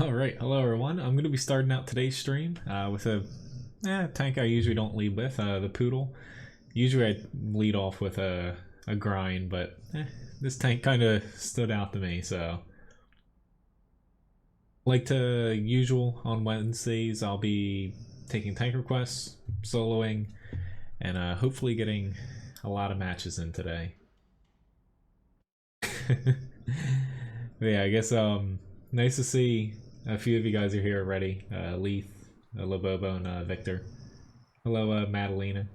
Alright, hello everyone. I'm going to be starting out today's stream with a tank I usually don't lead with, the poodle. Usually I lead off with a grind, but this tank kind of stood out to me, so. Like to usual, on Wednesdays I'll be taking tank requests, soloing, and hopefully getting a lot of matches in today. But yeah, I guess nice to see a few of you guys are here already. Leith, Lobobo, and Victor. Hello, Madalena.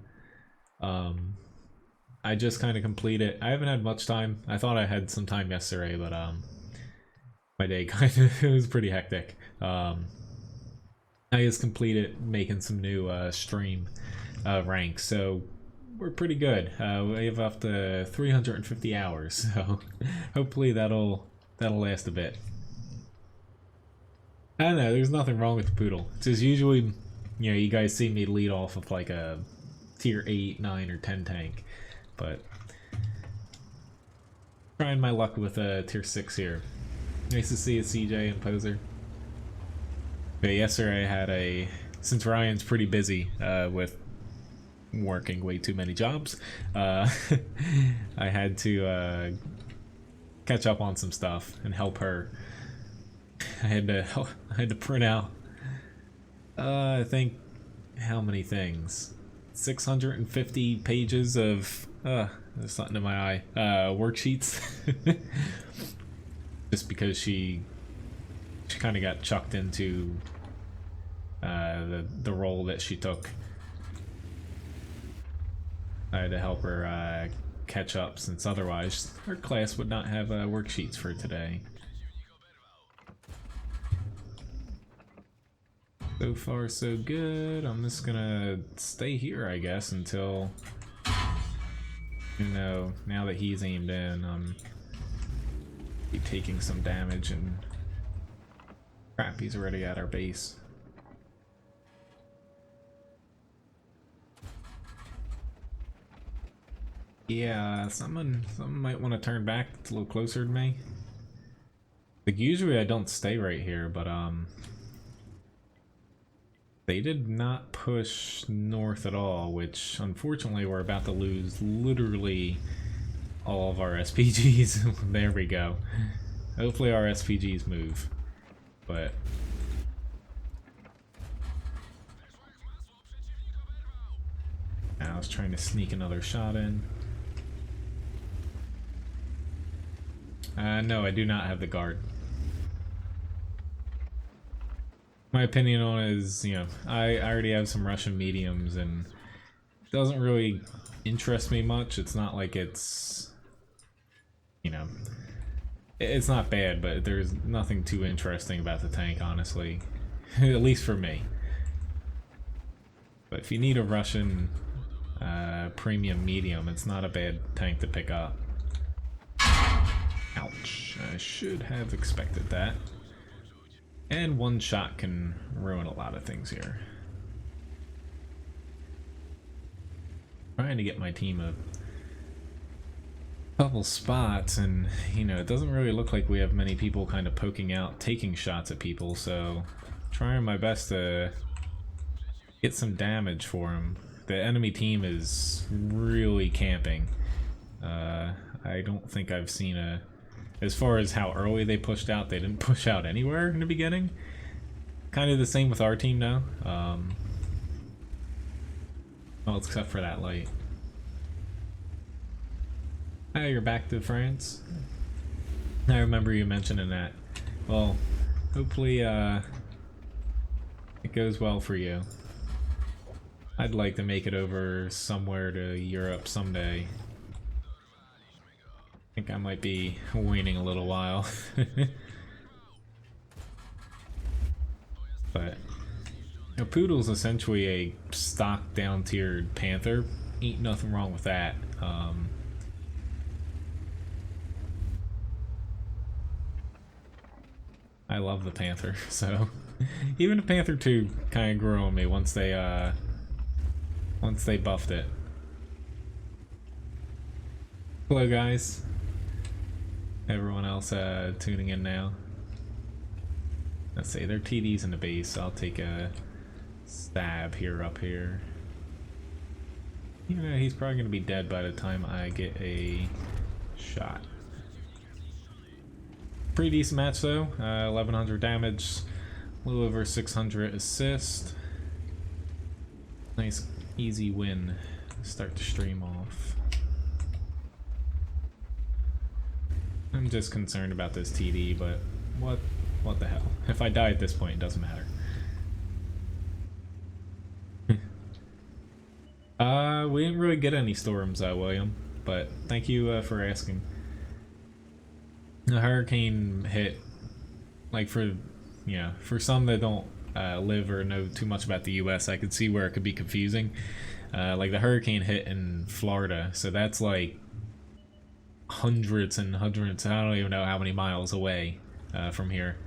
I just kind of completed. I haven't had much time. I thought I had some time yesterday, but my day kind of it was pretty hectic. I just completed making some new stream ranks, so we're pretty good. We have up to 350 hours, so hopefully that'll last a bit. I don't know, there's nothing wrong with the poodle. It's just usually, you know, you guys see me lead off of like a tier 8, 9, or 10 tank, but trying my luck with a tier 6 here. Nice to see a CJ and Poser. But yesterday I had since Ryan's pretty busy with working way too many jobs, I had to catch up on some stuff and help her. I had to print out I think how many things, 650 pages of there's something in my eye, worksheets. Just because she kind of got chucked into the role that she took. I had to help her catch up, since otherwise her class would not have worksheets for today. So far so good. I'm just gonna stay here, I guess, until, you know, now that he's aimed in, I'm be taking some damage, and crap, he's already at our base. Yeah, someone might want to turn back. It's a little closer to me. Like, usually I don't stay right here, but they did not push north at all, which unfortunately we're about to lose literally all of our SPGs. There we go. Hopefully our SPGs move, but I was trying to sneak another shot in. No, I do not have the guard. My opinion on it is, you know, I already have some Russian mediums, and it doesn't really interest me much. It's not like it's, you know, it's not bad, but there's nothing too interesting about the tank, honestly. At least for me. But if you need a Russian premium medium, it's not a bad tank to pick up. Ouch. I should have expected that. And one shot can ruin a lot of things here. Trying to get my team a couple spots, and you know, it doesn't really look like we have many people kind of poking out, taking shots at people, so trying my best to get some damage for them. The enemy team is really camping. I don't think I've seen as far as how early they pushed out, they didn't push out anywhere in the beginning. Kind of the same with our team now. Well, except for that light. Oh, you're back to France? I remember you mentioning that. Well, hopefully it goes well for you. I'd like to make it over somewhere to Europe someday. I think I might be waiting a little while. But a poodle's essentially a stock down-tiered panther. Ain't nothing wrong with that. I love the panther, so even the panther 2 kind of grew on me once they buffed it. Hello guys. Everyone else tuning in now. Let's say their TD's in the base. I'll take a stab here up here. You know, he's probably going to be dead by the time I get a shot. Pretty decent match though. 1100 damage, a little over 600 assist. Nice easy win. Start the stream off. I'm just concerned about this TD, but what the hell? If I die at this point, it doesn't matter. We didn't really get any storms, William, but thank you for asking. The hurricane hit, like for some that don't live or know too much about the US, I could see where it could be confusing. Like the hurricane hit in Florida, so that's like hundreds and hundreds, I don't even know how many miles away from here.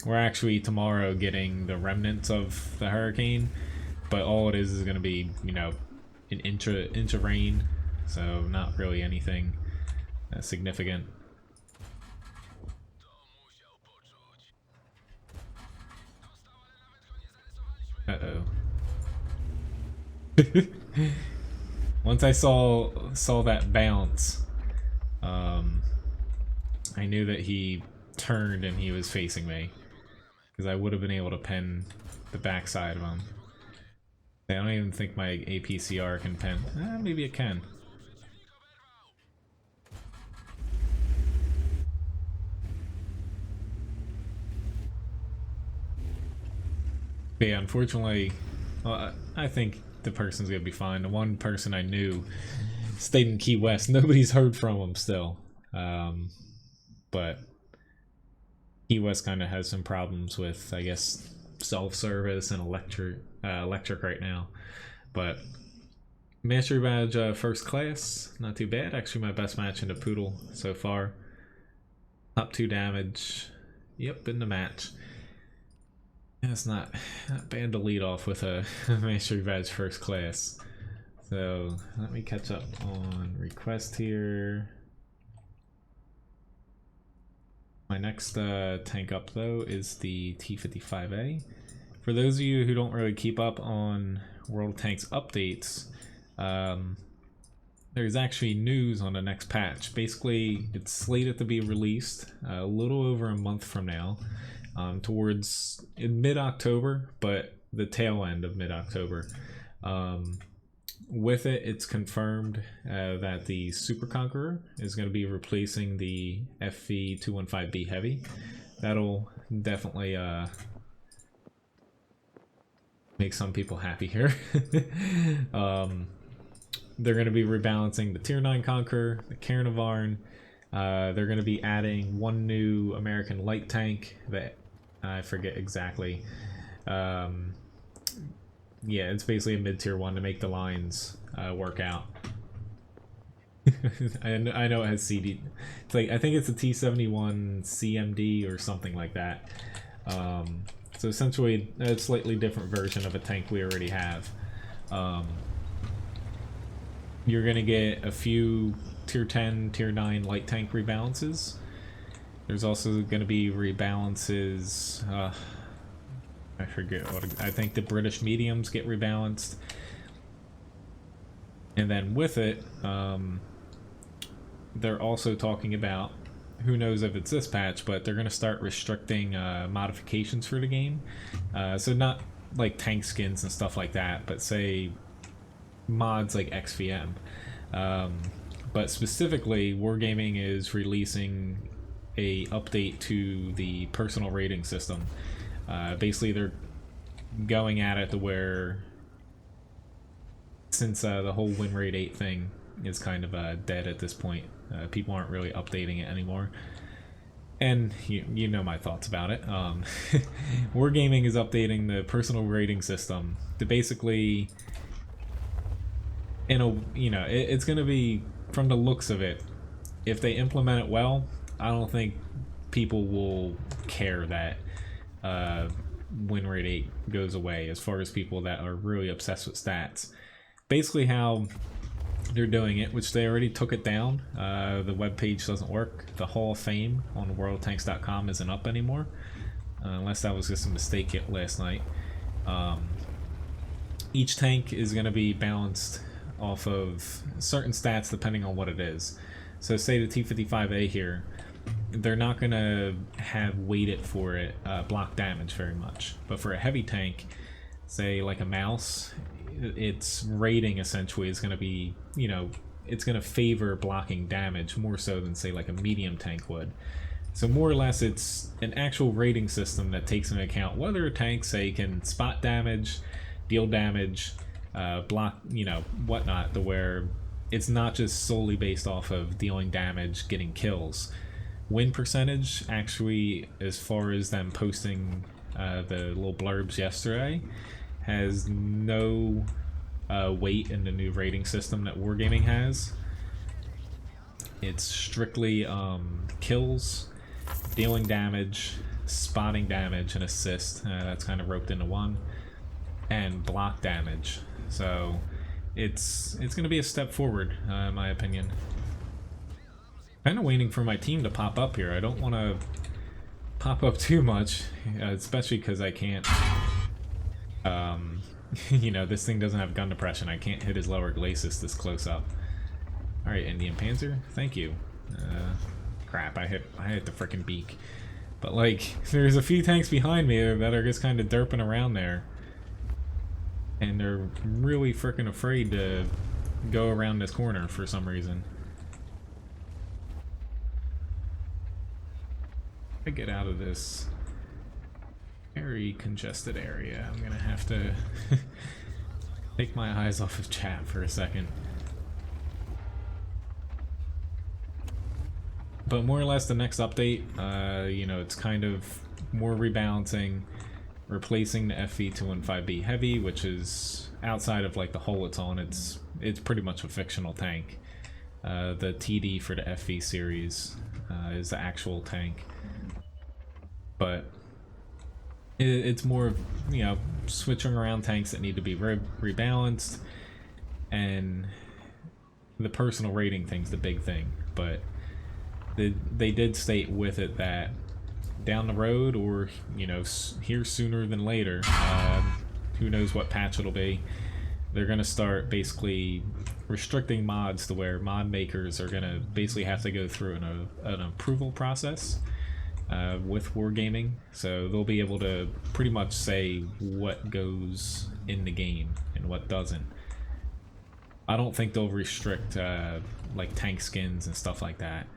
We're actually tomorrow getting the remnants of the hurricane, but all it is going to be, you know, an inch of rain, so not really anything significant. Uh-oh. Once I saw that bounce, I knew that he turned and he was facing me, because I would have been able to pin the backside of him. I don't even think my APCR can pin. Maybe it can. But yeah, unfortunately, well, I think the person's gonna be fine. The one person I knew stayed in Key West. Nobody's heard from him still. But Key West kind of has some problems with, I guess, self-service and electric right now. But mastery badge first class, not too bad. Actually my best match in the poodle so far. Up 2 damage. Yep, in the match. It's not bad to lead off with a mastery badge first class. So let me catch up on request here. My next tank up though is the T55A. For those of you who don't really keep up on World of Tanks updates, there's actually news on the next patch. Basically, it's slated to be released a little over a month from now, towards mid-October, but the tail end of mid-October. With it, it's confirmed that the Super Conqueror is going to be replacing the FV215B Heavy. That'll definitely make some people happy here. They're going to be rebalancing the Tier 9 Conqueror, the Cairnavon. They're going to be adding one new American light tank that I forget exactly. Yeah, it's basically a mid-tier one to make the lines work out. I know it has CD. It's like, I think it's a T71 CMD or something like that. So essentially a slightly different version of a tank we already have. You're gonna get a few tier 10, tier 9 light tank rebalances. There's also gonna be rebalances, I forget what, I think the British mediums get rebalanced. And then with it, they're also talking about, who knows if it's this patch, but they're going to start restricting modifications for the game. So not like tank skins and stuff like that, but say mods like XVM. But specifically, Wargaming is releasing a update to the personal rating system. Basically, they're going at it to where, since the whole win rate 8 thing is kind of dead at this point, people aren't really updating it anymore. And you know my thoughts about it. Wargaming is updating the personal rating system to basically, it's going to be, from the looks of it, if they implement it well, I don't think people will care that win rate 8 goes away, as far as people that are really obsessed with stats. Basically how they're doing it, which they already took it down, the webpage doesn't work. The Hall of Fame on worldtanks.com isn't up anymore. unless that was just a mistake last night. Each tank is going to be balanced off of certain stats depending on what it is. So say the T-55A here, they're not going to have weighted for it block damage very much. But for a heavy tank, say like a mouse, its rating essentially is going to be, you know, it's going to favor blocking damage more so than say like a medium tank would. So more or less it's an actual rating system that takes into account whether a tank, say, can spot damage, deal damage, block, you know, whatnot, to where it's not just solely based off of dealing damage, getting kills. Win percentage, actually, as far as them posting the little blurbs yesterday, has no weight in the new rating system that Wargaming has. It's strictly kills, dealing damage, spotting damage, and assist. That's kind of roped into one, and block damage. So it's going to be a step forward, in my opinion. Kind of waiting for my team to pop up here. I don't want to pop up too much, especially because I can't. You know, this thing doesn't have gun depression. I can't hit his lower glacis this close up. All right, Indian Panzer, thank you. Crap, I hit the frickin' beak. But like, there's a few tanks behind me that are just kind of derping around there, and they're really frickin' afraid to go around this corner for some reason. To get out of this very congested area, I'm gonna have to take my eyes off of chat for a second. But more or less the next update, you know, it's kind of more rebalancing, replacing the FV215B Heavy, which is outside of like the hull it's on, it's pretty much a fictional tank. The TD for the FV series is the actual tank. But it's more of, you know, switching around tanks that need to be rebalanced, and the personal rating thing's the big thing. But they did state with it that down the road, or, you know, here sooner than later, who knows what patch it'll be, they're going to start basically restricting mods to where mod makers are going to basically have to go through an approval process with Wargaming. So they'll be able to pretty much say what goes in the game and what doesn't. I don't think they'll restrict like tank skins and stuff like that,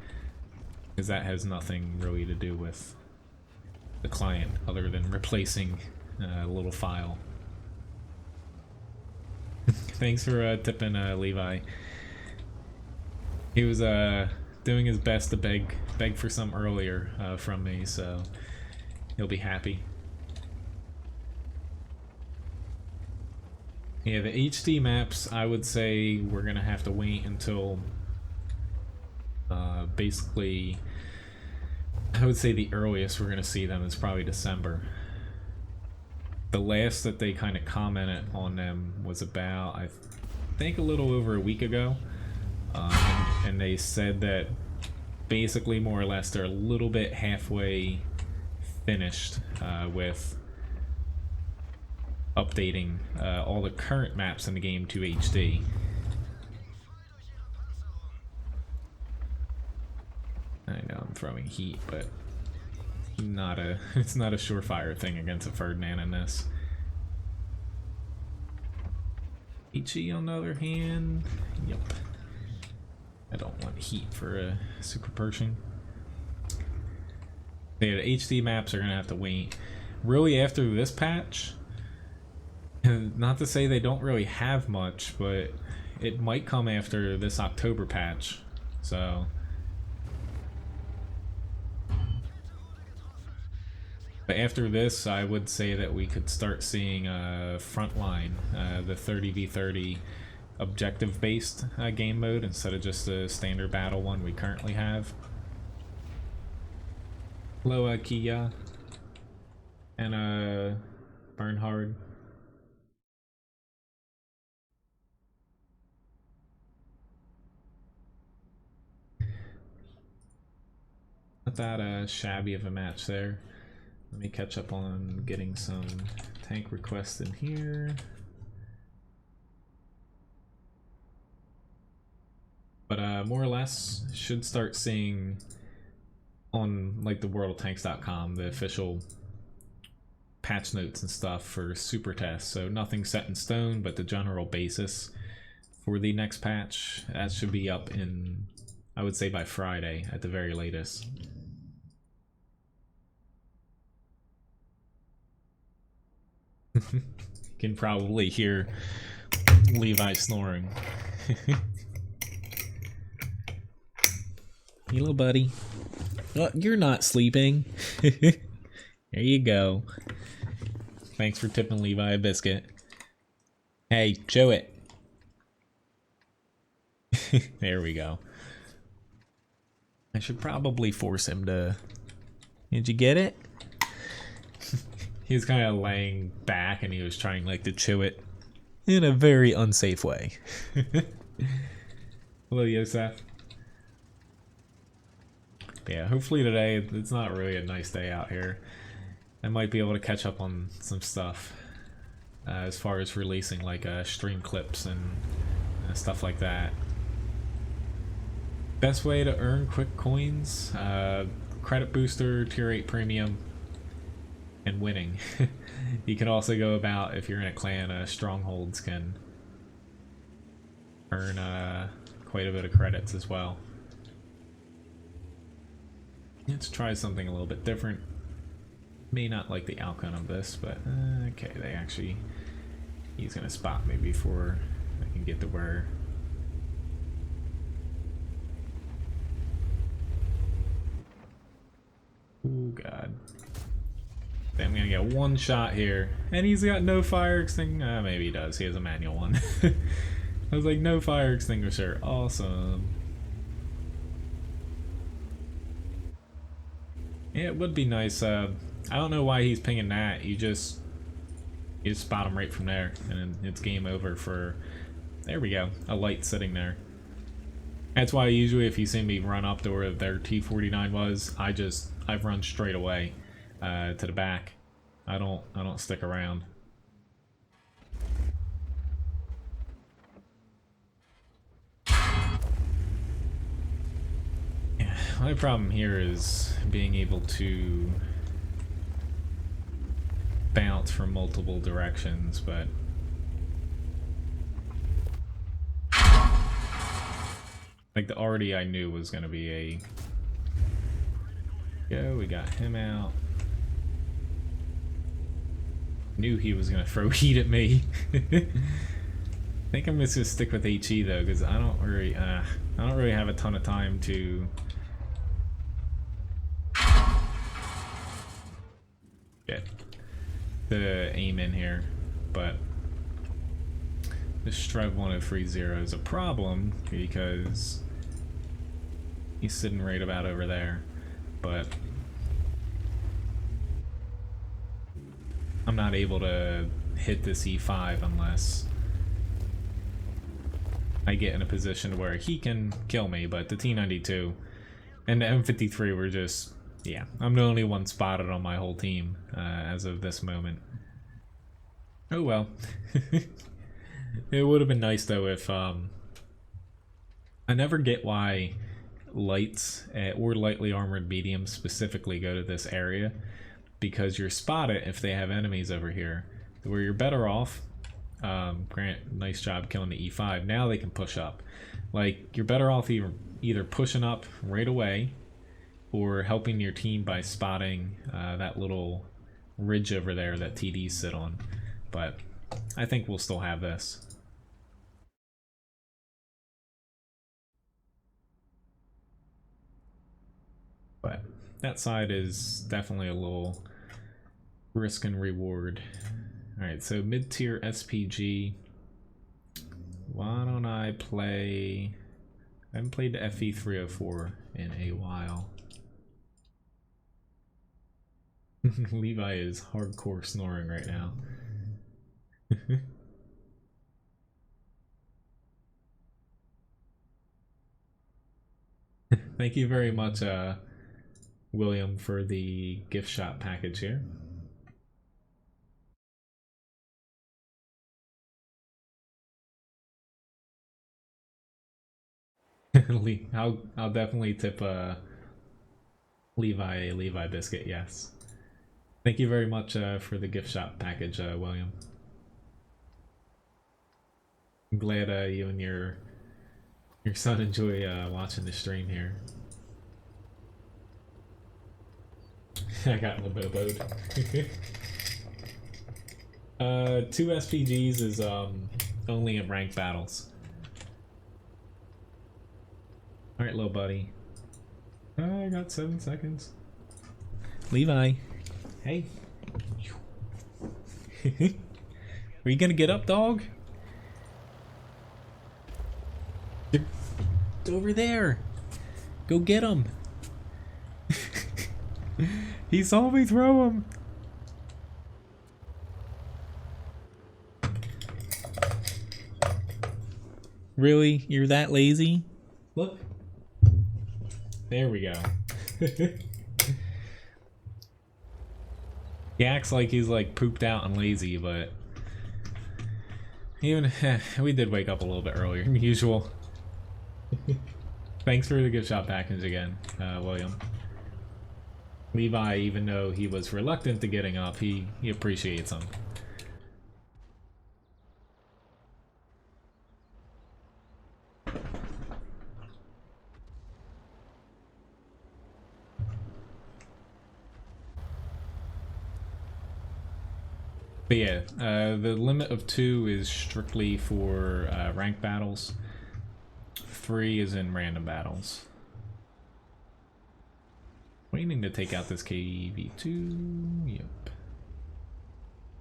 because that has nothing really to do with the client other than replacing a little file. Thanks for tipping Levi. He was doing his best to beg for some earlier from me, so he'll be happy. Yeah, the HD maps, I would say we're gonna have to wait until basically, I would say the earliest we're gonna see them is probably December. The last that they kind of commented on them was about, I think, a little over a week ago, and they said that basically more or less they're a little bit halfway finished with updating all the current maps in the game to HD. I know I'm throwing heat, but it's not a surefire thing against a Ferdinand in this. HE on the other hand, yep. I don't want heat for a super Pershing. Yeah, the HD maps are gonna have to wait. Really, after this patch, not to say they don't really have much, but it might come after this October patch, so. But after this, I would say that we could start seeing Frontline, the 30v30 objective-based game mode instead of just the standard battle one we currently have. Hello, Kia. And Bernhard. Not that shabby of a match there. Let me catch up on getting some tank requests in here. But more or less, should start seeing on like the worldoftanks.com the official patch notes and stuff for super tests. So nothing set in stone, but the general basis for the next patch. That should be up in, I would say, by Friday at the very latest. You can probably hear Levi snoring. Hello, buddy. Oh, you're not sleeping. There you go. Thanks for tipping Levi a biscuit. Hey, show it. There we go. I should probably force him to... Did you get it? He was kind of laying back and he was trying like to chew it in a very unsafe way. Hello, Yosef. Yeah, hopefully today, it's not really a nice day out here. I might be able to catch up on some stuff as far as releasing like stream clips and stuff like that. Best way to earn quick coins, credit booster, tier 8 premium, and winning. You can also go about, if you're in a clan, strongholds can earn quite a bit of credits as well. Let's try something a little bit different. May not like the outcome of this, but okay, he's gonna spot me before I can get to where. Oh god. I'm gonna get one shot here, and he's got no fire extinguisher. Maybe he does, he has a manual one. I was like, no fire extinguisher, awesome. Yeah, it would be nice. I don't know why he's pinging that. You just spot him right from there, and it's game over for. There we go. A light sitting there. That's why usually if you see me run up to where their T49 was, I run straight away to the back. I don't stick around. My problem here is being able to bounce from multiple directions, but like the already I knew was gonna be a go. We got him out. Knew he was gonna throw heat at me. I think I'm just gonna stick with HE though, because I don't really have a ton of time to get the aim in here, but this Strike 1030 is a problem because he's sitting right about over there, but I'm not able to hit this E5 unless I get in a position where he can kill me. But the T92 and the M53 were just, yeah, I'm the only one spotted on my whole team as of this moment. Oh well. It would have been nice though if I never get why lights or lightly armored mediums specifically go to this area, because you're spotted if they have enemies over here, where you're better off. Grant, nice job killing the E5. Now they can push up. Like, you're better off either pushing up right away or helping your team by spotting that little ridge over there that TDs sit on. But I think we'll still have this. But that side is definitely a little risk and reward. Alright, so mid-tier SPG. Why don't I play... I haven't played the FE304 in a while. Levi is hardcore snoring right now. Thank you very much, William for the gift shop package here. I'll definitely tip Levi a Levi biscuit, yes. Thank you very much for the gift shop package, William. I'm glad you and your son enjoy watching the stream here. I got a little bit of both. 2 SPGs is only in ranked battles. Alright, little buddy. I got 7 seconds. Levi. Hey. Are you gonna get up, dog? It's over there. Go get him. He saw me throw him. Really? You're that lazy? Look. There we go. He acts like he's like pooped out and lazy, but even we did wake up a little bit earlier than usual. Thanks for the gift shop package again, William. Levi, even though he was reluctant to getting up, he appreciates them. But yeah, the limit of 2 is strictly for ranked battles. 3 is in random battles. Waiting to take out this KV2. Yep.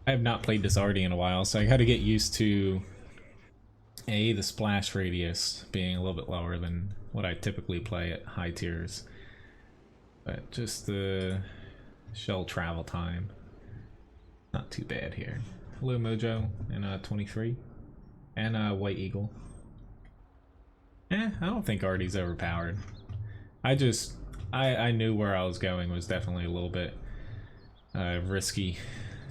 I have not played this already in a while, so I gotta get used to the splash radius being a little bit lower than what I typically play at high tiers. But just the shell travel time. Not too bad here. Hello Mojo and 23. And White Eagle. I don't think Artie's overpowered. I knew where I was going was definitely a little bit risky,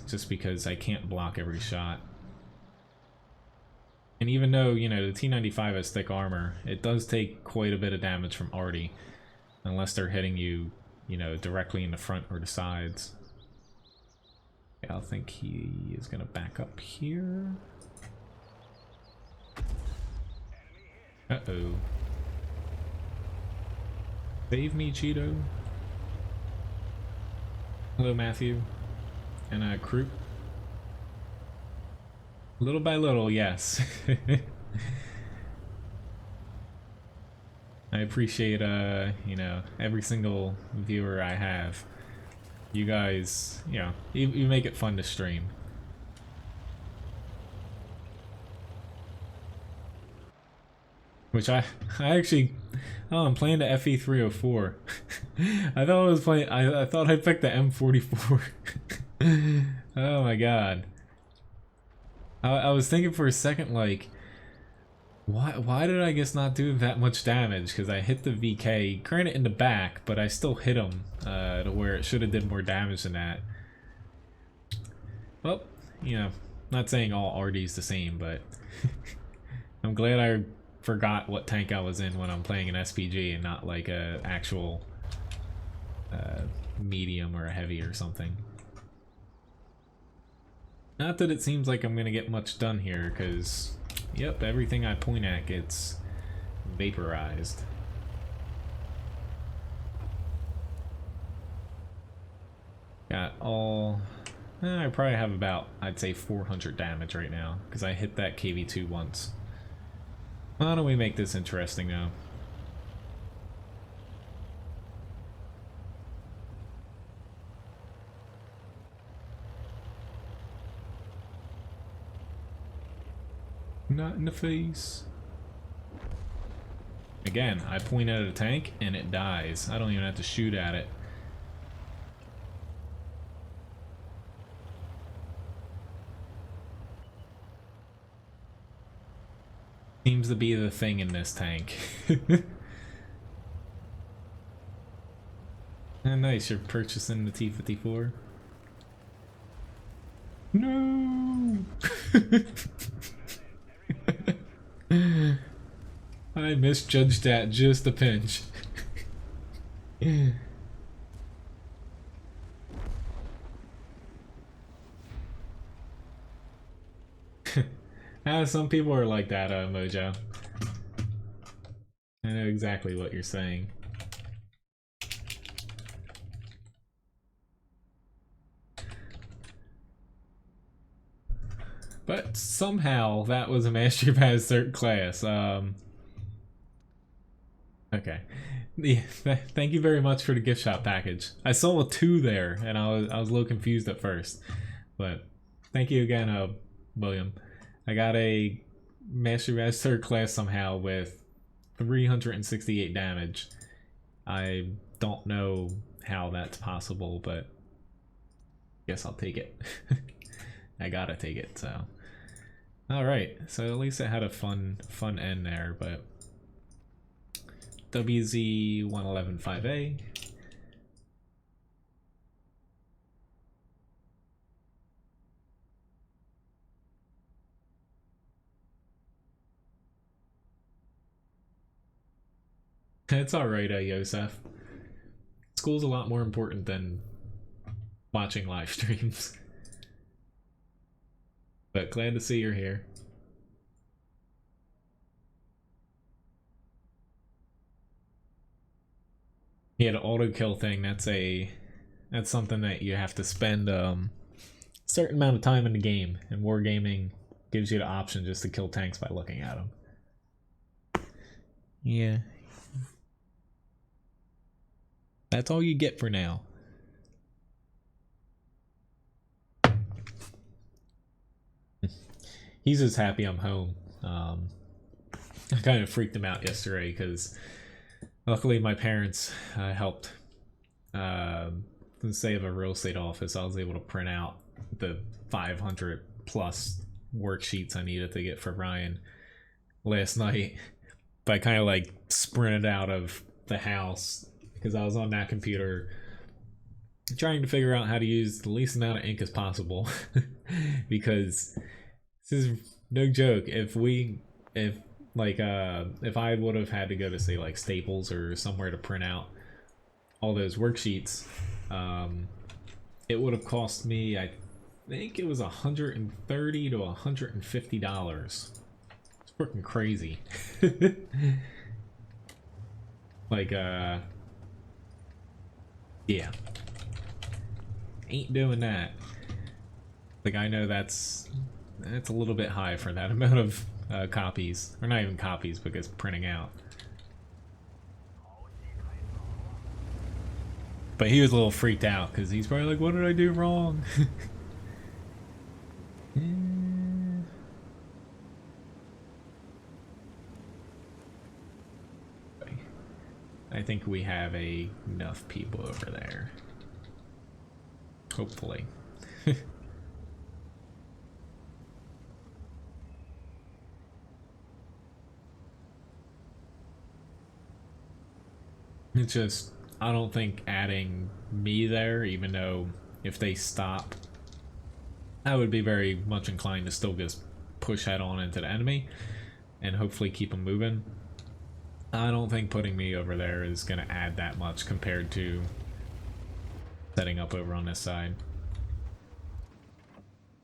just because I can't block every shot. And even though, you know, the T95 has thick armor, it does take quite a bit of damage from Artie, unless they're hitting you, you know, directly in the front or the sides. Yeah, I think he is gonna back up here. Uh-oh. Save me, Cheeto. Hello, Matthew. And Croup. Little by little, yes. I appreciate, you know, every single viewer I have. You guys, you know, you make it fun to stream. Which I actually, oh, I'm playing the FE304. I thought I was playing, I thought I picked the M44. Oh my god. I was thinking for a second, like, why did I guess not do that much damage? Because I hit the VK, granted in the back, but I still hit him to where it should have did more damage than that. Well, you know, not saying all RD's the same, but I'm glad I forgot what tank I was in when I'm playing an SPG and not like a actual medium or a heavy or something. Not that it seems like I'm gonna get much done here, because yep, everything I point at gets vaporized. Got all... I probably have about, I'd say 400 damage right now, because I hit that KV2 once. Why don't we make this interesting now? Not in the face. Again, I point at a tank and it dies. I don't even have to shoot at it. Seems to be the thing in this tank. Oh, nice, you're purchasing the T-54. No! I misjudged that just a pinch. Some people are like that, Mojo. I know exactly what you're saying. But somehow that was a Master Pass Cert class. Okay. Yeah, thank you very much for the gift shop package. I saw a 2 there, and I was a little confused at first. But thank you again, William. I got a Master Pass Cert class somehow with 368 damage. I don't know how that's possible, but guess I'll take it. I gotta take it, so. Alright, so at least it had a fun end there, but WZ1115A. It's alright, Yosef. School's a lot more important than watching live streams. But glad to see you're here. Yeah, the auto kill thing, that's something that you have to spend a certain amount of time in the game, and wargaming gives you the option just to kill tanks by looking at them. Yeah. That's all you get for now. He's just happy I'm home. I kind of freaked him out yesterday because luckily my parents helped save a real estate office. I was able to print out the 500 plus worksheets I needed to get for Ryan last night. But I kind of like sprinted out of the house because I was on that computer trying to figure out how to use the least amount of ink as possible. Because this is no joke. If I would have had to go to say like Staples or somewhere to print out all those worksheets, it would have cost me, I think it was $130 to $150. It's freaking crazy. Like yeah, ain't doing that. Like, I know that's a little bit high for that amount of copies, or not even copies, because printing out. But he was a little freaked out because he's probably like, what did I do wrong? I think we have enough people over there. Hopefully. It's just, I don't think adding me there, even though if they stop, I would be very much inclined to still just push head on into the enemy and hopefully keep them moving. I don't think putting me over there is going to add that much compared to setting up over on this side.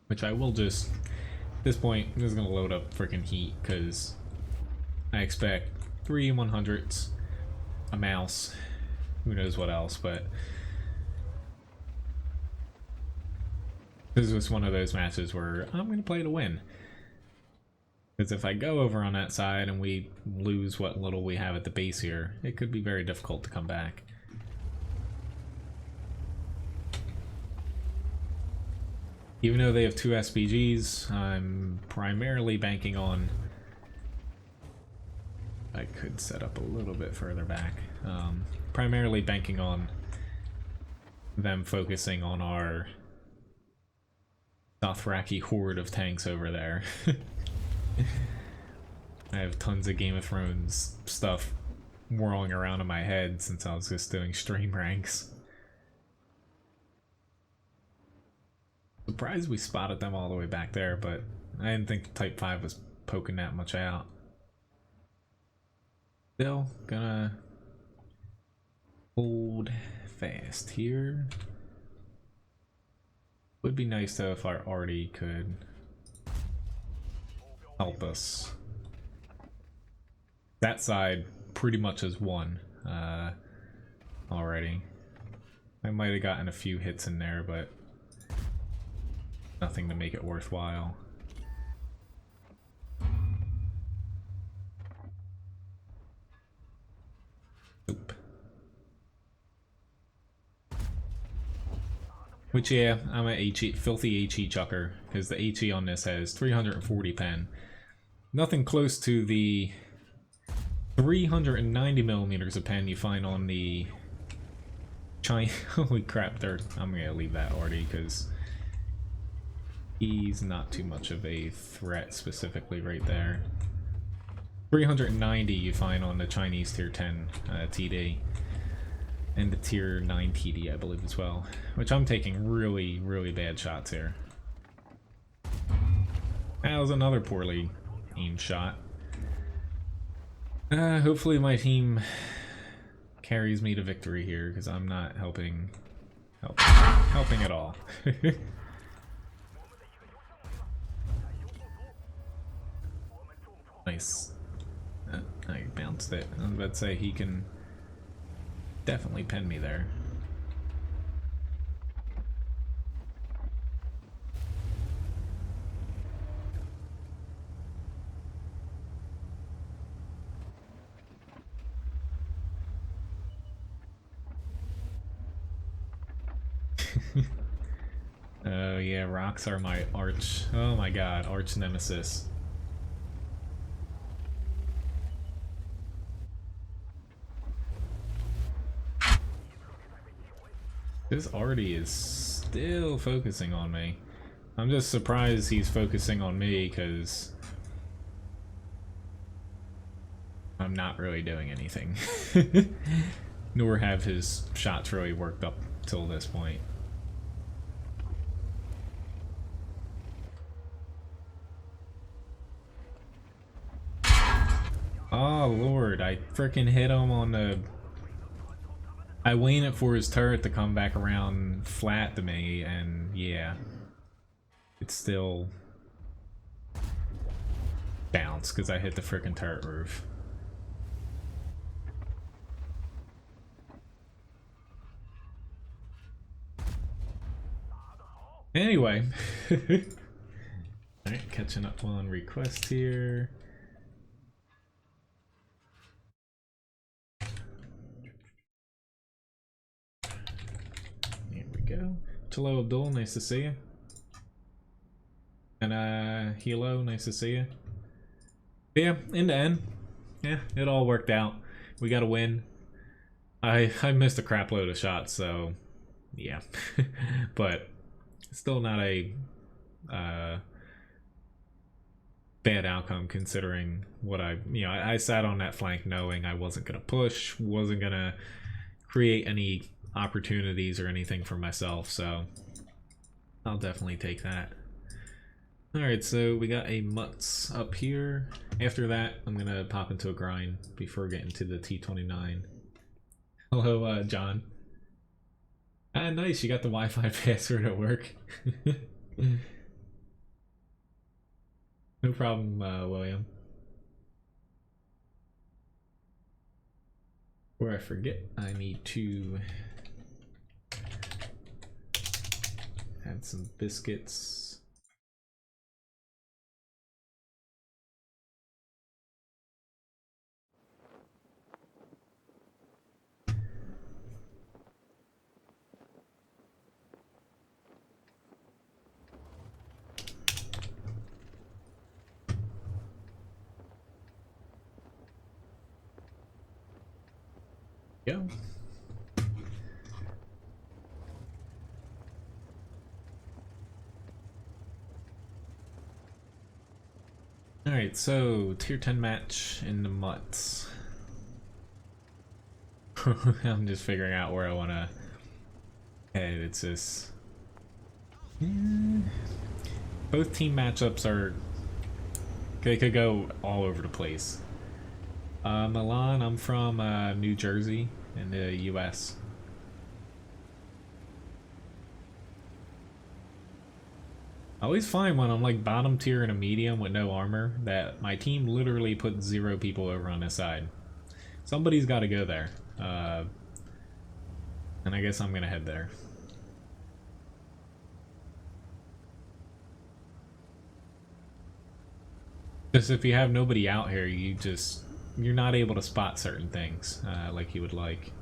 Which I will just, at this point, I'm just going to load up freaking heat because I expect 3 100s, a mouse, who knows what else, but this was one of those matches where I'm going to play to win. Because if I go over on that side and we lose what little we have at the base here, it could be very difficult to come back. Even though they have 2 SPGs, I'm primarily banking on... I could set up a little bit further back. Primarily banking on them focusing on our Dothraki horde of tanks over there. I have tons of Game of Thrones stuff whirling around in my head since I was just doing stream ranks. surprised we spotted them all the way back there, but I didn't think the Type 5 was poking that much out. Still gonna hold fast here. Would be nice though if our arty could help us. That side pretty much has won already. I might have gotten a few hits in there, but nothing to make it worthwhile. Oop. Which, yeah, I'm a HE, filthy HE chucker, because the HE on this has 340 pen. Nothing close to the 390 millimeters of pen you find on the China. Holy crap, I'm gonna leave that already, because he's not too much of a threat specifically right there. 390 you find on the Chinese tier 10 TD. And the tier 9 TD, I believe, as well. Which I'm taking really, really bad shots here. That was another poorly aimed shot. Hopefully my team carries me to victory here, because I'm not helping at all. Nice. I bounced it. I was about to say he can definitely pen me there. Oh yeah, rocks are my arch. Oh my god, arch nemesis. This arty is still focusing on me. I'm just surprised he's focusing on me because I'm not really doing anything. Nor have his shots really worked up till this point. Oh lord, I frickin' hit him on the... I waited for his turret to come back around flat to me, and yeah. It's still... bounced, because I hit the frickin' turret roof. Anyway. Alright, catching up on request here. Go. Hello Abdul, nice to see you. And Hilo, nice to see you. But yeah, in the end, yeah, it all worked out. We got a win. I missed a crap load of shots, so yeah. But still not a bad outcome considering what I sat on that flank knowing I wasn't gonna push, wasn't gonna create any opportunities or anything for myself, so I'll definitely take that. Alright, so we got a mutts up here. After that, I'm gonna pop into a grind before getting to the T29. Hello, John. Ah, nice, you got the Wi-Fi password at work. No problem, William. Before I forget, I need to add some biscuits. Go. Alright, so tier 10 match in the mutts. I'm just figuring out where I want to head. It's this Both team matchups are... they could go all over the place. Milan, I'm from New Jersey in the US. I always find when I'm like bottom tier and a medium with no armor that my team literally put 0 people over on this side. Somebody's got to go there. And I guess I'm gonna head there. Just if you have nobody out here, you're not able to spot certain things like you would like.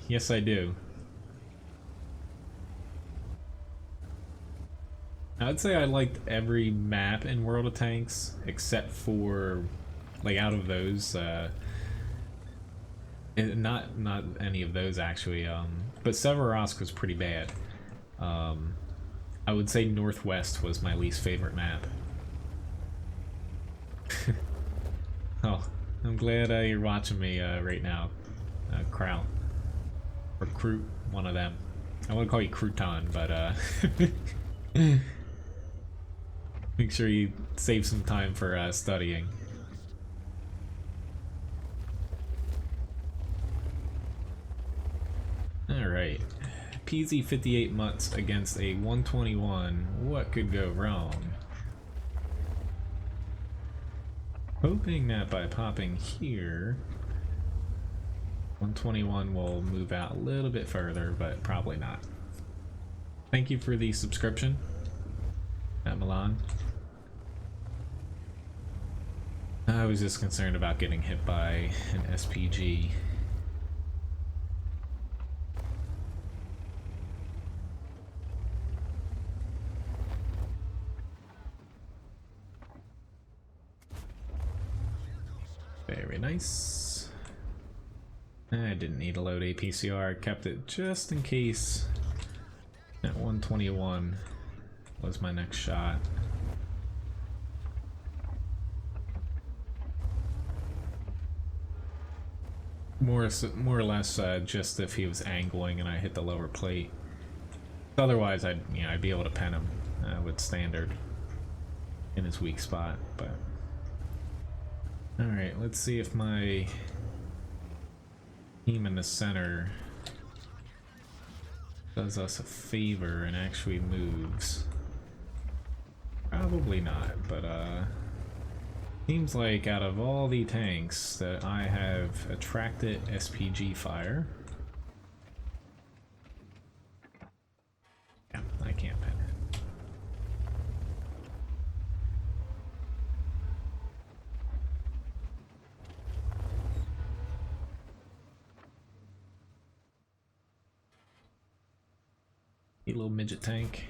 Yes, I do. I would say I liked every map in World of Tanks except for, like, out of those, not any of those actually, but Seversk was pretty bad. I would say Northwest was my least favorite map. Oh, I'm glad you're watching me right now, Kraut. Or Kroot, one of them. I want to call you Crouton, but make sure you save some time for studying. Alright. PZ 58 months against a 121. What could go wrong? Hoping that by popping here, 121 will move out a little bit further, but probably not. Thank you for the subscription at Milan. I was just concerned about getting hit by an SPG. Very nice. I didn't need to load APCR, I kept it just in case that 121 was my next shot. More or less just if he was angling and I hit the lower plate. Otherwise I'd be able to pen him with standard in his weak spot, but alright, let's see if my team in the center does us a favor and actually moves. Probably not, but seems like out of all the tanks that I have attracted SPG fire. Yeah, I can't pen it. A little midget tank.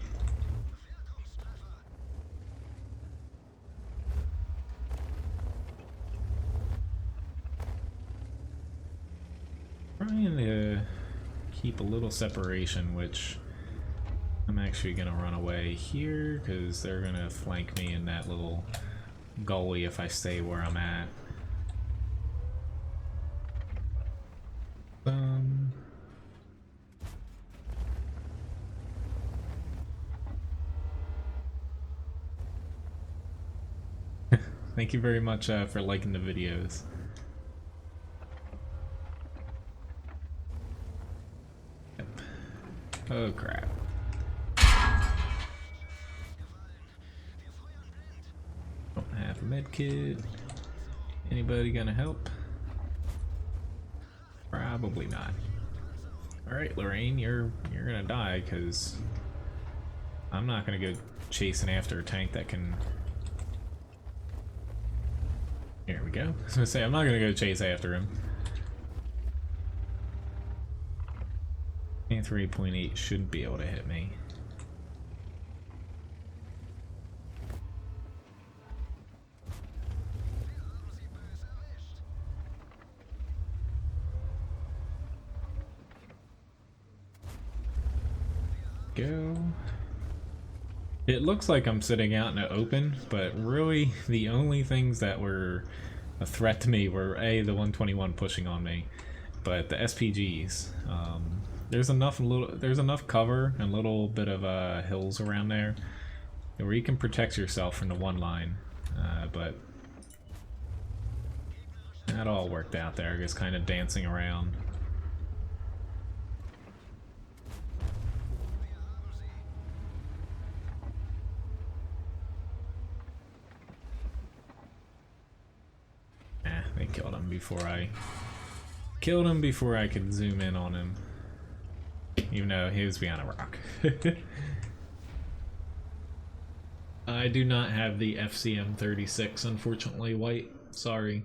Trying to keep a little separation, which I'm actually gonna run away here because they're gonna flank me in that little gully if I stay where I'm at. Thank you very much for liking the videos. Yep. Oh crap. Don't have a med kit. Anybody gonna help? Probably not. Alright, Lorraine, you're gonna die because I'm not gonna go chasing after a tank that can... Here we go. I was gonna say, I'm not gonna go chase after him. Panther 8.8 shouldn't be able to hit me. Go. It looks like I'm sitting out in the open, but really the only things that were a threat to me were A, the 121 pushing on me, but the SPGs. There's enough cover and a little bit of hills around there where you can protect yourself from the one line, but that all worked out there, just kind of dancing around. They killed him before I could zoom in on him, even though he was behind a rock. I do not have the FCM36, unfortunately, White. Sorry.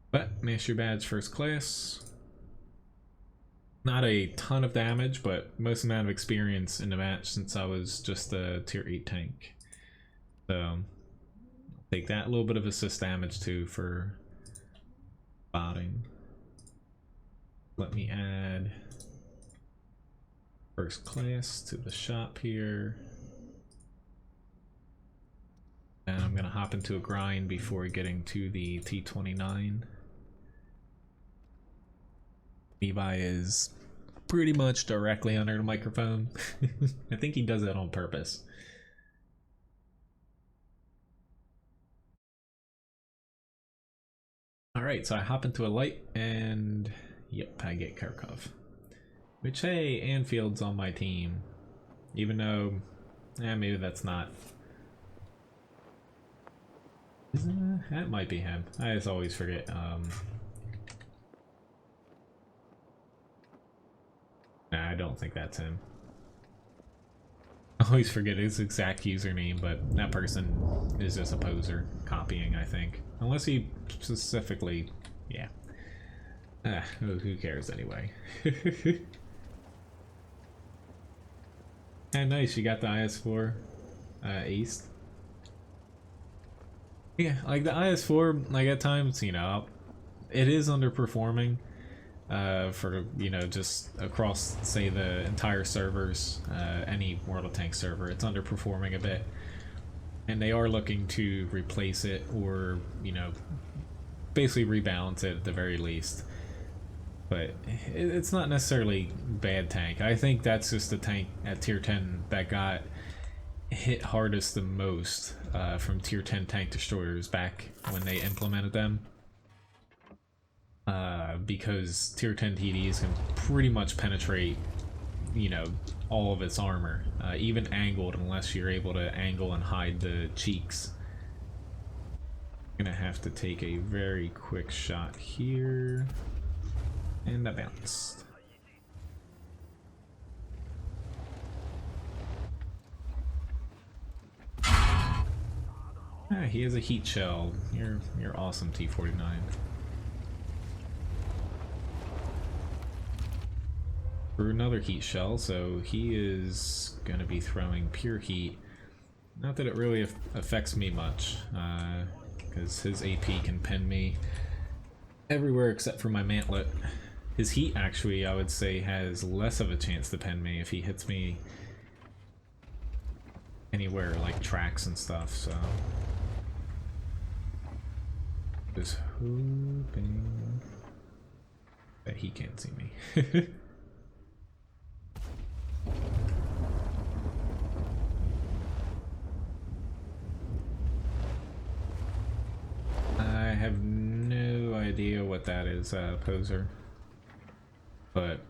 But Master Badge first class. Not a ton of damage, but most amount of experience in the match since I was just a tier 8 tank. So take that, a little bit of assist damage too for botting. Let me add first class to the shop here. And I'm gonna hop into a grind before getting to the T29. Levi is pretty much directly under the microphone. I think he does that on purpose. Alright, so I hop into a light and yep, I get Kharkov. Which, hey, Anfield's on my team. Even though, maybe that's not. That might be him. I just always forget. Nah, I don't think that's him. I always forget his exact username, but that person is just a poser copying, I think. Unless he specifically, yeah. Who cares anyway? Ah, nice, you got the IS-4 aced. Yeah, like the IS-4, like at times, you know, it is underperforming. For, you know, just across, say, the entire servers, any World of Tanks server, it's underperforming a bit. And they are looking to replace it or, you know, basically rebalance it at the very least. But it's not necessarily bad tank. I think that's just the tank at tier 10 that got hit hardest the most from tier 10 tank destroyers back when they implemented them. Because tier 10 TDs can pretty much penetrate, you know, all of its armor, even angled, unless you're able to angle and hide the cheeks. I'm gonna have to take a very quick shot here, and I bounced. He has a heat shell. You're awesome, T49. For another heat shell, so he is going to be throwing pure heat. Not that it really affects me much, because his AP can pin me everywhere except for my mantlet. His heat, actually, I would say, has less of a chance to pin me if he hits me anywhere, like tracks and stuff, so... Just hoping that he can't see me. I have no idea what that is, poser. But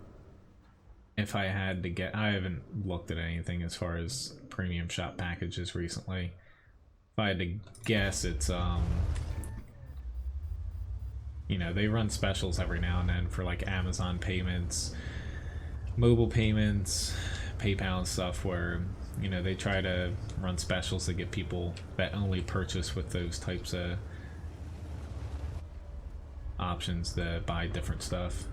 if I had to get, I haven't looked at anything as far as premium shop packages recently. If I had to guess, it's you know, they run specials every now and then for like Amazon payments, mobile payments, PayPal and stuff, where, you know, they try to run specials to get people that only purchase with those types of options to buy different stuff.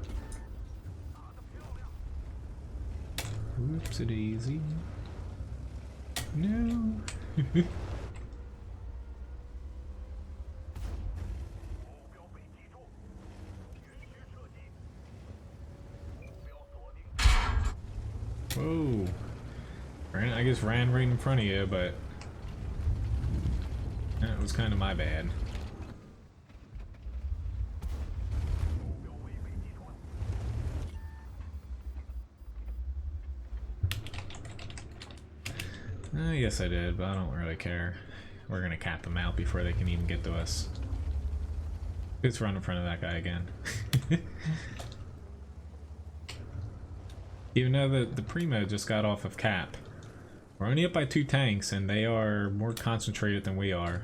Whoopsie daisy. No. Whoa. I just ran right in front of you, but that was kind of my bad. Yes I did, but I don't really care. We're gonna cap them out before they can even get to us. Let's run in front of that guy again. Even though the Primo just got off of cap. We're only up by 2 tanks and they are more concentrated than we are.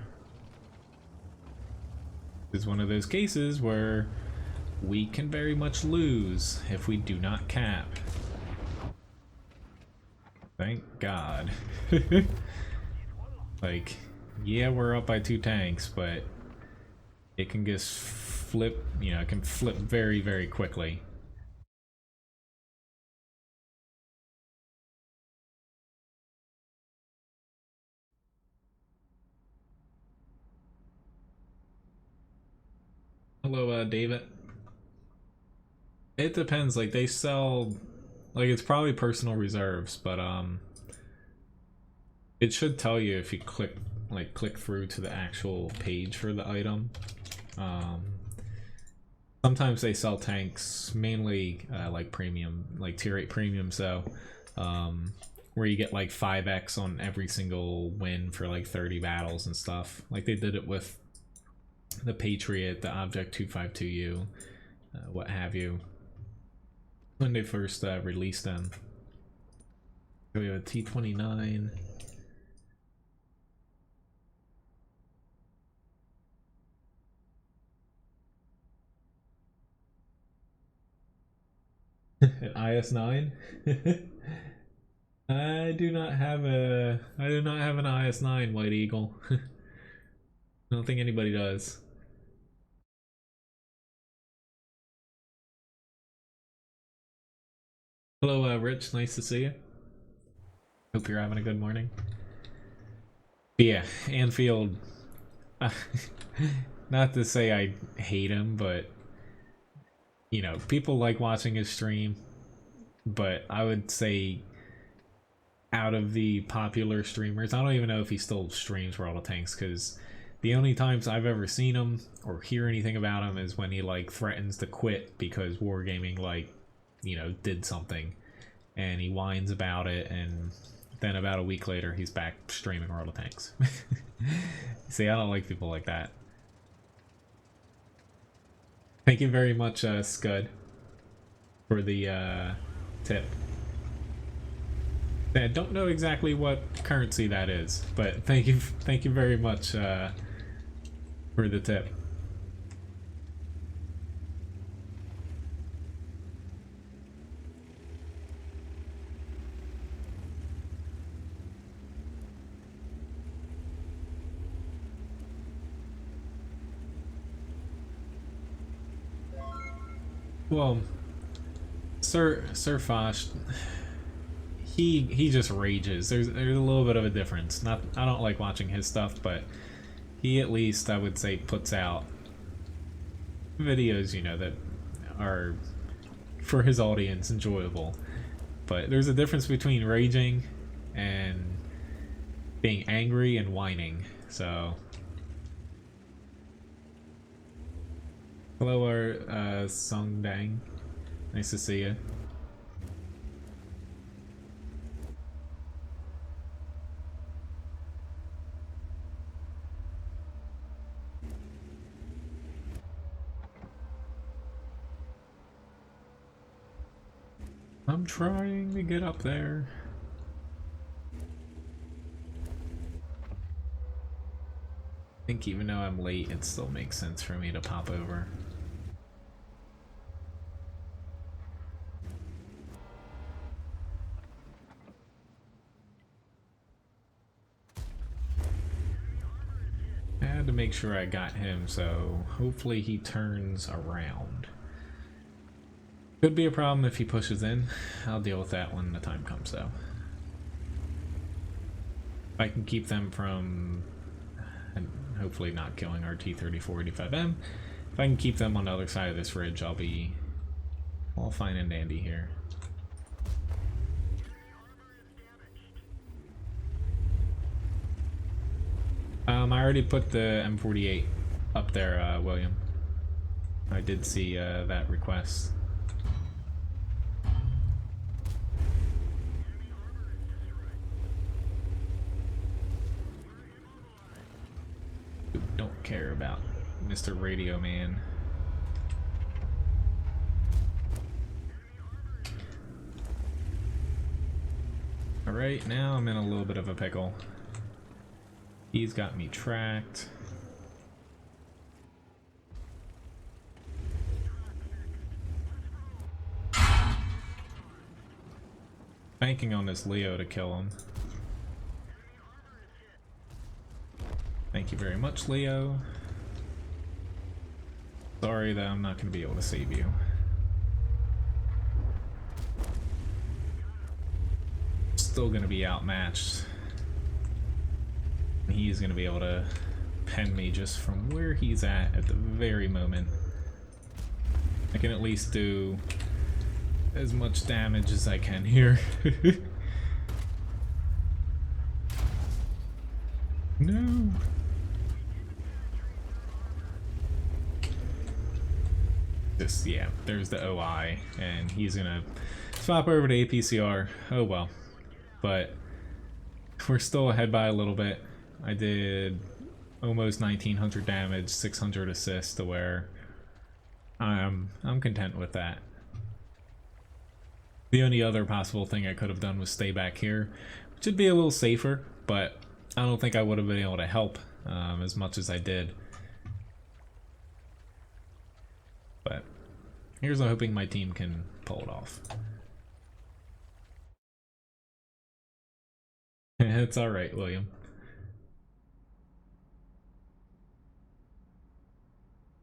It's one of those cases where we can very much lose if we do not cap. Thank God. Like, yeah, we're up by 2 tanks, but it can just flip, you know, it can flip very, very quickly. Hello, David. It depends, like, they sell, like, it's probably personal reserves, but, it should tell you if you click through to the actual page for the item. Sometimes they sell tanks, mainly like premium, like tier 8 premium, so where you get like 5x on every single win for like 30 battles and stuff. Like they did it with the Patriot, the Object 252U, what have you, when they first released them. We have a T-29. An IS-9? I do not have an IS-9, White Eagle. I don't think anybody does. Hello, Rich. Nice to see you. Hope you're having a good morning. But yeah, Anfield. Not to say I hate him, but you know, people like watching his stream. But I would say, out of the popular streamers, I don't even know if he still streams World of Tanks, because the only times I've ever seen him or hear anything about him is when he like threatens to quit because Wargaming, like, you know, did something, and he whines about it, and then about a week later he's back streaming World of Tanks. See, I don't like people like that. Thank you very much, Scud, for the tip. I don't know exactly what currency that is, but thank you very much for the tip. Well, Sir Fosh, he just rages. There's a little bit of a difference. Not, I don't like watching his stuff, but he at least, I would say, puts out videos, you know, that are for his audience enjoyable. But there's a difference between raging and being angry and whining. So hello, Song Dang. Nice to see you. I'm trying to get up there. I think even though I'm late, it still makes sense for me to pop over. I had to make sure I got him, so hopefully he turns around. Could be a problem if he pushes in. I'll deal with that when the time comes, though. If I can keep them from, and hopefully not killing our T-34-85M, if I can keep them on the other side of this ridge, I'll be all fine and dandy here. I already put the M48 up there, William. I did see that request. Don't care about Mr. Radio Man. Alright, now I'm in a little bit of a pickle. He's got me tracked. Banking on this Leo to kill him. Thank you very much, Leo. Sorry that I'm not going to be able to save you. Still going to be outmatched. He's going to be able to pen me just from where he's at the very moment. I can at least do as much damage as I can here. No. Just, yeah, there's the OI, and he's gonna swap over to APCR. Oh well. But we're still ahead by a little bit. I did almost 1900 damage, 600 assists, to where I'm content with that. The only other possible thing I could have done was stay back here, which would be a little safer, but I don't think I would have been able to help as much as I did. But here's hoping my team can pull it off. It's alright, William.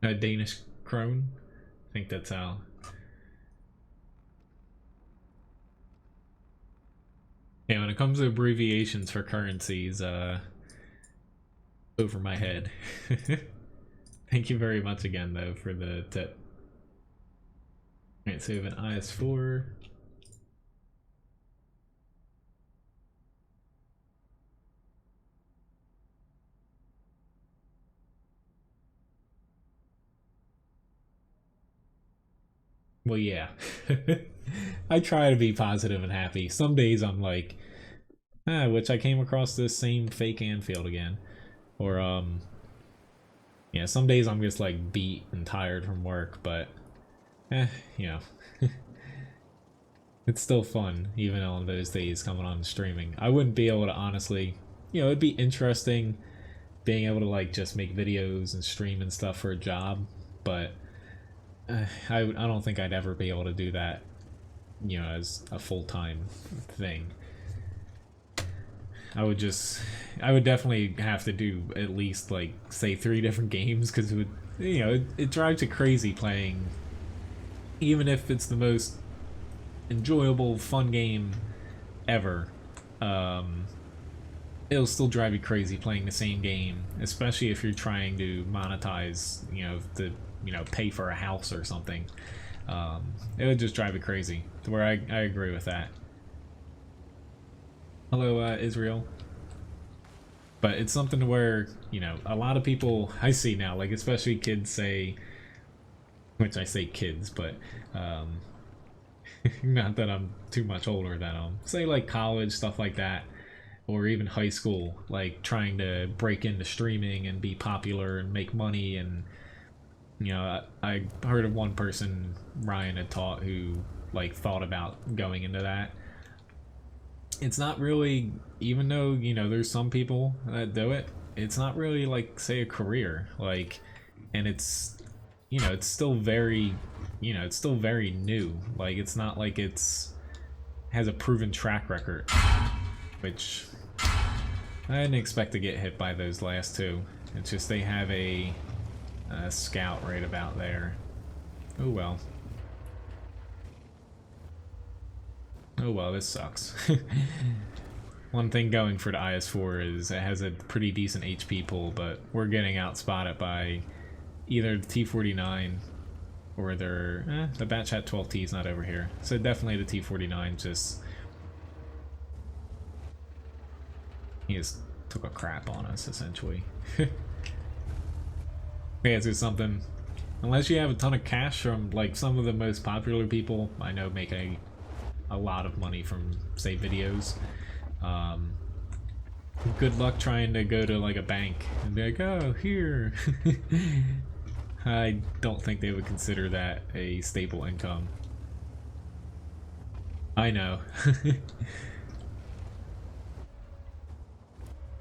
Danish krone? I think that's how. Yeah, when it comes to abbreviations for currencies, over my head. Thank you very much again, though, for the tip. Alright, so we have an IS-4. Well, yeah. I try to be positive and happy. Some days I'm like, which I came across this same fake Anfield again. Or, yeah, some days I'm just like beat and tired from work, but, you know. It's still fun, even on those days coming on streaming. I wouldn't be able to honestly, you know, it'd be interesting being able to like just make videos and stream and stuff for a job, but I don't think I'd ever be able to do that, you know, as a full-time thing. I would definitely have to do at least like say 3 different games, because it would, you know, it drives you crazy playing, even if it's the most enjoyable, fun game ever. It'll still drive you crazy playing the same game, especially if you're trying to monetize, you know, pay for a house or something. It would just drive you crazy, to where I agree with that. Hello, Israel. But it's something to where, you know, a lot of people I see now, like especially kids say, which I say kids, but not that I'm too much older than them, say like college, stuff like that, or even high school, like trying to break into streaming and be popular and make money. And you know, I heard of one person Ryan had taught who like thought about going into that. It's not really, even though, you know, there's some people that do it, it's not really like, say, a career, like, and it's, you know, it's still very, you know, it's still very new. Like, it's not like has a proven track record, which I didn't expect to get hit by those last 2. It's just they have a scout right about there. Oh well. Oh well, this sucks. One thing going for the IS-4 is it has a pretty decent HP pool, but we're getting outspotted by either the T-49 or their... the Batchat 12T is not over here. So definitely the T-49 just... He is took a crap on us, essentially. Yeah, it's something. Unless you have a ton of cash from like some of the most popular people I know make a lot of money from, say, videos. Good luck trying to go to like a bank and be like, oh, here. I don't think they would consider that a stable income. I know.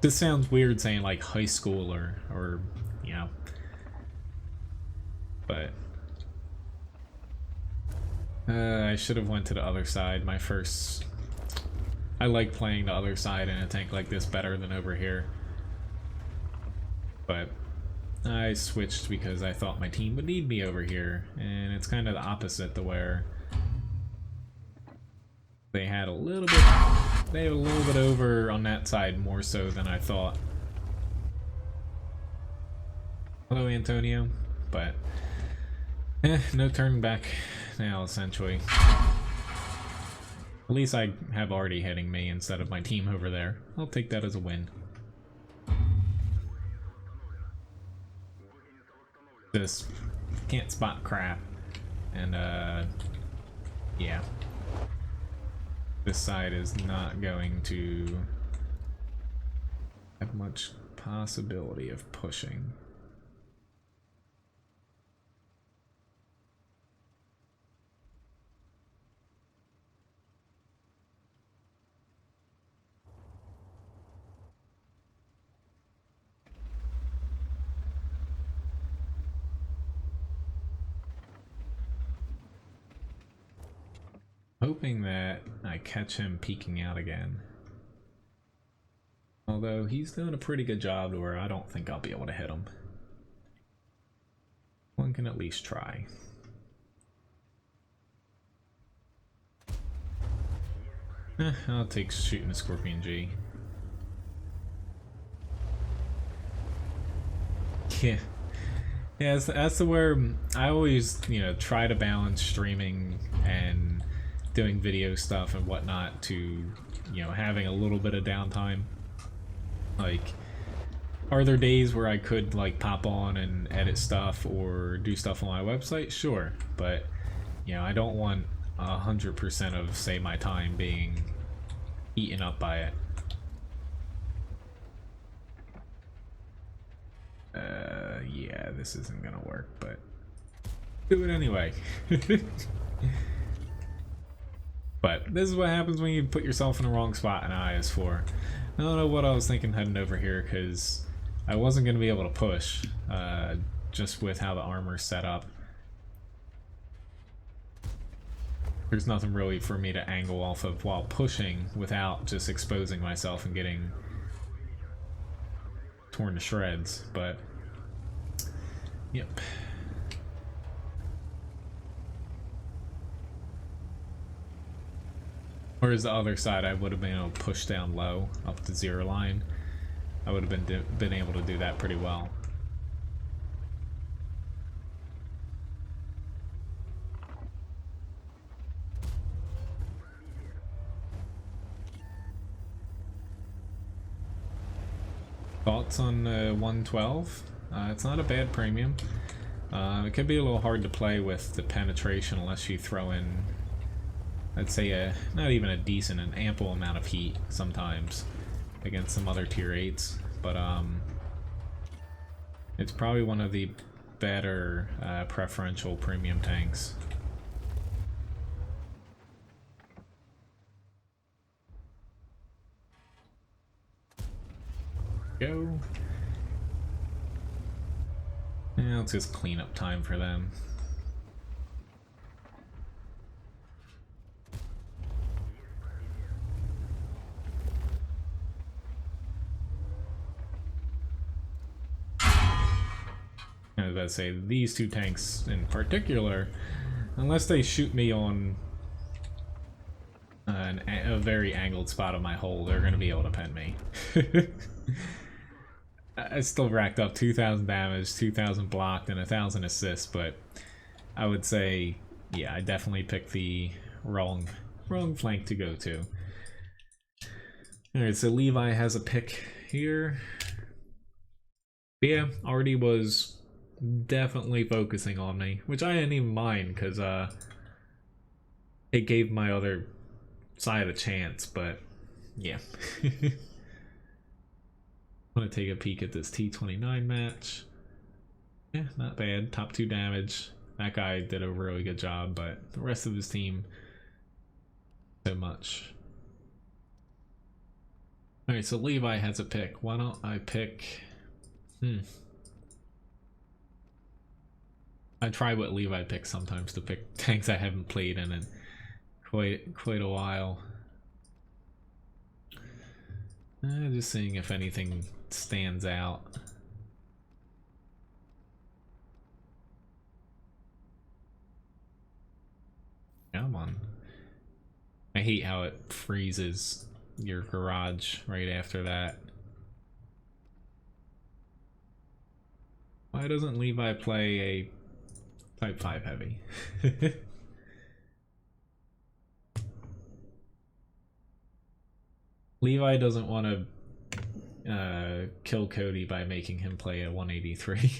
This sounds weird saying like high school or you know, but I should have went to the other side. My first, I like playing the other side in a tank like this better than over here, but I switched because I thought my team would need me over here, and it's kind of the opposite, to where they had a little bit over on that side, more so than I thought. Hello, Antonio. But no turning back now, essentially. At least I have already hitting me instead of my team over there. I'll take that as a win. Just can't spot crap, and yeah. This side is not going to have much possibility of pushing. Hoping that I catch him peeking out again. Although he's doing a pretty good job to where I don't think I'll be able to hit him. One can at least try. I'll take shooting a Scorpion G. Yeah. Yeah, that's the where I always, you know, try to balance streaming and doing video stuff and whatnot to, you know, having a little bit of downtime. Like, are there days where I could like pop on and edit stuff or do stuff on my website? Sure, but you know, I don't want 100% of, say, my time being eaten up by it. Yeah, this isn't gonna work, but do it anyway. But this is what happens when you put yourself in the wrong spot in IS4. I don't know what I was thinking heading over here, because I wasn't going to be able to push, just with how the armor's set up. There's nothing really for me to angle off of while pushing without just exposing myself and getting torn to shreds, but yep. Whereas the other side, I would have been able to push down low up the 0 line. I would have been able to do that pretty well. Thoughts on 112? It's not a bad premium. It could be a little hard to play with the penetration unless you throw in, I'd say, not even a decent, an ample amount of heat sometimes against some other tier 8s, but it's probably one of the better preferential premium tanks. Go. Yeah, let's just clean up time for them. I was about to say, these two tanks in particular, unless they shoot me on a very angled spot of my hole, they're going to be able to pen me. I still racked up 2,000 damage, 2,000 blocked, and 1,000 assists, but I would say, yeah, I definitely picked the wrong flank to go to. Alright, so Levi has a pick here. But yeah, already was definitely focusing on me, which I didn't even mind because it gave my other side a chance, but yeah. I'm gonna take a peek at this T29 match. Yeah, not bad. Top 2 damage. That guy did a really good job, but the rest of his team, so much. Alright, so Levi has a pick. Why don't I pick... I try what Levi picks sometimes to pick tanks I haven't played in quite a while. Just seeing if anything stands out. Come on. I hate how it freezes your garage right after that. Why doesn't Levi play a Type 5 heavy? Levi doesn't want to kill Cody by making him play a 183.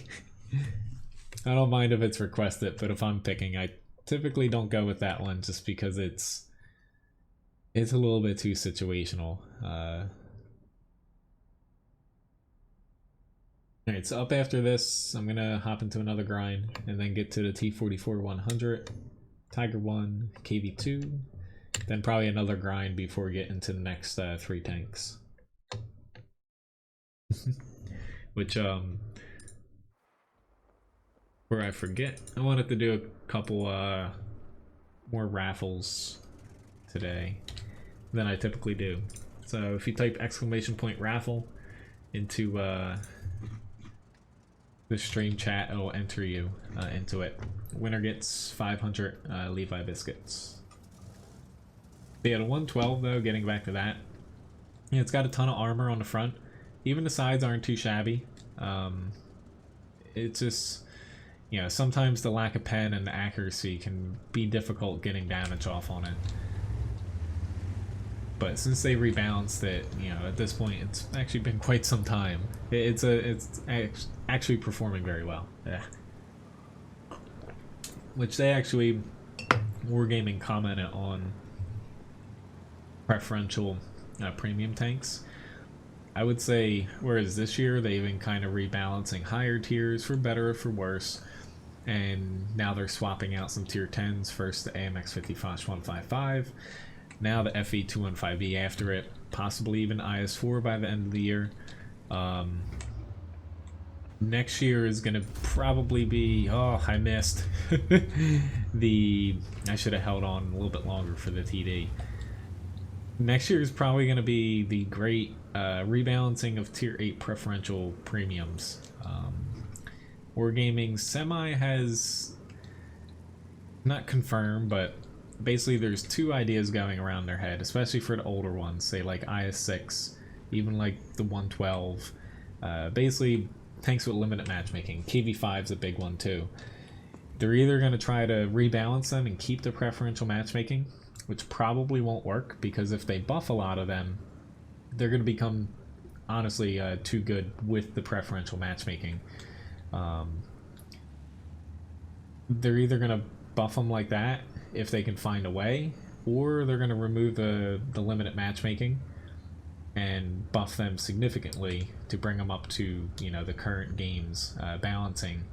I don't mind if it's requested, but if I'm picking, I typically don't go with that one just because it's a little bit too situational. Alright, so up after this, I'm gonna hop into another grind and then get to the T44 100, Tiger 1, KV2, then probably another grind before we get into the next 3 tanks. Which, where I forget, I wanted to do a couple more raffles today than I typically do. So if you type !raffle into the stream chat, it'll enter you into it. Winner gets 500 Levi biscuits. They had a 112 though, getting back to that. Yeah, it's got a ton of armor on the front. Even the sides aren't too shabby. It's just, you know, sometimes the lack of pen and the accuracy can be difficult getting damage off on it. But since they rebalanced it, you know, at this point, it's actually been quite some time. It's actually performing very well. Yeah. Which they actually, Wargaming commented on preferential premium tanks. I would say, whereas this year they've been kind of rebalancing higher tiers for better or for worse, and now they're swapping out some tier 10s. First the AMX 50 Foch 155. Now the FE215E after it, possibly even IS4 by the end of the year. Next year is going to probably be, oh, I missed. I should have held on a little bit longer for the TD. Next year is probably going to be the great rebalancing of tier 8 preferential premiums. Wargaming Semi has not confirmed, but basically there's 2 ideas going around their head, especially for the older ones, say like IS6, even like the 112. Basically tanks with limited matchmaking. KV5 is a big one too. They're either going to try to rebalance them and keep the preferential matchmaking, which probably won't work, because if they buff a lot of them, they're going to become, honestly, too good with the preferential matchmaking. They're either going to buff them like that, if they can find a way, or they're going to remove the limited matchmaking and buff them significantly to bring them up to, you know, the current game's balancing.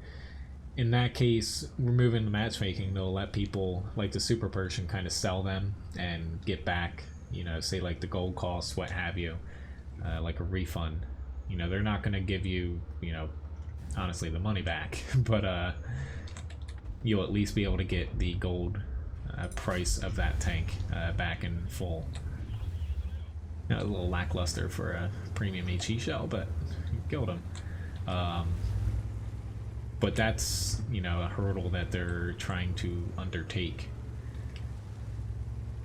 In that case, removing the matchmaking, they'll let people like the Super Persian kind of sell them and get back, you know, say like the gold costs, what have you, like a refund. You know, they're not going to give you, you know, honestly, the money back, but you'll at least be able to get the gold price of that tank back in full. You know, a little lackluster for a premium HE shell, but killed him. But that's, you know, a hurdle that they're trying to undertake.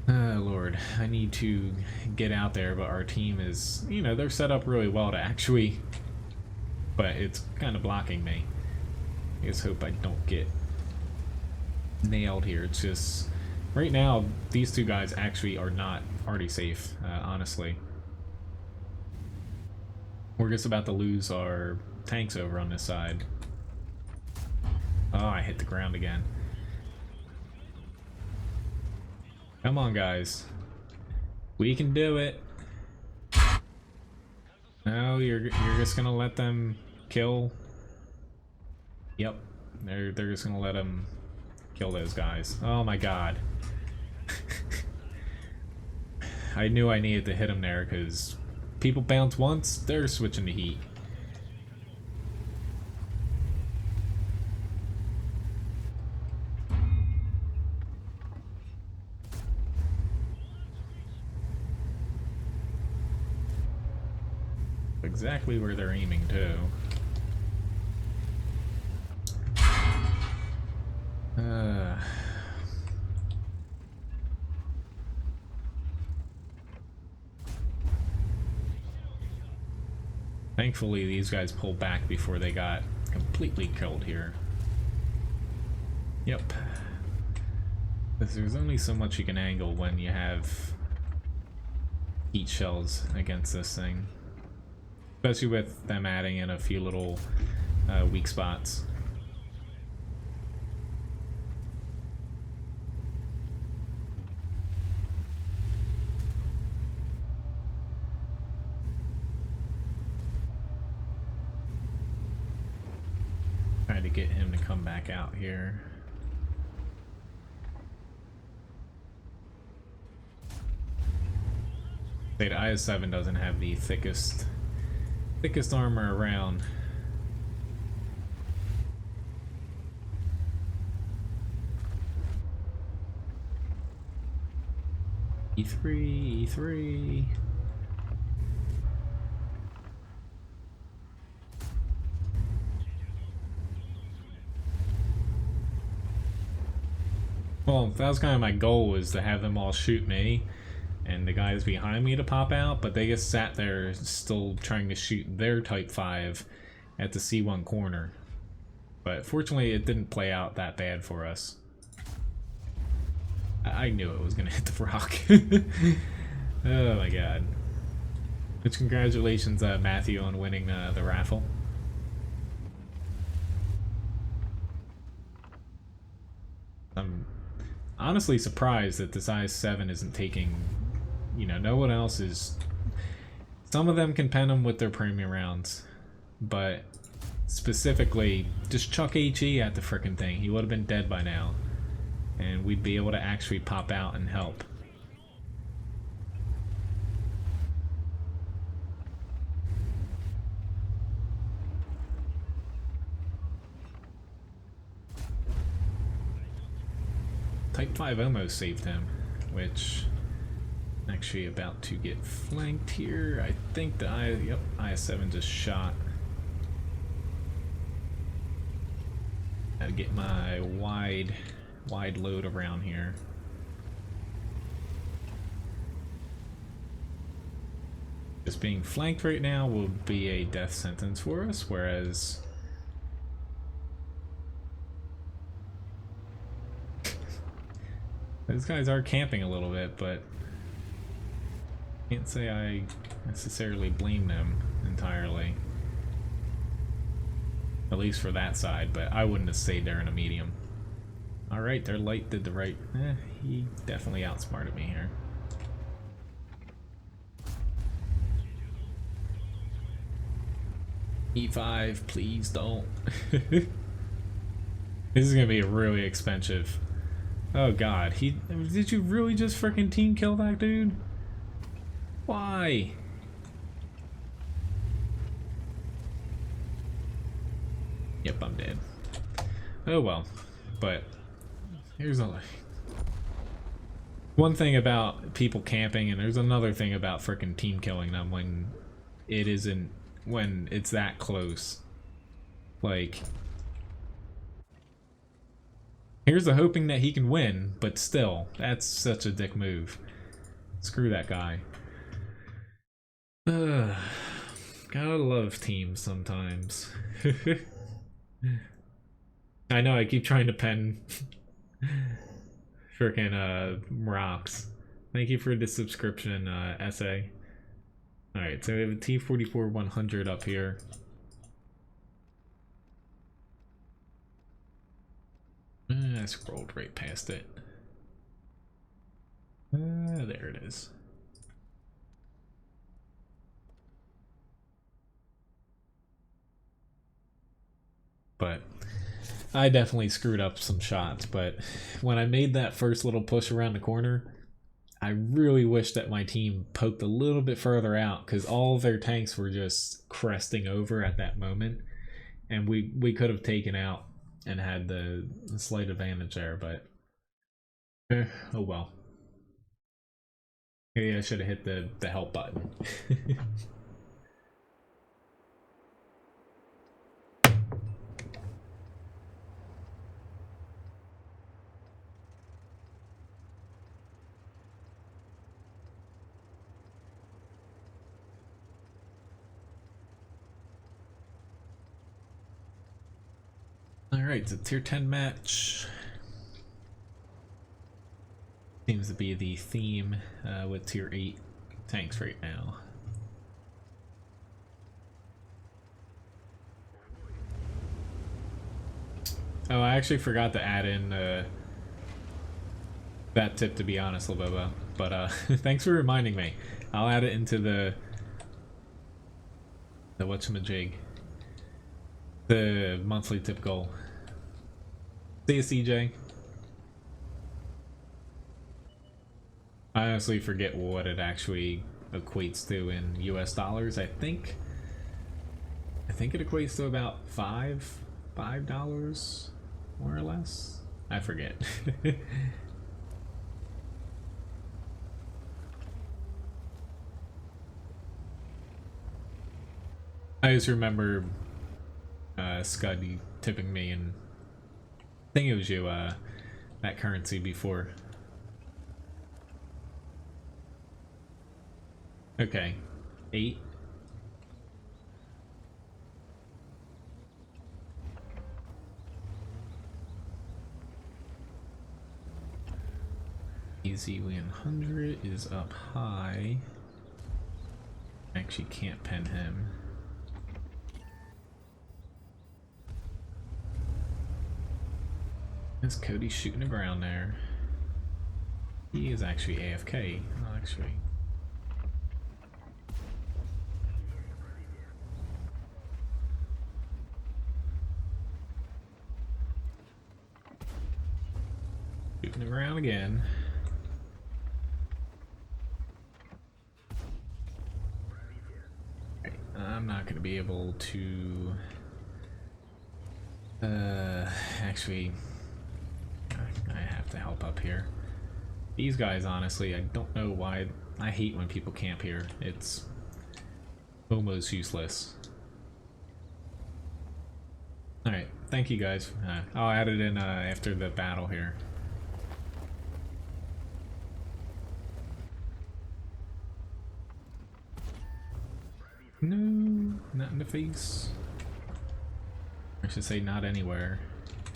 Lord, I need to get out there, but our team is, you know, they're set up really well to actually, but it's kind of blocking me. I just hope I don't get nailed here. It's just, right now, these 2 guys actually are not already safe, honestly. We're just about to lose our tanks over on this side. Oh, I hit the ground again. Come on, guys. We can do it. No, you're just gonna let them kill. Yep, they're just gonna let them kill those guys. Oh my god. I knew I needed to hit them there because people bounce once, they're switching to heat. Exactly where they're aiming too. Thankfully, these guys pulled back before they got completely killed here. Yep. Because there's only so much you can angle when you have heat shells against this thing. Especially with them adding in a few little weak spots. Trying to get him to come back out here. The IS-7 doesn't have the thickest armor around. E3. Well, that was kind of my goal, was to have them all shoot me and the guys behind me to pop out, but they just sat there still trying to shoot their Type 5 at the C1 corner. But fortunately, it didn't play out that bad for us. I knew it was going to hit the rock. Oh my god. Which congratulations, Matthew, on winning the raffle. I'm honestly surprised that this IS-7 isn't taking... You know, no one else is... Some of them can pen them with their premium rounds, but specifically, just chuck HE at the frickin' thing. He would have been dead by now, and we'd be able to actually pop out and help. Type 5 almost saved him, which... Actually about to get flanked here. I think the IS-7 just shot. Gotta get my wide load around here. Just being flanked right now will be a death sentence for us, whereas those guys are camping a little bit, but can't say I necessarily blame them entirely. At least for that side, but I wouldn't have stayed there in a medium. Alright, their light did the right... he definitely outsmarted me here. E5, please don't. This is gonna be really expensive. Oh god, did you really just freaking team kill that dude? Why? Yep, I'm dead. Oh well. But here's one thing about people camping, and there's another thing about frickin' team killing them when it's that close. Like, here's the hoping that he can win, but still, that's such a dick move. Screw that guy. Gotta love teams sometimes. I know I keep trying to pen frickin' rocks. Thank you for the subscription, essay. Alright, so we have a T-44-100 up here. I scrolled right past it. There it is. But I definitely screwed up some shots, but when I made that first little push around the corner, I really wish that my team poked a little bit further out, because all of their tanks were just cresting over at that moment, and we could have taken out and had the slight advantage there, but oh well. Maybe I should have hit the help button. Alright, it's a tier 10 match. Seems to be the theme with tier 8 tanks right now. Oh, I actually forgot to add in that tip, to be honest, Laboba. But thanks for reminding me. I'll add it into the whatchamajig. The monthly tip goal. See you, CJ. I honestly forget what it actually equates to in US dollars. I think it equates to about $5 more or less. I forget. I just remember Scuddy tipping me, and I think it was you, that currency before. Okay, 8. Easy 100 is up high. Actually can't pen him. Is Cody shooting the ground there? He is actually AFK. Oh, actually. Shooting the ground again. Right, I'm not going to be able to... actually... I have to help up here. These guys, honestly, I don't know why. I hate when people camp here. It's almost useless. Alright, thank you guys. I'll add it in after the battle here. No, not in the face. I should say not anywhere.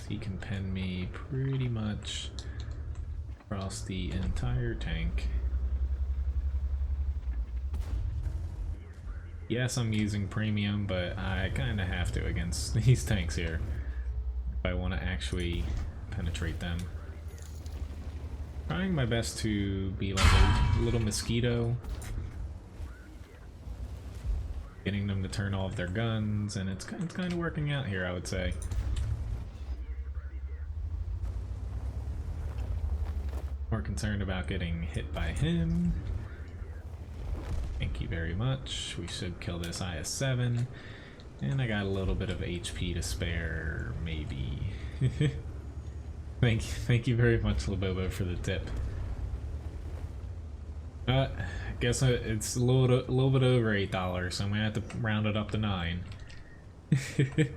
He can pen me pretty much across the entire tank. Yes, I'm using premium, but I kind of have to against these tanks here if I want to actually penetrate them. Trying my best to be like a little mosquito, getting them to turn off their guns, and it's kind of working out here, I would say. More concerned about getting hit by him. Thank you very much. We should kill this IS-7. And I got a little bit of HP to spare, maybe. Thank you very much, Labobo, for the tip. I guess it's a little bit over $8, so I'm gonna have to round it up to 9. I'm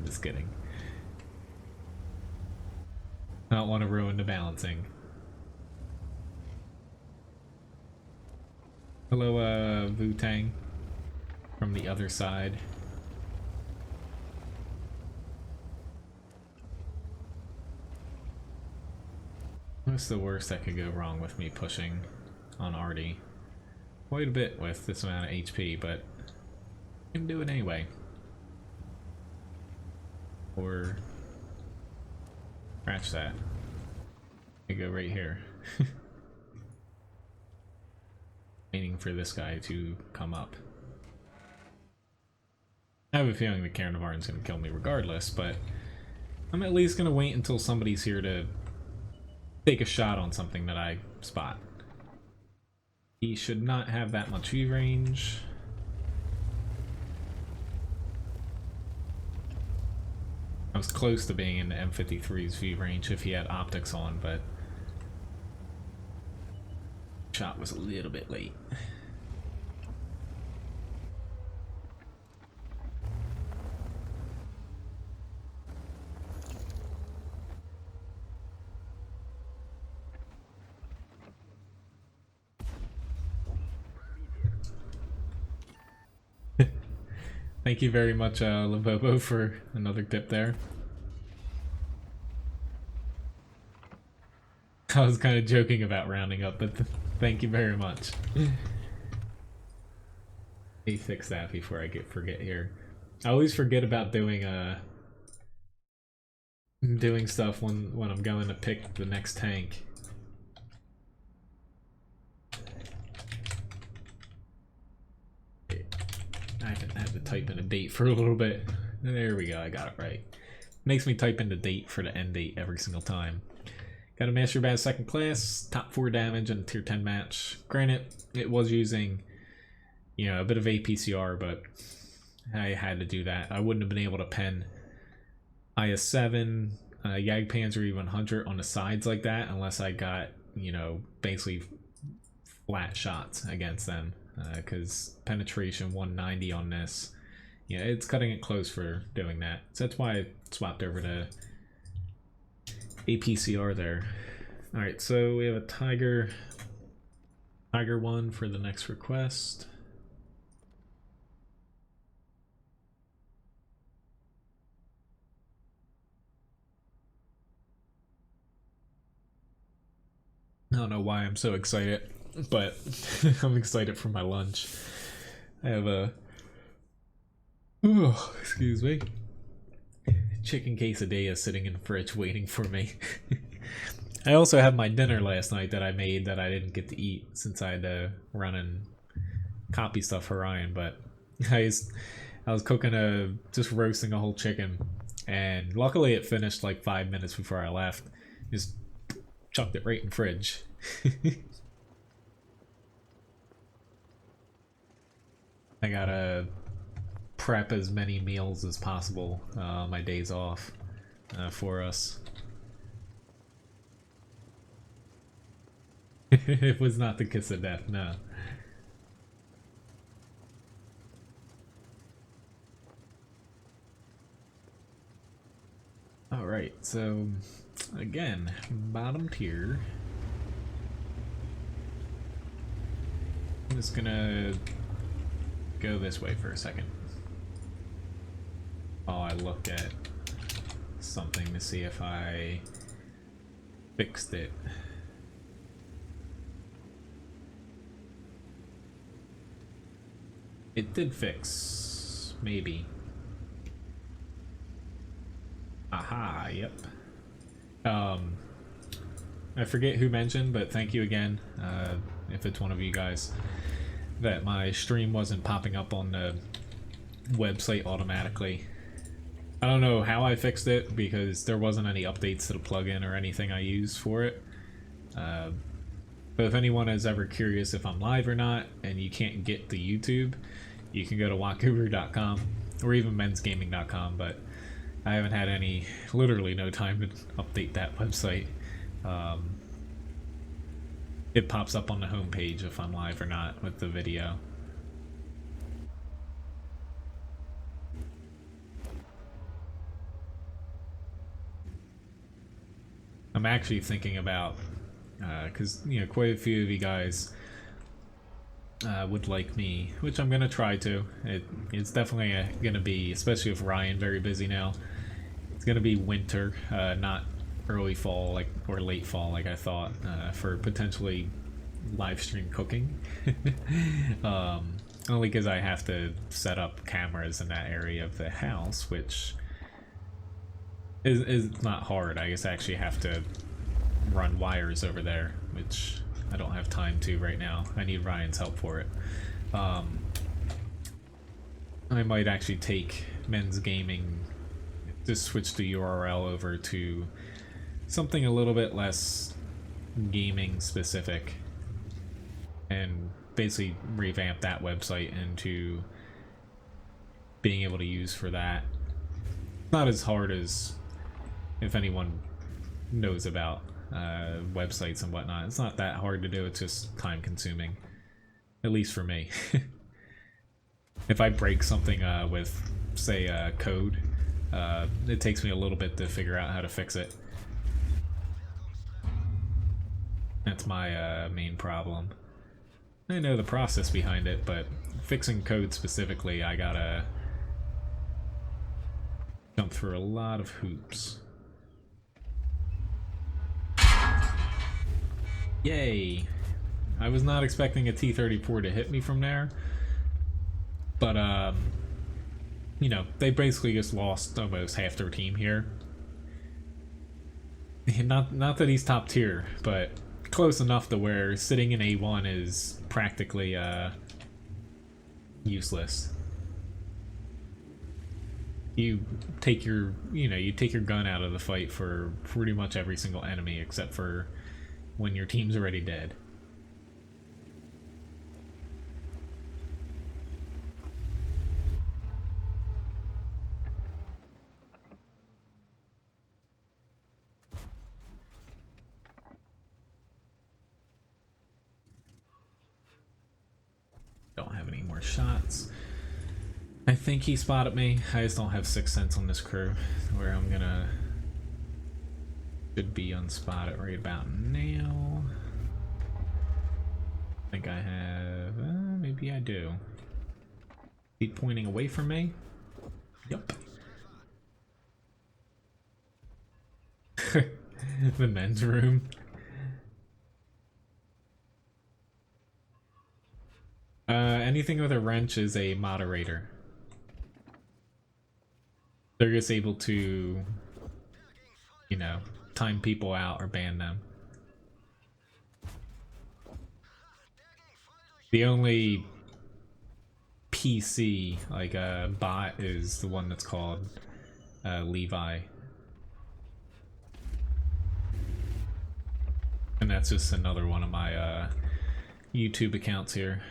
just kidding. I don't want to ruin the balancing. Hello, Wu-Tang from the other side. What's the worst that could go wrong with me pushing on Artie? quite a bit with this amount of HP, but I can do it anyway. Or scratch that. I go right here. Waiting for this guy to come up. I have a feeling the Carnivore's gonna kill me regardless, but I'm at least gonna wait until somebody's here to take a shot on something that I spot. He should not have that much view range. I was close to being in the M53's view range if he had optics on, but shot was a little bit late. Thank you very much, Lavobo, for another tip there. I was kind of joking about rounding up, but thank you very much. Let me fix that before I forget here. I always forget about doing stuff when I'm going to pick the next tank. I haven't had to type in a date for a little bit. There we go, I got it right. Makes me type in the date for the end date every single time. Got a Master Baz second class, top 4 damage in a tier 10 match. Granted, it was using, you know, a bit of APCR, but I had to do that. I wouldn't have been able to pen IS-7, Jagdpanzer E100 on the sides like that unless I got, you know, basically flat shots against them. Because penetration 190 on this, yeah, it's cutting it close for doing that. So that's why I swapped over to APCR there. Alright, so we have a Tiger 1 for the next request. I don't know why I'm so excited, but I'm excited for my lunch. I have a excuse me, chicken quesadilla sitting in the fridge waiting for me. I also have my dinner last night that I made that I didn't get to eat since I had to run and copy stuff for Ryan, but I was cooking just roasting a whole chicken, and luckily it finished like 5 minutes before I left. Just chucked it right in the fridge. I gotta prep as many meals as possible my days off for us. It was not the kiss of death, no. Alright, so again, bottom tier. I'm just gonna go this way for a second. Oh, I looked at something to see if I fixed it. It did fix, maybe. Aha, yep. I forget who mentioned, but thank you again, if it's one of you guys, that my stream wasn't popping up on the website automatically. I don't know how I fixed it because there wasn't any updates to the plugin or anything I used for it. But if anyone is ever curious if I'm live or not and you can't get to YouTube, you can go to wotguru.com or even menzgaming.com, but I haven't had literally no time to update that website. It pops up on the homepage if I'm live or not with the video. I'm actually thinking about, because you know, quite a few of you guys would like me, which I'm gonna try to. It's definitely gonna be, especially with Ryan very busy now, it's gonna be winter, not early fall or late fall like I thought, for potentially live stream cooking. Only because I have to set up cameras in that area of the house, which is not hard. I guess I actually have to run wires over there, which I don't have time to right now. I need Ryan's help for it. I might actually take Men's Gaming, just switch the URL over to something a little bit less gaming specific, and basically revamp that website into being able to use for that. Not as hard as, if anyone knows about websites and whatnot, it's not that hard to do. It's just time consuming, at least for me. If I break something with, say, code, it takes me a little bit to figure out how to fix it. That's my main problem. I know the process behind it, but fixing code specifically, I gotta jump through a lot of hoops. Yay! I was not expecting a T-34 to hit me from there, but you know, they basically just lost almost half their team here. Not that he's top tier, but close enough to where sitting in A1 is practically useless. You take your gun out of the fight for pretty much every single enemy except for when your team's already dead. Don't have any more shots. I think he spotted me. I just don't have Sixth Sense on this crew, where I'm gonna should be unspotted right about now. I think I have. Maybe I do. He pointing away from me. Yep. The men's room. Anything with a wrench is a moderator. They're just able to, you know, time people out or ban them. The only PC, like a bot, is the one that's called Levi. And that's just another one of my YouTube accounts here.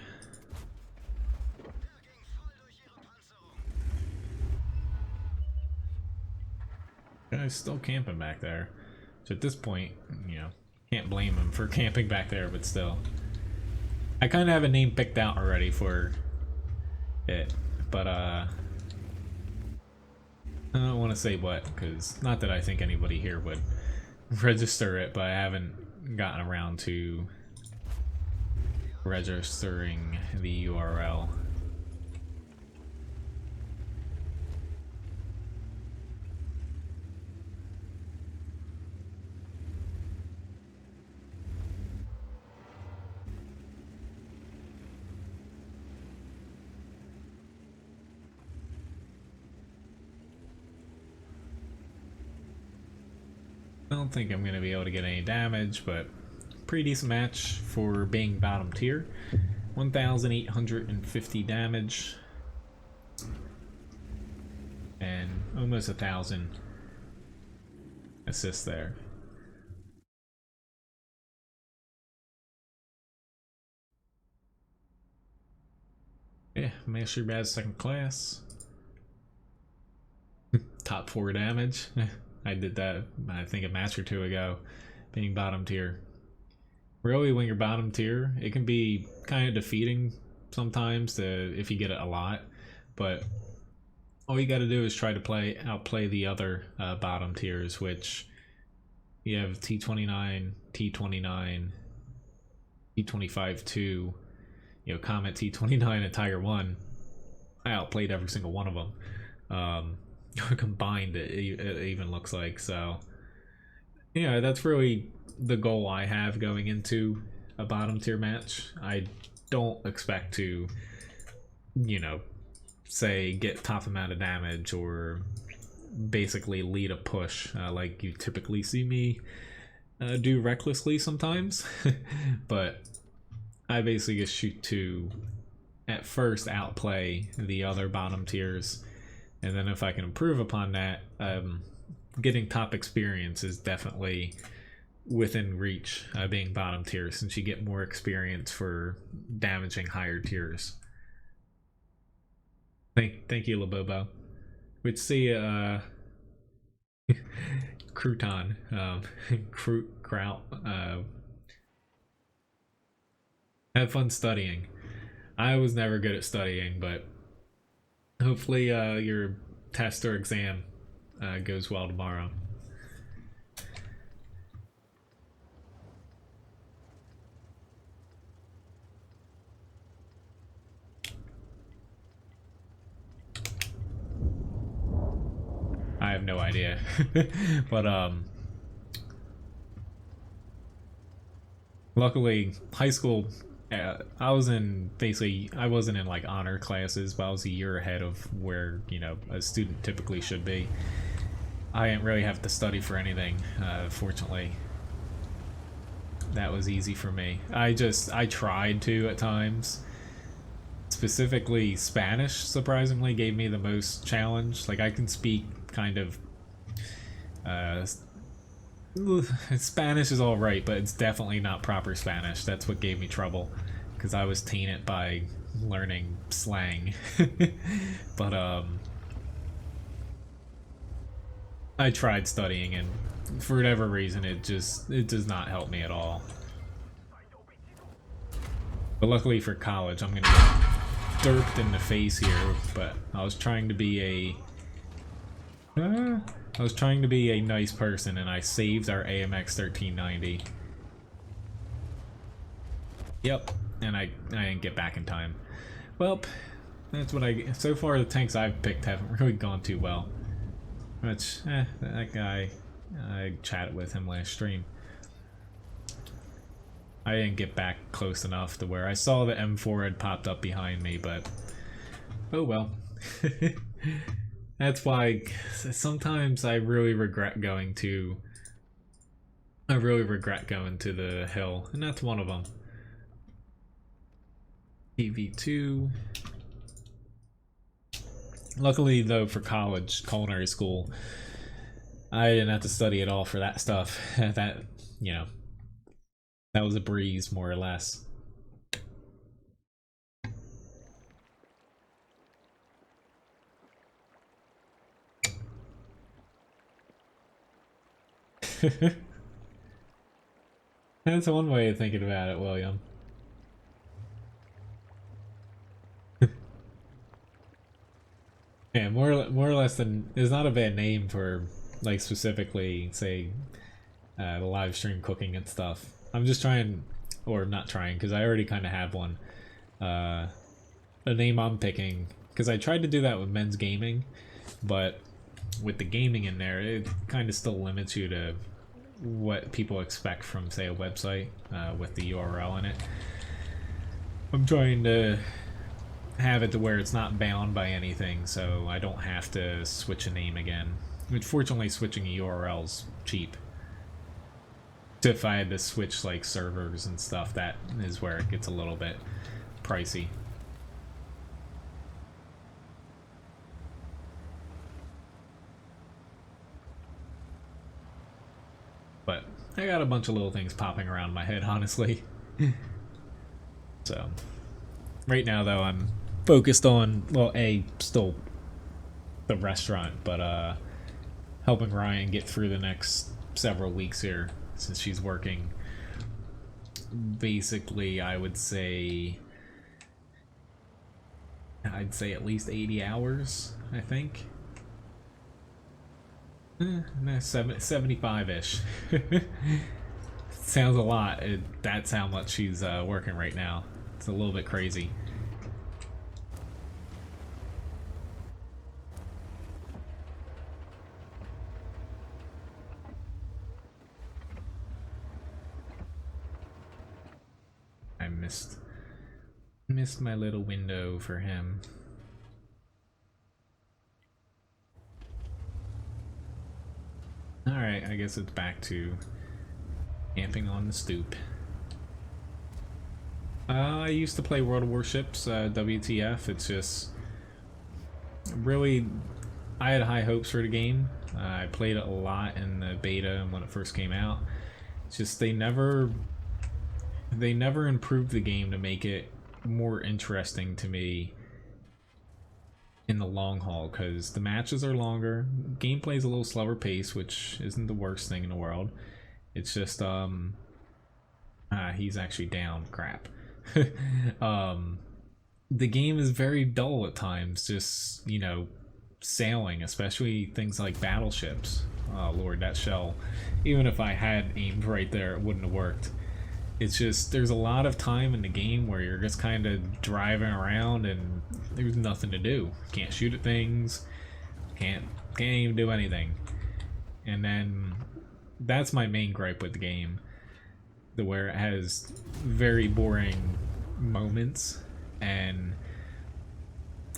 Guy's still camping back there. So at this point, you know, can't blame him for camping back there, but still. I kind of have a name picked out already for it, but I don't want to say what, because not that I think anybody here would register it, but I haven't gotten around to registering the URL. I don't think I'm going to be able to get any damage, but pretty decent match for being bottom tier. 1,850 damage and almost 1,000 assists there. Yeah, Master Baz second class. Top 4 damage. I did that, I think, a match or two ago, being bottom tier. Really, when you're bottom tier, it can be kind of defeating sometimes if you get it a lot, but all you got to do is try to outplay the other bottom tiers, which you have T29, T29, T25-2, you know, Comet T29 and Tiger 1. I outplayed every single one of them. Combined, it even looks like. So yeah, that's really the goal I have going into a bottom tier match. I don't expect to, you know, say get top amount of damage or basically lead a push like you typically see me do recklessly sometimes. But I basically just shoot to at first outplay the other bottom tiers, and then if I can improve upon that, getting top experience is definitely within reach, being bottom tier, since you get more experience for damaging higher tiers. Thank you, Labobo. We'd see crouton, kraut. Have fun studying. I was never good at studying, but hopefully your test or exam goes well tomorrow. I have no idea. But luckily high school, I wasn't in like honor classes, but I was a year ahead of where, you know, a student typically should be. I didn't really have to study for anything, fortunately. That was easy for me. I tried to at times. Specifically Spanish, surprisingly, gave me the most challenge. Like, I can speak kind of Spanish is all right, but it's definitely not proper Spanish. That's what gave me trouble, because I was tainted by learning slang. But I tried studying, and for whatever reason it does not help me at all. But luckily for college, I'm gonna get derped in the face here. But I was trying to be a nice person, and I saved our AMX 1390. Yep, and I didn't get back in time. Well, that's what so far the tanks I've picked haven't really gone too well. Which, that guy, I chatted with him last stream. I didn't get back close enough to where I saw the M4 had popped up behind me, but oh well. That's why sometimes I really regret going to the hill, and that's one of them. EV2. Luckily, though, for college, culinary school, I didn't have to study at all for that stuff. That, you know, that was a breeze, more or less. That's one way of thinking about it, William. Yeah, more or less than is not a bad name for, like, specifically say the live stream cooking and stuff. I'm just trying, or not trying, because I already kind of have one. A name I'm picking, because I tried to do that with Men's Gaming, but with the gaming in there, it kind of still limits you to what people expect from, say, a website with the URL in it. I'm trying to have it to where it's not bound by anything, so I don't have to switch a name again. Which, fortunately, switching a URL's cheap. If I had to switch like servers and stuff, that is where it gets a little bit pricey. But I got a bunch of little things popping around my head, honestly. So right now, though, I'm focused on, well, still the restaurant, but helping Ryan get through the next several weeks here, since she's working basically, I'd say at least 80 hours, I think. 75-ish. Sounds a lot. That's how much she's working right now. It's a little bit crazy. missed my little window for him. Alright, I guess it's back to camping on the stoop. I used to play World of Warships, WTF. It's just really, I had high hopes for the game. I played it a lot in the beta when it first came out. It's just they never improved the game to make it more interesting to me in the long haul, because the matches are longer, gameplay's a little slower pace, which isn't the worst thing in the world. It's just he's actually down. Crap. The game is very dull at times, just, you know, sailing, especially things like battleships. Oh lord, that shell, even if I had aimed right there, it wouldn't have worked. It's just, there's a lot of time in the game where you're just kind of driving around and there's nothing to do. Can't shoot at things, can't even do anything. And then that's my main gripe with the game, where it has very boring moments, and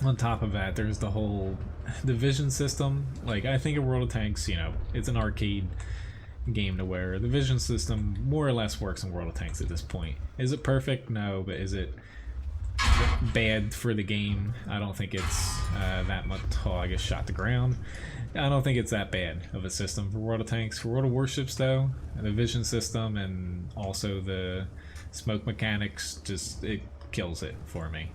on top of that there's the whole vision system. Like, I think in World of Tanks, you know, it's an arcade game to where the vision system more or less works in World of Tanks at this point. Is it perfect? No, but is it bad for the game? I don't think it's that much. Oh, I guess shot the ground. I don't think it's that bad of a system for World of Tanks. For World of Warships though, the vision system and also the smoke mechanics, just, it kills it for me.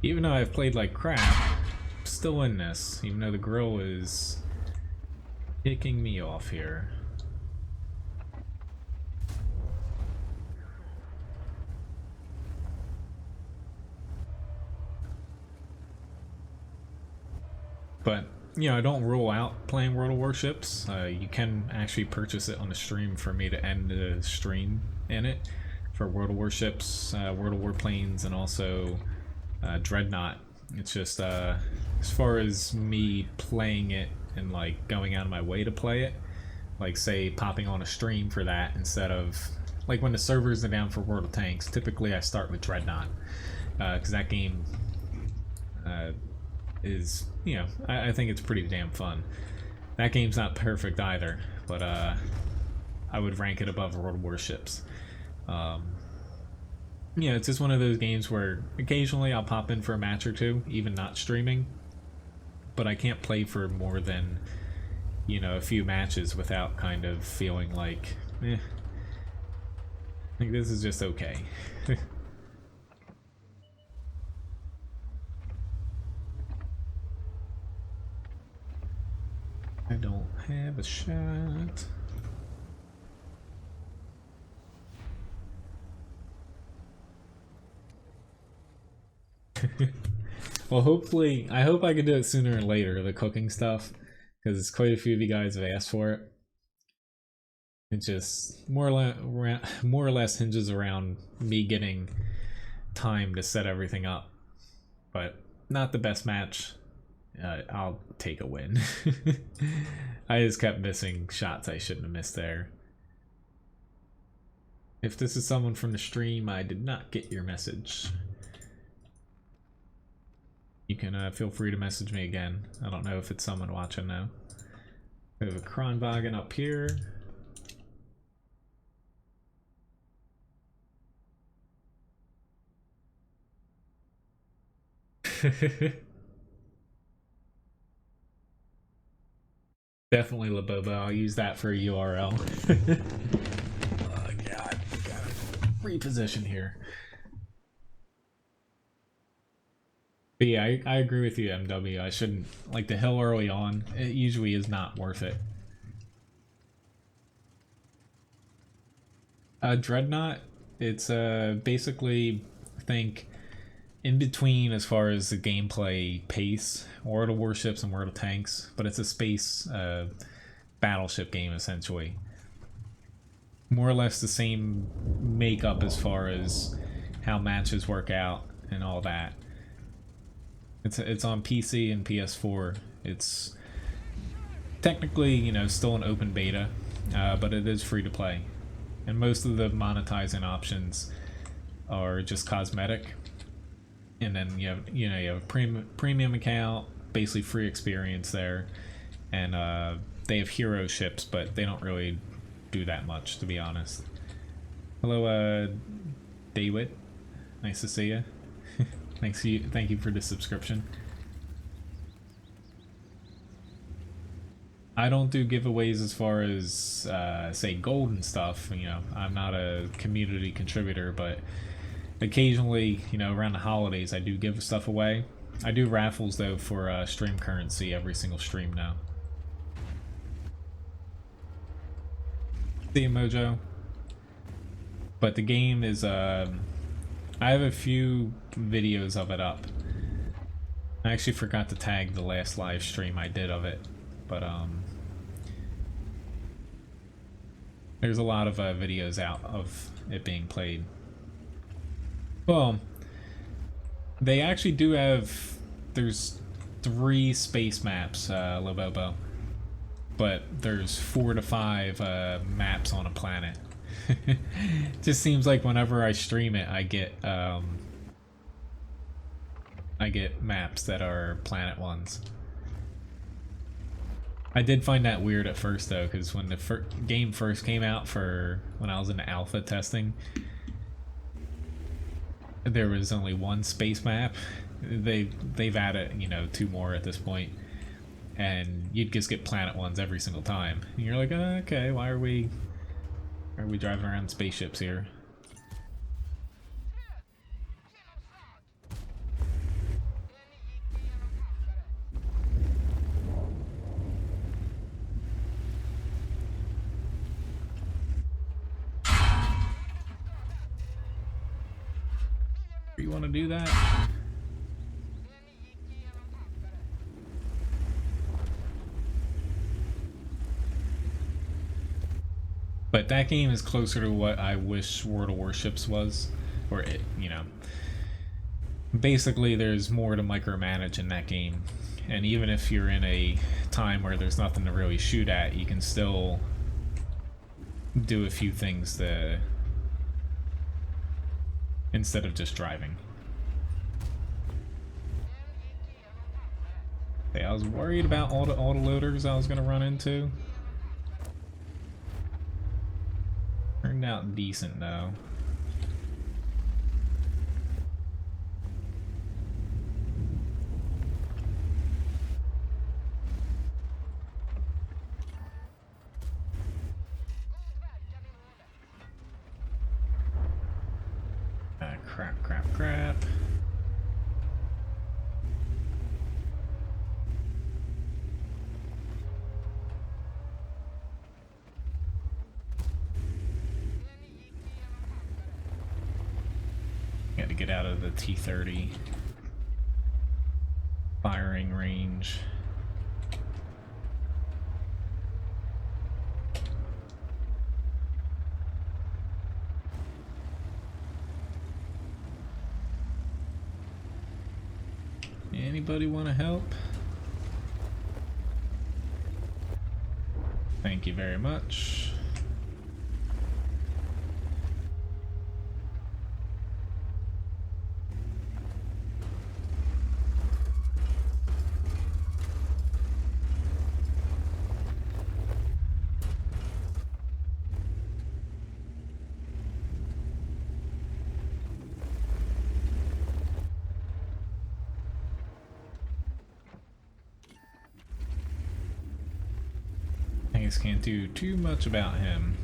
Even though I've played like crap, I'm still in this, even though the grill is kicking me off here. But, you know, I don't rule out playing World of Warships. You can actually purchase it on the stream for me to end the stream in it for World of Warships, World of Warplanes, and also Dreadnought. It's just, as far as me playing it and like going out of my way to play it, like say popping on a stream for that instead of, like when the servers are down for World of Tanks, typically I start with Dreadnought, because that game is, you know, I think it's pretty damn fun. That game's not perfect either, but I would rank it above World of Warships. Yeah, it's just one of those games where occasionally I'll pop in for a match or two, even not streaming, but I can't play for more than, you know, a few matches without kind of feeling like, I think this is just okay. I don't have a shot. Well, hopefully, I hope I can do it sooner or later, the cooking stuff, because quite a few of you guys have asked for it. It just more or less hinges around me getting time to set everything up, but not the best match. I'll take a win. I just kept missing shots I shouldn't have missed there. If this is someone from the stream, I did not get your message. You can feel free to message me again. I don't know if it's someone watching now. We have a Kronwagen up here. Definitely Labobo. I'll use that for a URL. Oh god, gotta reposition here. But yeah, I agree with you, MW. I shouldn't, like, the hill early on, it usually is not worth it. Dreadnought, it's basically, I think, in between as far as the gameplay pace, World of Warships and World of Tanks, but it's a space battleship game essentially. More or less the same makeup as far as how matches work out and all that. It's on PC and PS4. It's technically, you know, still an open beta. but it is free to play. And most of the monetizing options are just cosmetic. And then you have a premium account, basically free experience there. And they have hero ships, but they don't really do that much, to be honest. Hello, Daywit. Nice to see you. Thank you for the subscription. I don't do giveaways as far as say gold and stuff. I'm not a community contributor, but occasionally, around the holidays, I do give stuff away. I do raffles though for stream currency every single stream now. See you, Mojo. But the game is I have a few videos of it up. I actually forgot to tag the last live stream I did of it, but there's a lot of videos out of it being played. Well, they actually do have, there's 3 space maps, Lobobo, but there's 4 to 5 maps on a planet. Just seems like whenever I stream it, I get maps that are planet ones. I did find that weird at first though, because when the game first came out when I was in the alpha testing, there was only 1 space map. They've added 2 more at this point, and you'd just get planet ones every single time. And you're like, oh, okay, why are we driving around spaceships here? You want to do that? But that game is closer to what I wish World of Warships was, or basically there's more to micromanage in that game, and even if you're in a time where there's nothing to really shoot at, you can still do a few things instead of just driving. Hey, I was worried about all the loaders I was gonna run into. Turned out decent though. Crap. Got to get out of the T-30 firing range. Anybody want to help? Thank you very much. Can't do too much about him.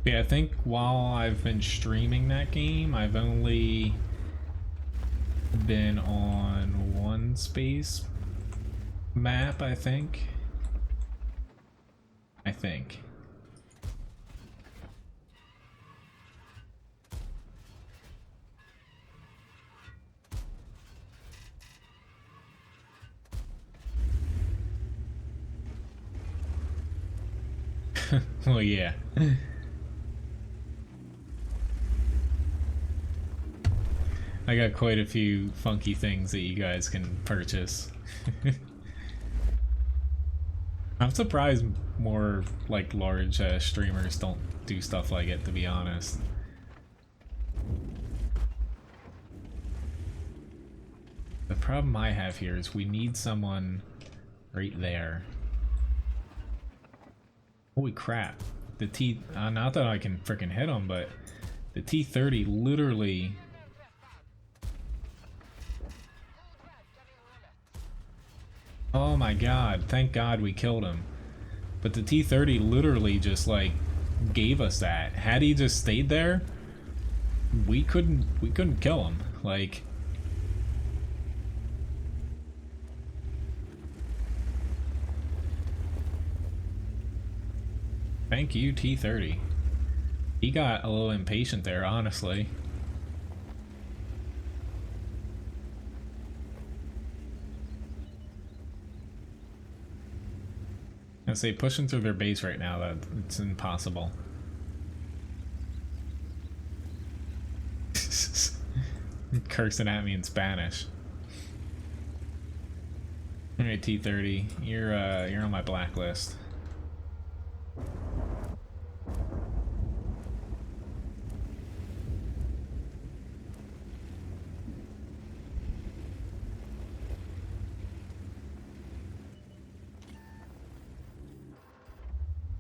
Yeah, I think while I've been streaming that game, I've only been on 1 space map, I think. Well, yeah. I got quite a few funky things that you guys can purchase. I'm surprised more like large streamers don't do stuff like it, to be honest. The problem I have here is we need someone right there. Holy crap. The T... not that I can freaking hit him, but the T-30 literally... Oh my god, thank god we killed him. But the T-30 literally just, like, gave us that. Had he just stayed there, we couldn't kill him. Like... Thank you, T-30. He got a little impatient there, honestly. I say pushing through their base right now, that it's impossible. Cursing at me in Spanish. Alright, T-30, you're on my blacklist.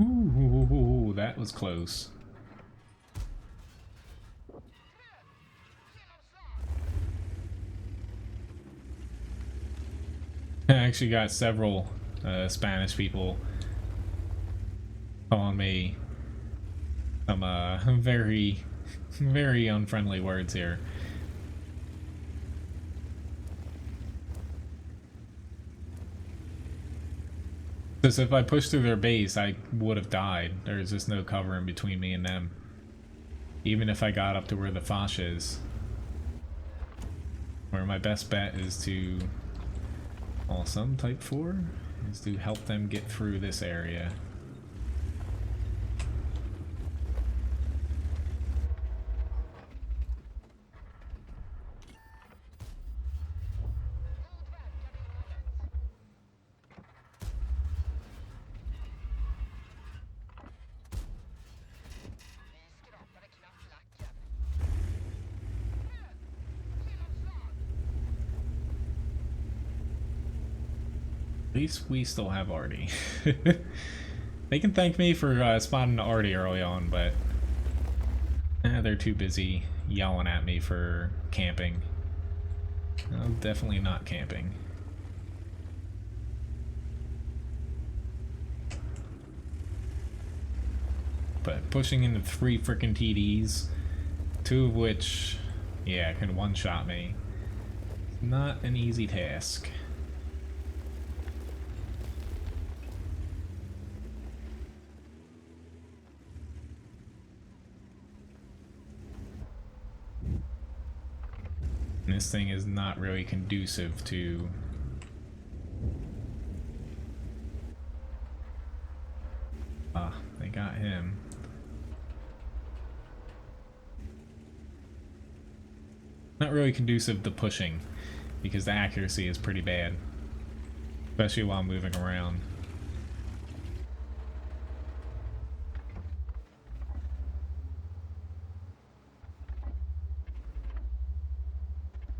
Ooh, that was close. I actually got several Spanish people calling me some very, very unfriendly words here. Because if I pushed through their base, I would have died. There's just no cover in between me and them. Even if I got up to where the Foch is. Where my best bet is to... some type 4 is to help them get through this area. At least we still have Artie. They can thank me for spawning Artie early on, but they're too busy yelling at me for camping. I'm definitely not camping. But pushing into 3 freaking TDs, 2 of which, yeah, can one-shot me. Not an easy task. This thing is not really conducive to... they got him. Not really conducive to pushing, because the accuracy is pretty bad. Especially while moving around.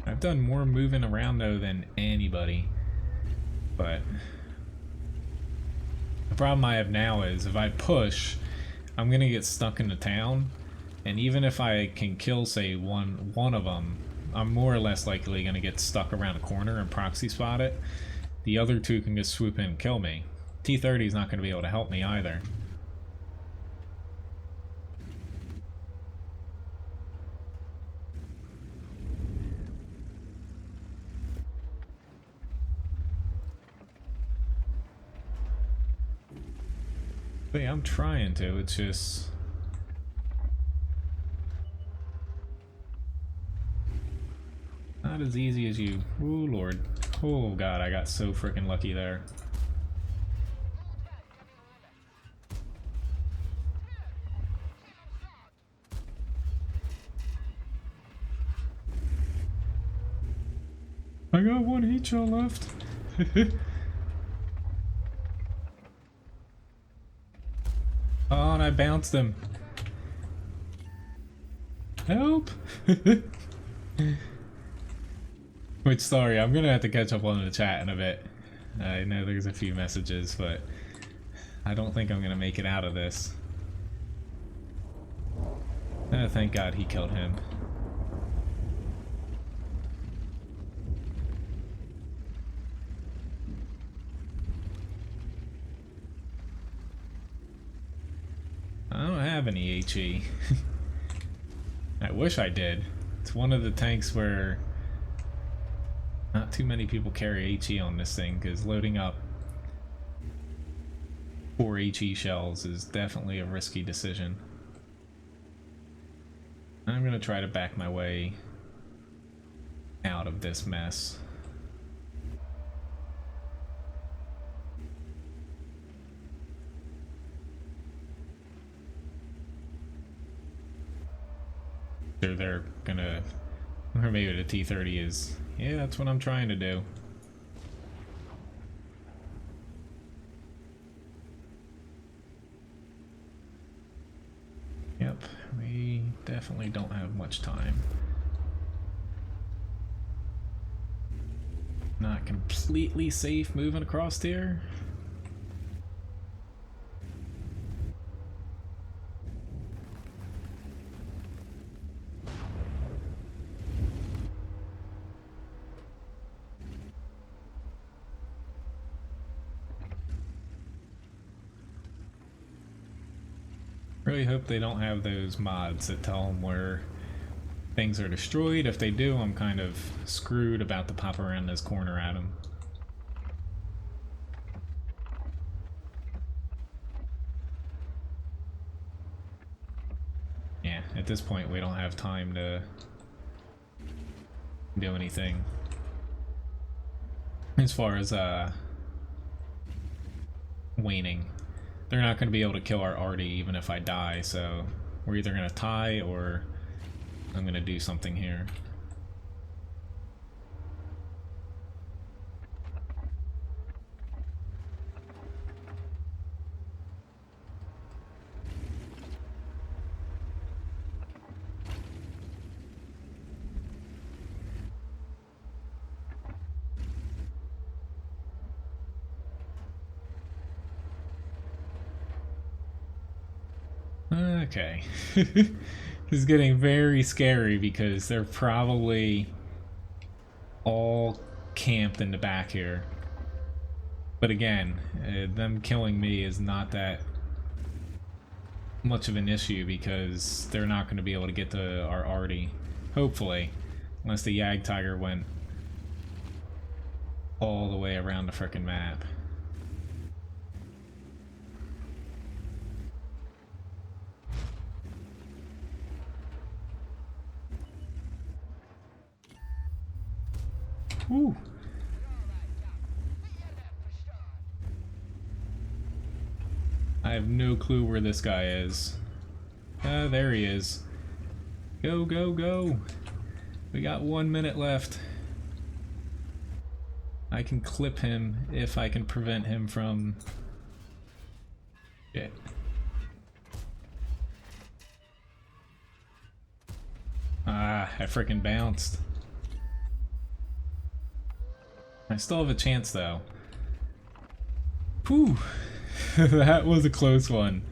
I've done more moving around though than anybody, but the problem I have now is if I push, I'm gonna get stuck in the town, and even if I can kill, say, one of them, I'm more or less likely gonna get stuck around a corner and proxy spot it. The other 2 can just swoop in and kill me. T-30 is not gonna be able to help me either. Yeah, I'm trying to, it's just... not as easy as you... Oh lord. Oh god, I got so freaking lucky there. I got 1 heat shell left. I bounced him. Help! Which, sorry, I'm gonna have to catch up on the chat in a bit. I know there's a few messages, but I don't think I'm gonna make it out of this. Oh, thank God he killed him. I don't have any HE. I wish I did. It's one of the tanks where not too many people carry HE on this thing, because loading up 4 HE shells is definitely a risky decision. I'm gonna try to back my way out of this mess. They're gonna, or maybe the T-30 is, yeah, that's what I'm trying to do. Yep, we definitely don't have much time. Not completely safe moving across here. Really hope they don't have those mods that tell them where things are destroyed. If they do, I'm kind of screwed about to pop around this corner at them. Yeah, at this point we don't have time to do anything. As far as waning. They're not going to be able to kill our arty even if I die, so we're either going to tie or I'm going to do something here. Okay. This is getting very scary because they're probably all camped in the back here. But again, them killing me is not that much of an issue because they're not going to be able to get to our arty. Hopefully. Unless the Yag Tiger went all the way around the frickin' map. Woo. I have no clue where this guy is. There he is. Go, go, go. We got 1 minute left. I can clip him if I can prevent him from... Shit. Ah, I frickin' bounced. I still have a chance though. Whew. That was a close one.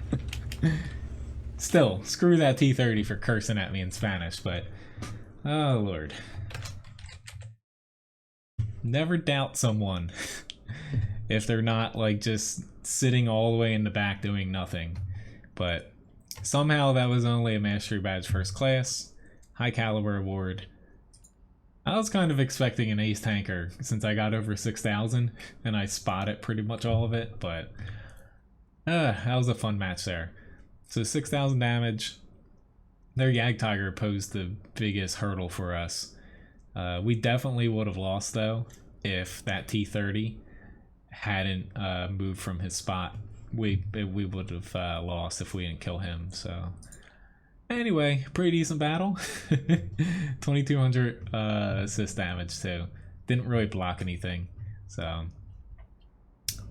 Still, screw that T-30 for cursing at me in Spanish, but... Oh lord. Never doubt someone if they're not like just sitting all the way in the back doing nothing. But somehow that was only a Mastery Badge First Class, High Caliber Award. I was kind of expecting an ace tanker since I got over 6,000 and I spotted pretty much all of it, but that was a fun match there. So 6,000 damage. Their Yag Tiger posed the biggest hurdle for us. We definitely would have lost though if that T-30 hadn't moved from his spot. We would have lost if we didn't kill him, so... Anyway, pretty decent battle. 2200 assist damage too. Didn't really block anything. So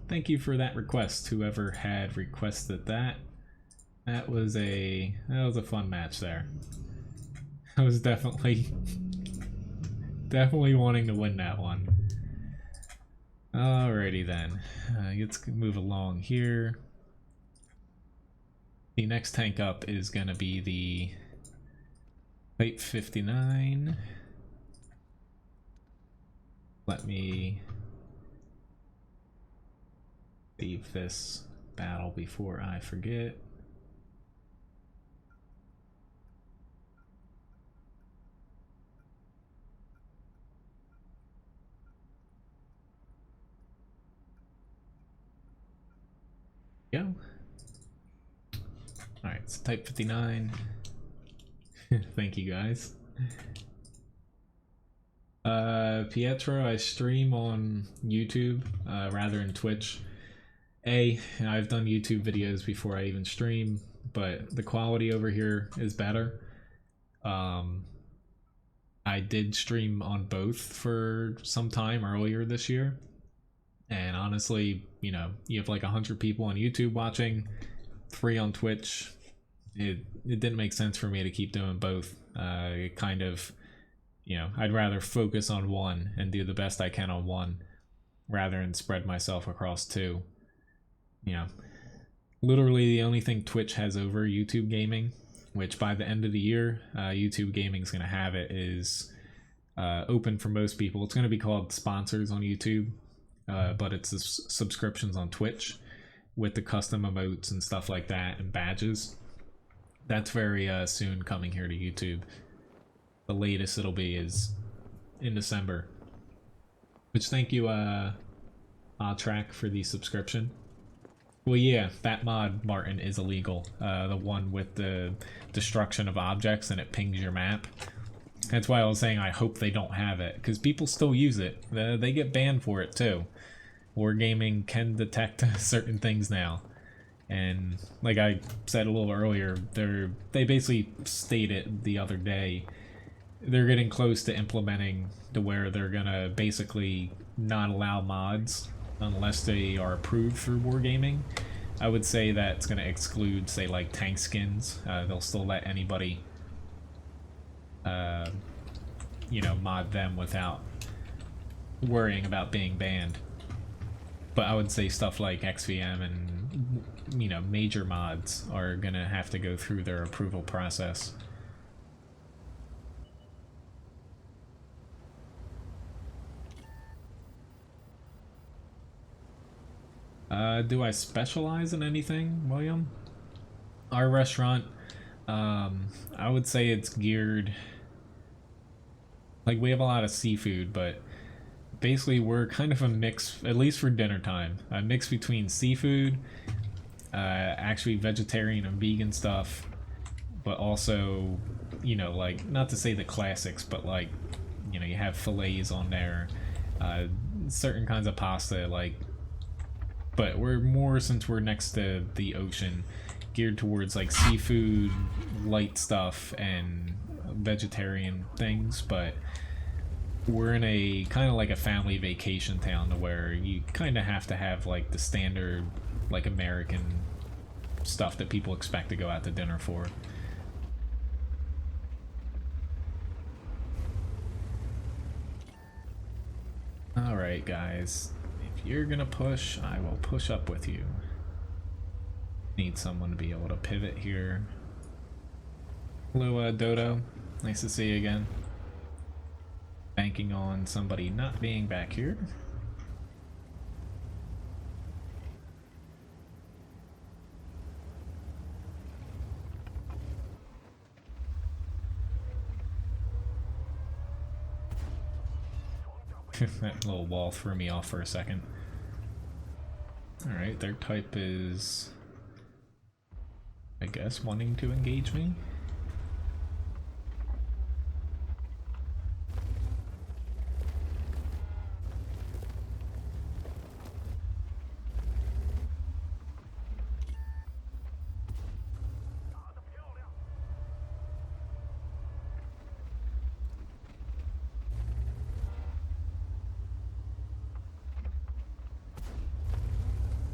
thank you for that request, whoever had requested that. That was a fun match there. I was definitely wanting to win that one. Alrighty then, let's move along here. The next tank up is gonna be the Type 59. Let me save this battle before I forget. Go. Alright, so Type 59. Thank you guys. Pietro, I stream on YouTube rather than Twitch. I've done YouTube videos before I even stream, but the quality over here is better. I did stream on both for some time earlier this year, and honestly, you know, you have like 100 people on YouTube watching, 3 on Twitch. It didn't make sense for me to keep doing both. It kind of, you know, I'd rather focus on one and do the best I can on one rather than spread myself across 2. You know, literally the only thing Twitch has over YouTube gaming, which by the end of the year, YouTube gaming is going to have it, is open for most people. It's going to be called sponsors on YouTube, but it's subscriptions on Twitch with the custom emotes and stuff like that and badges. That's very soon coming here to YouTube. The latest it'll be is in December. Which, thank you, Track, for the subscription. Well, yeah, that mod, Martin, is illegal. The one with the destruction of objects and it pings your map. That's why I was saying I hope they don't have it, because people still use it. They get banned for it too. Wargaming can detect certain things now. And like I said a little earlier, they basically stated the other day they're getting close to implementing to where they're gonna basically not allow mods unless they are approved through Wargaming. I would say that's gonna exclude, say, like tank skins. They'll still let anybody, you know, mod them without worrying about being banned. But I would say stuff like XVM and, you know, major mods are gonna have to go through their approval process. Do I specialize in anything, William? Our restaurant, I would say it's geared, like, we have a lot of seafood, but basically we're kind of a mix, at least for dinner time, a mix between seafood, actually vegetarian and vegan stuff, but also, you know, like, not to say the classics, but like, you know, you have fillets on there, certain kinds of pasta, like, but we're more, since we're next to the ocean, geared towards like seafood, light stuff, and vegetarian things, but we're in a kind of like a family vacation town to where you kind of have to have like the standard like American stuff that people expect to go out to dinner for. Alright guys, if you're gonna push, I will push up with you. Need someone to be able to pivot here. Hello, Dodo. Nice to see you again. Banking on somebody not being back here. That little wall threw me off for a second. Alright, their type is, I guess, wanting to engage me.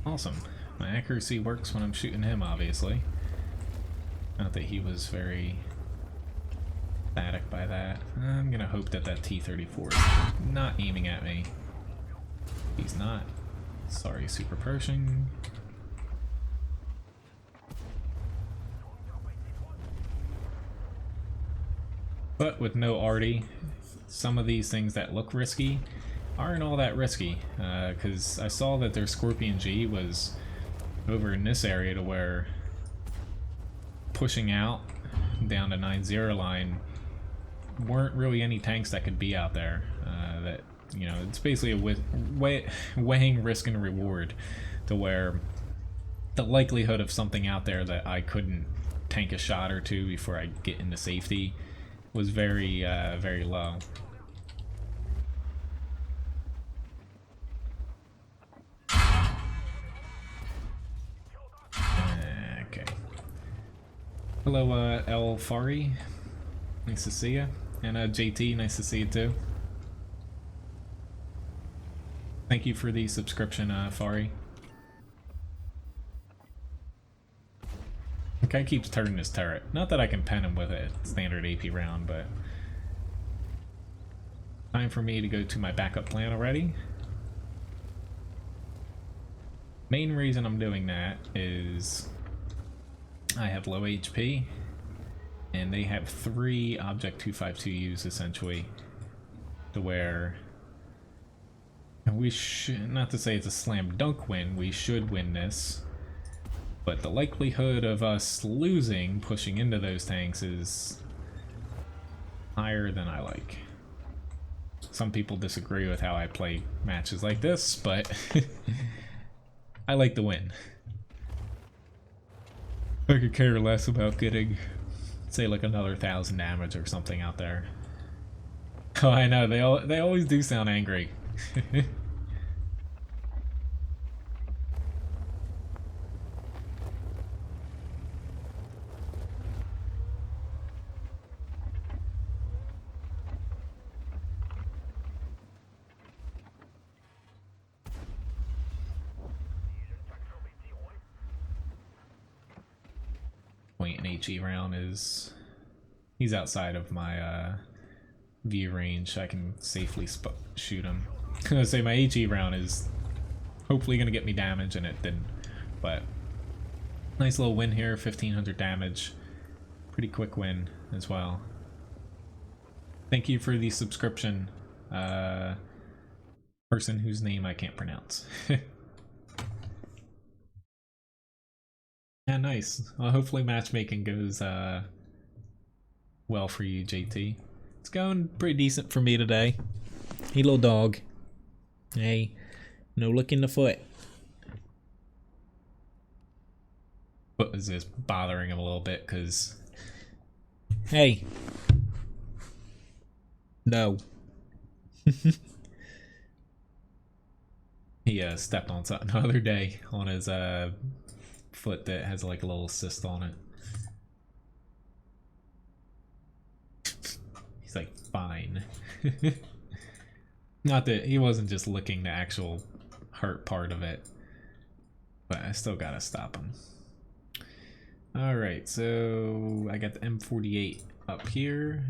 Awesome. My accuracy works when I'm shooting him, obviously. Not that he was very static by that. I'm gonna hope that that T-34 is not aiming at me. He's not. Sorry, Super Pershing. But with no arty, some of these things that look risky aren't all that risky, because I saw that their Scorpion G was over in this area to where pushing out down to 9-0 line weren't really any tanks that could be out there. That, you know, it's basically a weighing risk and reward to where the likelihood of something out there that I couldn't tank a shot or two before I get into safety was very, very low. Okay. Hello, El Fari. Nice to see you. And JT, nice to see you too. Thank you for the subscription, Fari. The guy keeps turning his turret. Not that I can pen him with a standard AP round, but time for me to go to my backup plan already. Main reason I'm doing that is I have low HP, and they have 3 Object 252Us essentially, to where we should, not to say it's a slam dunk win, we should win this, but the likelihood of us losing pushing into those tanks is higher than I like. Some people disagree with how I play matches like this, but I like to win. I could care less about getting, say, like another 1,000 damage or something out there. Oh, I know, they always do sound angry. 8G round is, he's outside of my view range. I can safely shoot him. I was gonna say my HE round is hopefully gonna get me damage, and it didn't. But nice little win here, 1,500 damage. Pretty quick win as well. Thank you for the subscription, person whose name I can't pronounce. Yeah, nice. Well, hopefully matchmaking goes well for you, JT. It's going pretty decent for me today. Hey, little dog. Hey, no look in the foot. Foot was just bothering him a little bit because... Hey. No. He stepped on something the other day on his foot that has like a little cyst on it. He's like, fine. Not that he wasn't just licking the actual hurt part of it, but I still gotta stop him. Alright, so I got the M48 up here.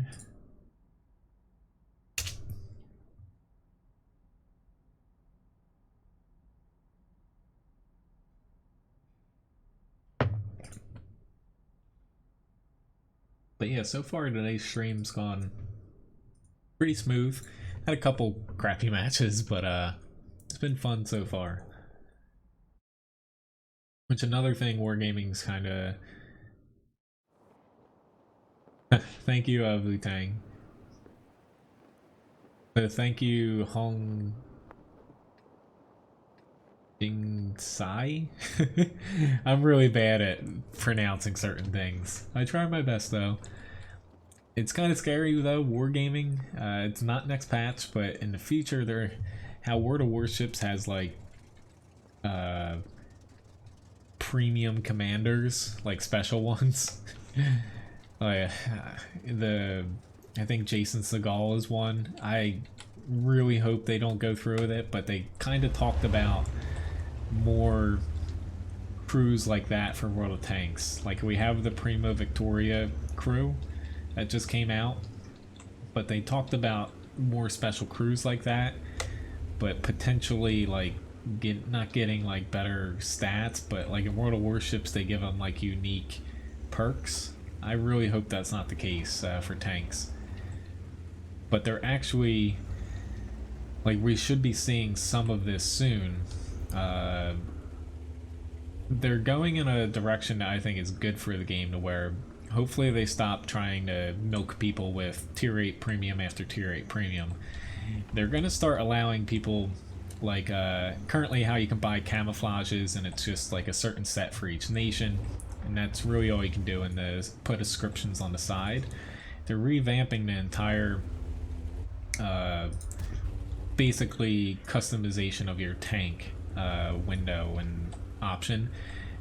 But yeah, so far today's stream's gone pretty smooth. Had a couple crappy matches, but it's been fun so far. Which, another thing Wargaming's kinda... Thank you, Wu-Tang. So thank you, Hong... Ding Sai? I'm really bad at pronouncing certain things. I try my best though. It's kind of scary though, Wargaming. It's not next patch, but in the future, how World of Warships has like premium commanders, like special ones. I think Jason Segal is one. I really hope they don't go through with it, but they kind of talked about more crews like that for World of Tanks. Like, we have the Primo Victoria crew that just came out, but they talked about more special crews like that, but potentially like not getting like better stats, but like in World of Warships they give them like unique perks. I really hope that's not the case for tanks, but they're actually like, we should be seeing some of this soon. They're going in a direction that I think is good for the game, to where hopefully they stop trying to milk people with tier 8 premium after tier 8 premium. They're going to start allowing people, like currently how you can buy camouflages and it's just like a certain set for each nation, and that's really all you can do, and put descriptions on the side. They're revamping the entire basically customization of your tank window and option,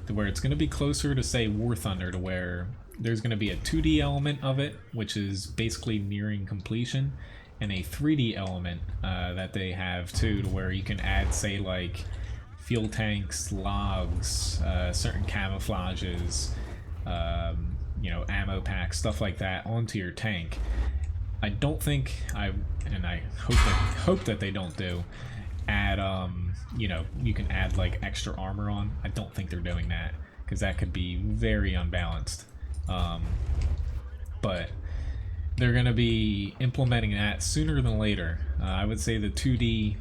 to where it's going to be closer to, say, War Thunder, to where there's going to be a 2D element of it, which is basically nearing completion, and a 3D element that they have too, to where you can add, say, like fuel tanks, logs, certain camouflages, you know, ammo packs, stuff like that onto your tank. I don't think I hope that they don't add you know, you can add like extra armor on. I don't think they're doing that, because that could be very unbalanced. But they're going to be implementing that sooner than later. I would say the 2D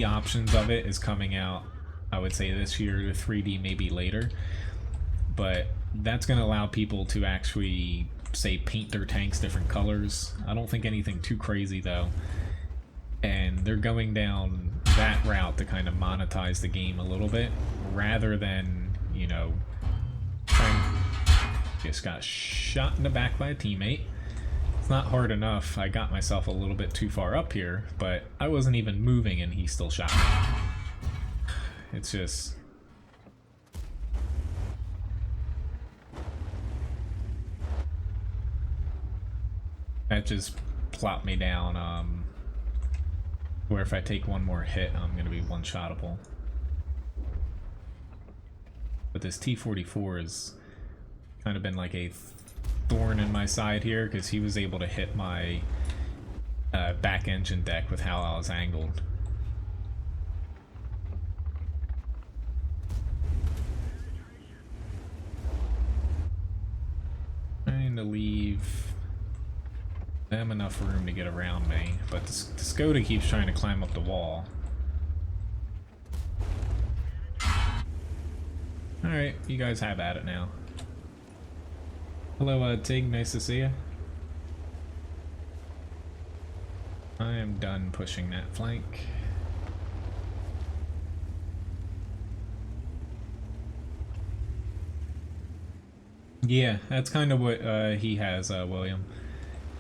options of it is coming out, I would say, this year. The 3D maybe later, but that's going to allow people to actually, say, paint their tanks different colors. I don't think anything too crazy though, and they're going down that route to kind of monetize the game a little bit, rather than, you know, just got shot in the back by a teammate. It's not hard enough. I got myself a little bit too far up here, but I wasn't even moving and he still shot me. It's just... that just plopped me down, where if I take one more hit, I'm going to be one-shottable. But this T-44 has kind of been like a thorn in my side here, because he was able to hit my back engine deck with how I was angled. Trying to leave them enough room to get around me, but the Skoda keeps trying to climb up the wall. Alright, you guys have at it now. Hello, Tig, nice to see you. I am done pushing that flank. Yeah, that's kind of what he has, William.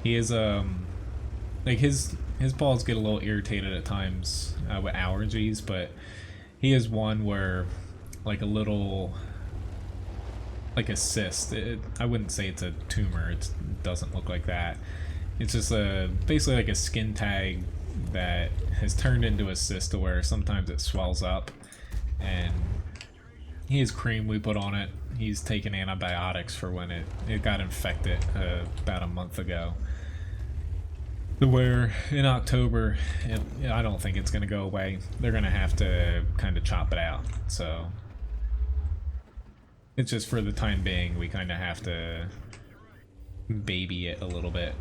He is, like, his balls get a little irritated at times with allergies, but he is one where, like, a little, like a cyst. I wouldn't say it's a tumor. It doesn't look like that. It's just basically like a skin tag that has turned into a cyst, to where sometimes it swells up, and he has cream we put on it. He's taken antibiotics for when it got infected about a month ago. To where in October, I don't think it's going to go away. They're going to have to kind of chop it out. So it's just, for the time being, we kind of have to baby it a little bit.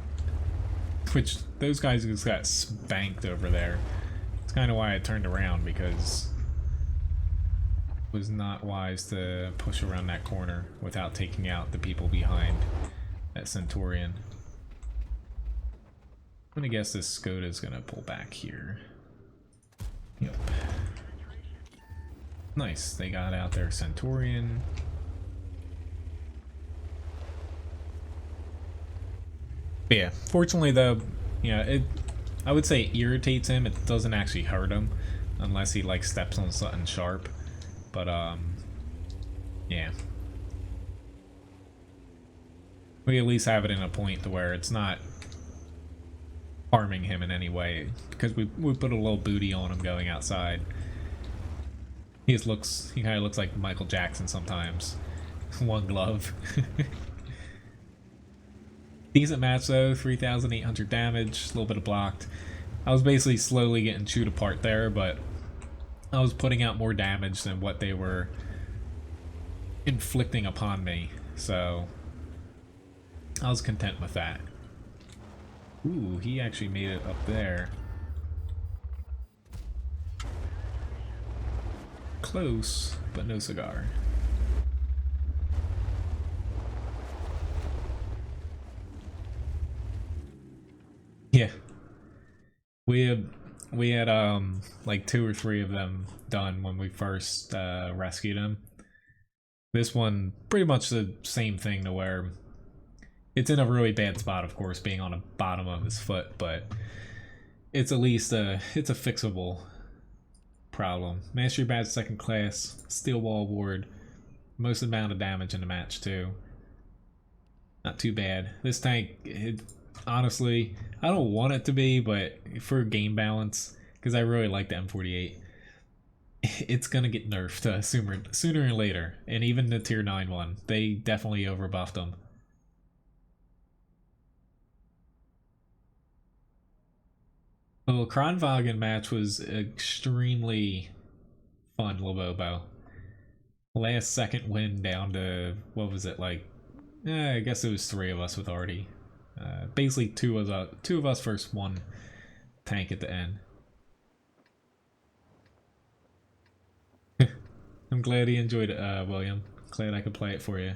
Which, those guys just got spanked over there. It's kind of why I turned around, because it was not wise to push around that corner without taking out the people behind that Centurion. I'm gonna guess this Skoda's gonna pull back here. Yep. Nice, they got out their Centurion. But yeah, fortunately though, yeah, I would say it irritates him. It doesn't actually hurt him unless he like steps on something sharp. But yeah. We at least have it in a point to where it's not harming him in any way, because we put a little booty on him going outside. He kind of looks like Michael Jackson sometimes. One glove. Decent match though, 3,800 damage, a little bit of blocked. I was basically slowly getting chewed apart there, but I was putting out more damage than what they were inflicting upon me, so I was content with that. Ooh, he actually made it up there. Close, but no cigar. Yeah. We had like 2 or 3 of them done when we first rescued him. This one pretty much the same thing, to where it's in a really bad spot, of course, being on the bottom of his foot, but it's at least it's a fixable problem. Mastery badge 2nd class, steel wall award, most amount of damage in the match too. Not too bad. This tank, honestly, I don't want it to be, but for game balance, because I really like the M48, it's gonna get nerfed sooner or later. And even the tier 9 one, they definitely overbuffed them. Well, Kronwagen match was extremely fun, Lobobo. Last second win down to, what was it, like, I guess it was 3 of us with Artie. Basically 2 of us versus 1 tank at the end. I'm glad he enjoyed it, William. Glad I could play it for you.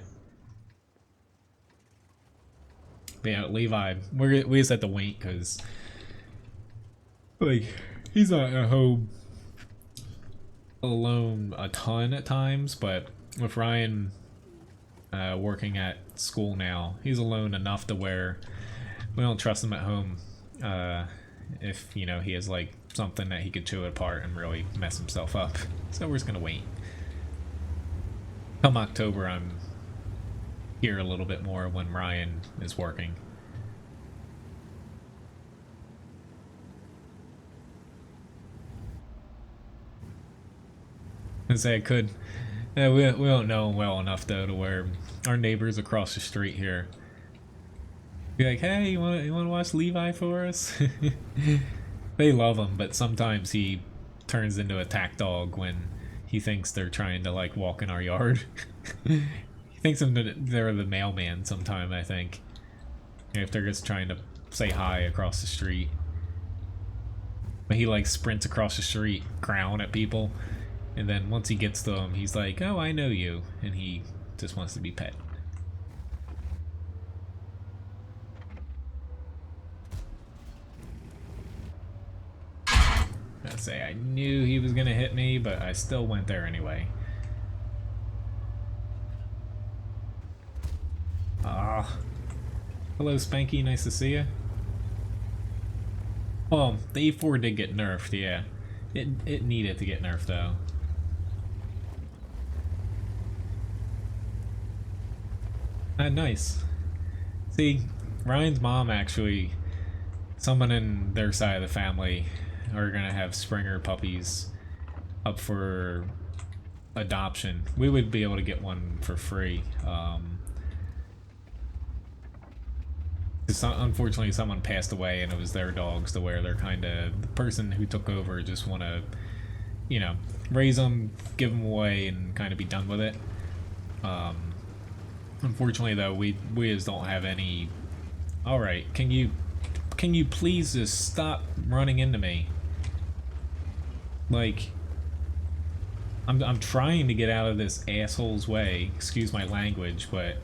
But yeah, Levi, we just had to wait because, like, he's not at home alone a ton at times, but with Ryan working at school now, he's alone enough to where we don't trust him at home if, you know, he has like something that he could chew apart and really mess himself up. So we're just gonna wait. Come October, I'm here a little bit more when Ryan is working. I say I could. Yeah, we don't know him well enough though to where our neighbors across the street here be like, "Hey, you want to watch Levi for us?" They love him, but sometimes he turns into a attack dog when he thinks they're trying to like walk in our yard. He thinks they're the mailman sometime, I think. If they're just trying to say hi across the street. But he like sprints across the street, growling at people. And then once he gets to them, he's like, "Oh, I know you." And he just wants to be pet. I say I knew he was gonna hit me, but I still went there anyway. Ah. Hello, Spanky. Nice to see you. Well, the E4 did get nerfed, yeah. It needed to get nerfed, though. Nice. See, Ryan's mom actually, someone in their side of the family are gonna have Springer puppies up for adoption. We would be able to get one for free. Unfortunately, someone passed away and it was their dogs, to where they're kind of, the person who took over just want to, you know, raise them, give them away, and kind of be done with it. Unfortunately, though, we just don't have any. All right, can you please just stop running into me? Like, I'm trying to get out of this asshole's way. Excuse my language, but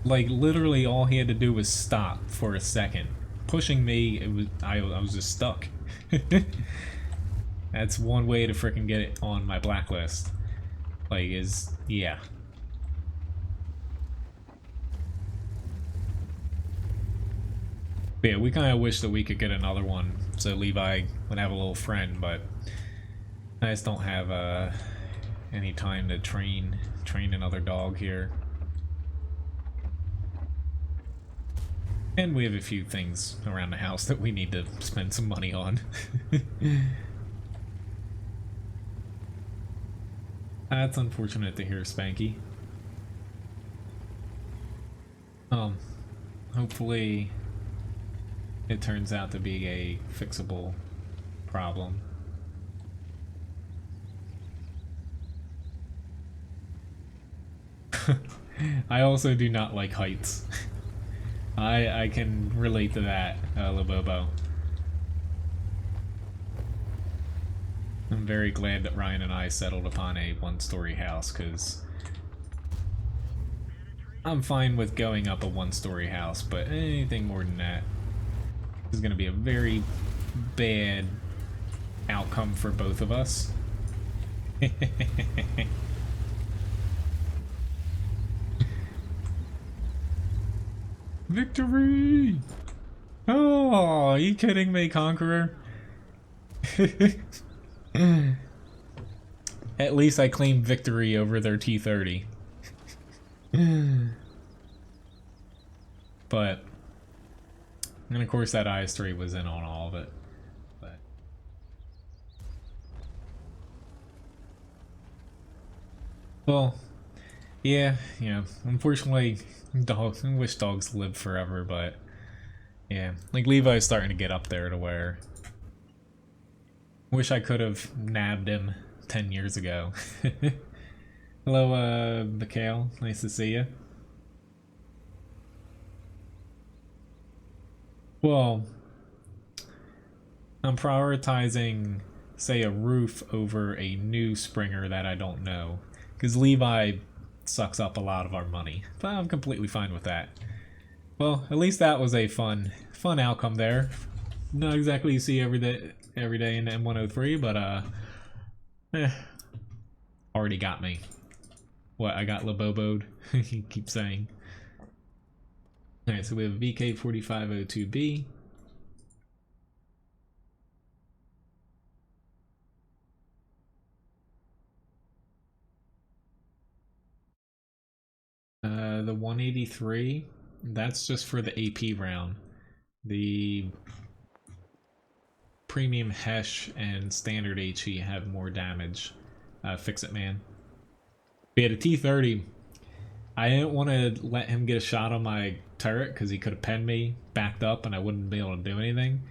like literally all he had to do was stop for a second. Pushing me, I was just stuck. That's one way to frickin' get it on my blacklist. Like, yeah. But yeah, we kind of wish that we could get another one so Levi would have a little friend, but I just don't have any time to train another dog here. And we have a few things around the house that we need to spend some money on. That's unfortunate to hear, Spanky. Hopefully it turns out to be a fixable problem. I also do not like heights. I can relate to that, Labobo. I'm very glad that Ryan and I settled upon a one-story house, because I'm fine with going up a one-story house, but anything more than that is going to be a very bad outcome for both of us. Victory! Oh, are you kidding me, Conqueror? At least I claimed victory over their T-30. But, and of course that IS-3 was in on all of it. But well, yeah, you know, unfortunately, I wish dogs lived forever, but yeah, like Levi's starting to get up there to where wish I could have nabbed him 10 years ago. Hello, Mikhail. Nice to see you. Well, I'm prioritizing, say, a roof over a new Springer that I don't know. Because Levi sucks up a lot of our money. But I'm completely fine with that. Well, at least that was a fun outcome there. Not exactly you see every day in M103, but already got me. What, I got Laboboed? He keeps saying. Alright, so we have VK4502B. The 183, that's just for the AP round. The premium Hesh and standard HE have more damage. Fix it, man. We had a T-30. I didn't want to let him get a shot on my turret because he could have penned me, backed up, and I wouldn't be able to do anything.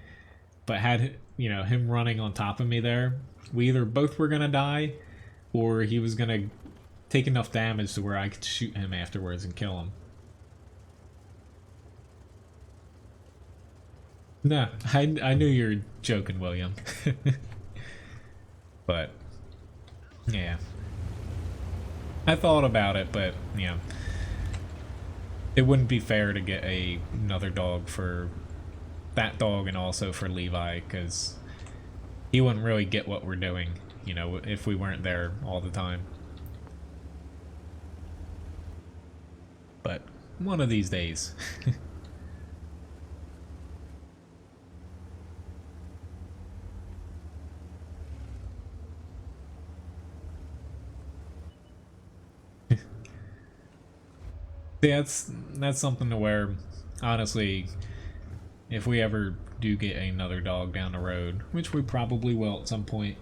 But had, you know, him running on top of me there, we either both were gonna die, or he was gonna take enough damage to where I could shoot him afterwards and kill him. Nah, I knew you were joking, William. But yeah, I thought about it, but you know, it wouldn't be fair to get another dog for that dog and also for Levi, because he wouldn't really get what we're doing, you know, if we weren't there all the time. But one of these days. Yeah, that's something to where, honestly, if we ever do get another dog down the road, which we probably will at some point,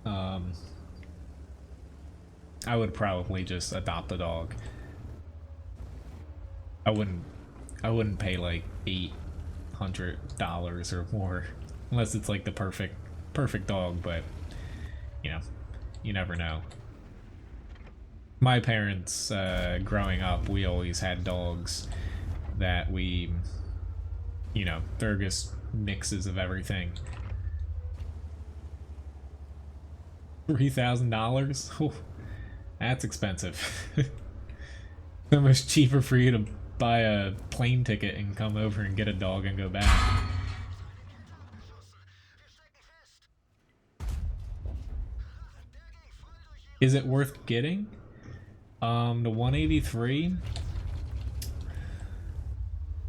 I would probably just adopt a dog. I wouldn't pay like $800 or more, unless it's like the perfect dog. But you know, you never know. My parents, growing up, we always had dogs that we, you know, they're just mixes of everything. $3,000? Oh, that's expensive. So much cheaper for you to buy a plane ticket and come over and get a dog and go back. Is it worth getting? The 183,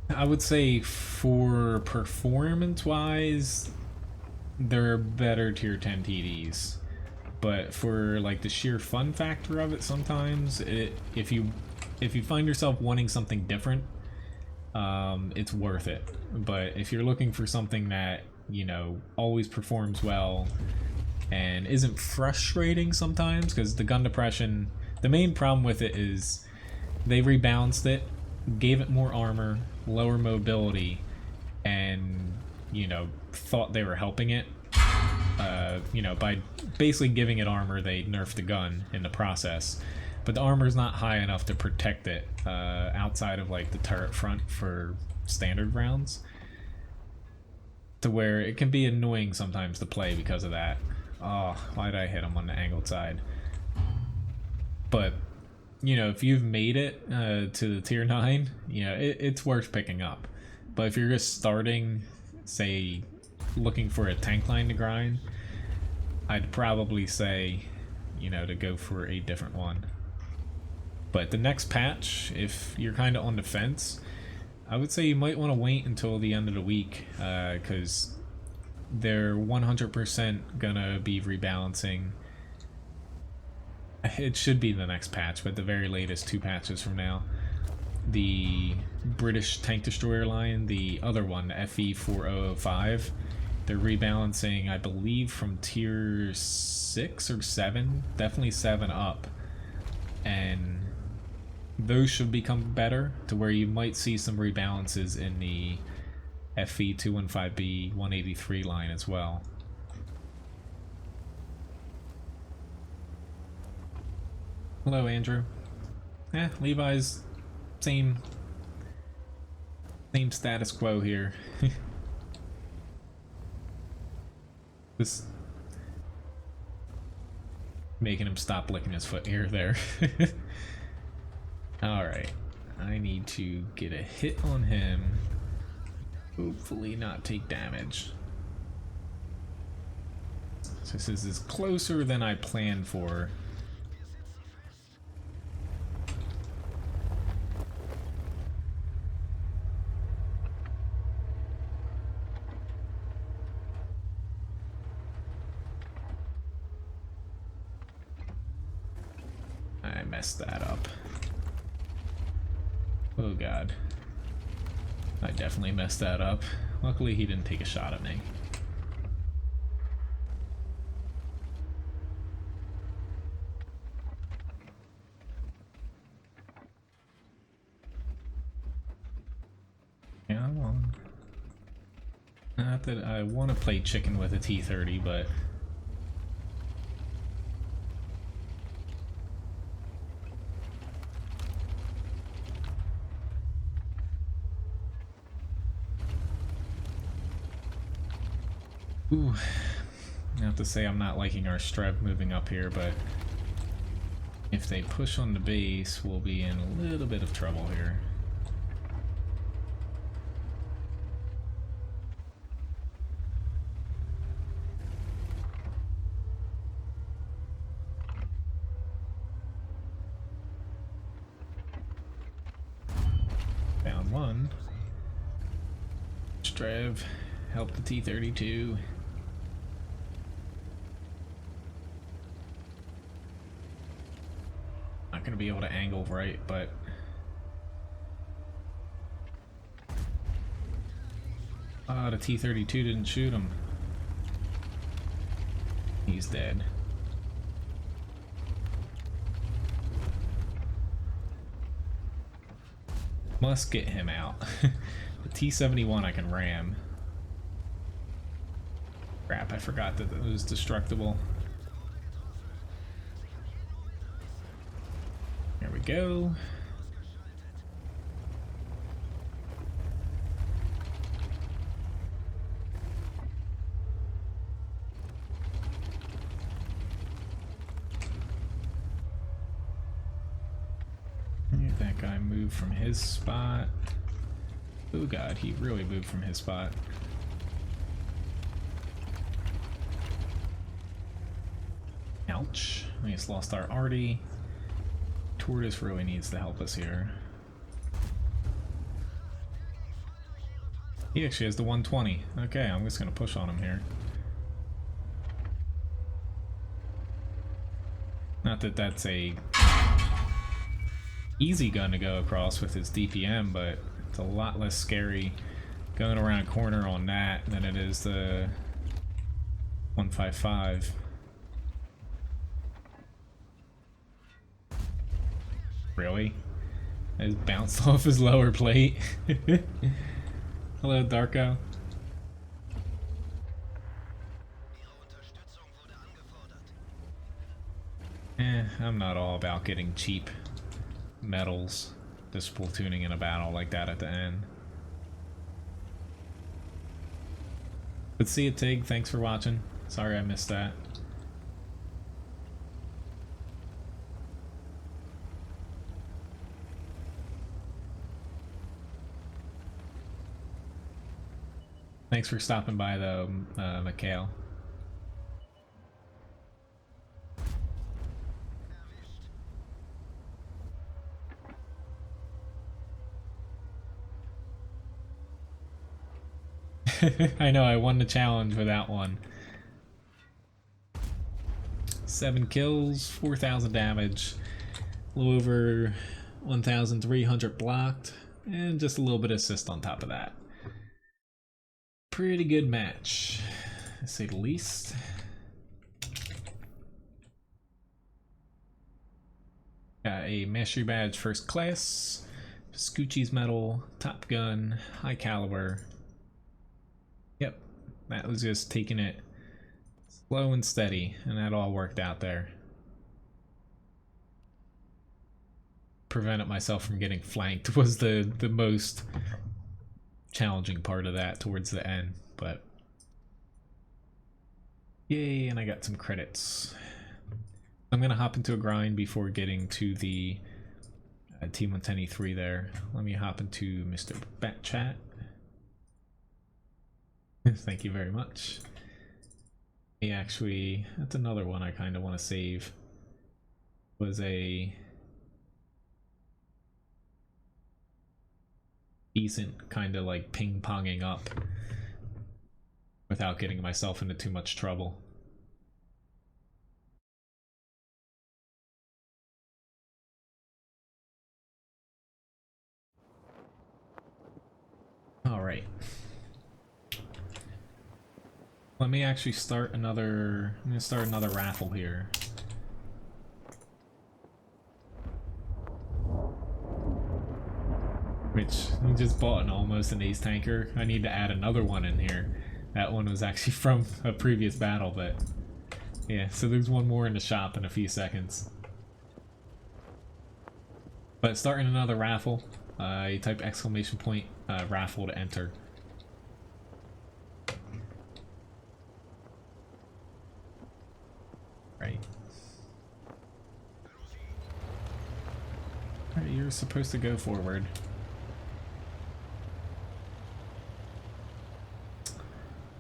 I would say for performance-wise, they're better tier 10 TDs. But for like the sheer fun factor of it, sometimes if you find yourself wanting something different, it's worth it. But if you're looking for something that, you know, always performs well, and isn't frustrating sometimes, because the gun depression, the main problem with it is they rebalanced it, gave it more armor, lower mobility, and, you know, thought they were helping it. You know, by basically giving it armor, they nerfed the gun in the process. But the armor's not high enough to protect it outside of like the turret front for standard rounds, to where it can be annoying sometimes to play because of that. Oh, why did I hit him on the angled side? But, you know, if you've made it to the tier 9, you know, it's worth picking up. But if you're just starting, say, looking for a tank line to grind, I'd probably say, you know, to go for a different one. But the next patch, if you're kind of on the fence, I would say you might want to wait until the end of the week, because they're 100% gonna be rebalancing. It should be the next patch, but the very latest 2 patches from now. The British tank destroyer line, the other one, the FE4005, they're rebalancing, I believe, from tier 6 or 7, definitely 7 up, and those should become better, to where you might see some rebalances in the FE215B 183 line as well. Hello, Andrew. Levi's same status quo here. Just making him stop licking his foot here or there. Alright, I need to get a hit on him, hopefully not take damage. So this is closer than I planned for. I messed that up. Oh god. I definitely messed that up. Luckily he didn't take a shot at me. Come on. Not that I want to play chicken with a T-30, but ooh, I have to say I'm not liking our streb moving up here, but if they push on the base, we'll be in a little bit of trouble here. Found one. Streb, help the T-32. Not gonna be able to angle right, but the T-32 didn't shoot him. He's dead. Must get him out. The T-71 I can ram. Crap, I forgot that it was destructible. There we go. That guy moved from his spot. Oh god, he really moved from his spot. Ouch. We just lost our arty. Tortoise really needs to help us here. He actually has the 120. Okay, I'm just gonna push on him here. Not that that's a easy gun to go across with his DPM, but it's a lot less scary going around a corner on that than it is the 155. Really? I just bounced off his lower plate. Hello, Darko. I'm not all about getting cheap medals, just platooning in a battle like that at the end. But see you, Tig. Thanks for watching. Sorry I missed that. Thanks for stopping by, though, Mikhail. I know, I won the challenge with that one. 7 kills, 4,000 damage, a little over 1,300 blocked, and just a little bit of assist on top of that. Pretty good match, to say the least. Got a mastery badge first class, Scoochie's medal, Top Gun, high caliber. Yep, that was just taking it slow and steady, and that all worked out there. Prevented myself from getting flanked was the most challenging part of that towards the end, but yay, and I got some credits. I'm gonna hop into a grind before getting to the T110E3 there. Let me hop into Mr. Batchat. Thank you very much. Hey, actually, that's another one I kind of want to save. Was a decent kind of like ping-ponging up without getting myself into too much trouble. All right. Let me actually start another. I'm gonna start another raffle here. Which we just bought almost an ace tanker. I need to add another one in here. That one was actually from a previous battle, but yeah. So there's one more in the shop in a few seconds. But starting another raffle. You type exclamation point raffle to enter. Right. Alright, you're supposed to go forward.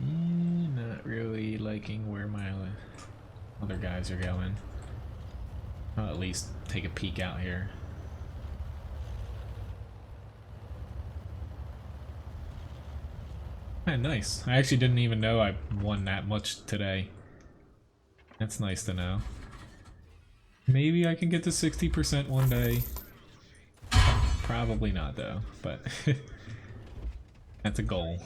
Not really liking where my other guys are going. I'll at least take a peek out here. Nice. I actually didn't even know I won that much today. That's nice to know. Maybe I can get to 60% one day. Probably not though, but that's a goal.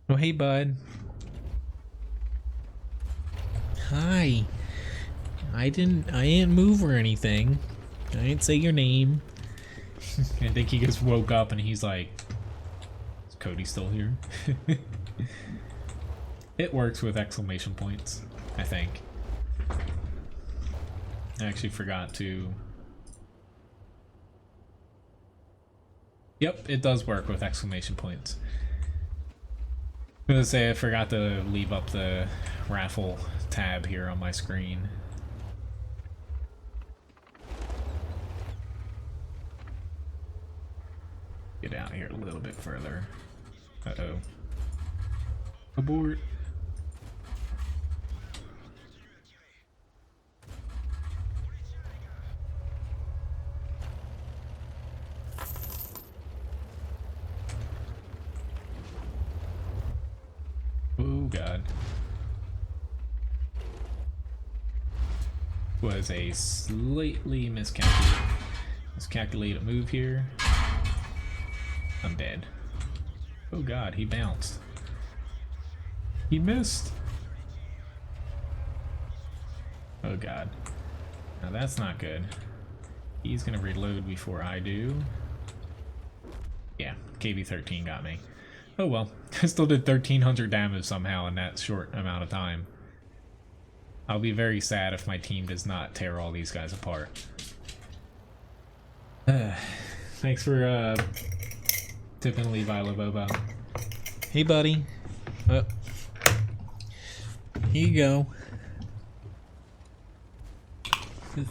Oh, hey bud. Hi. I didn't move or anything. I didn't say your name. I think he just woke up and he's like, is Cody still here? It works with exclamation points, I think. I actually forgot to... Yep, it does work with exclamation points. I was gonna say I forgot to leave up the raffle tab here on my screen. Get out here a little bit further. Uh-oh. Abort. Oh god. Was a slightly miscalculated move here. I'm dead. Oh god, he bounced. He missed. Oh god. Now that's not good. He's gonna reload before I do. Yeah, KV-13 got me. Oh well, I still did 1,300 damage somehow in that short amount of time. I'll be very sad if my team does not tear all these guys apart. Thanks for tipping Levi Labobo. Hey buddy. Oh. Here you go.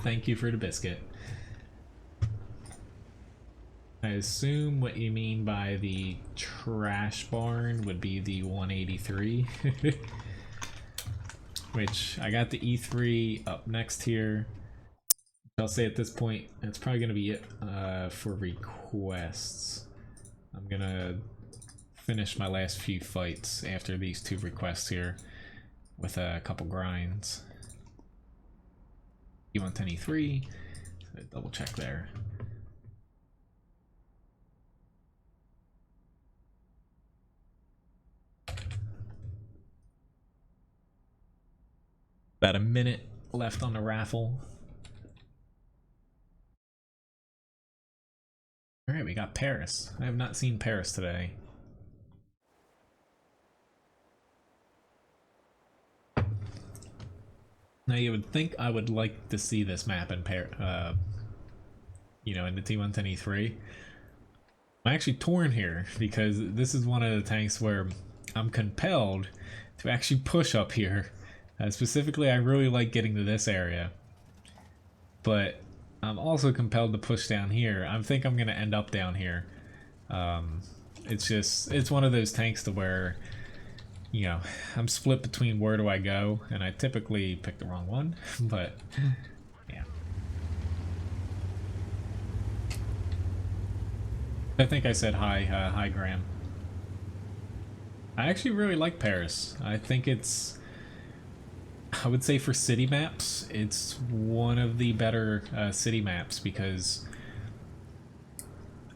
Thank you for the biscuit. I assume what you mean by the trash barn would be the 183. Which, I got the E3 up next here. I'll say at this point, that's probably going to be it for requests. I'm going to finish my last few fights after these 2 requests here with a couple grinds. E110 E3, so double check there. About a minute left on the raffle. Alright, we got Paris. I have not seen Paris today. Now you would think I would like to see this map in you know, in the T110 E3. I'm actually torn here because this is one of the tanks where I'm compelled to actually push up here. Specifically, I really like getting to this area, but I'm also compelled to push down here. I think I'm going to end up down here. It's one of those tanks to where, you know, I'm split between where do I go, and I typically pick the wrong one, but yeah. I think I said hi, hi Graham. I actually really like Paris. I think it's, I would say for city maps, it's one of the better city maps because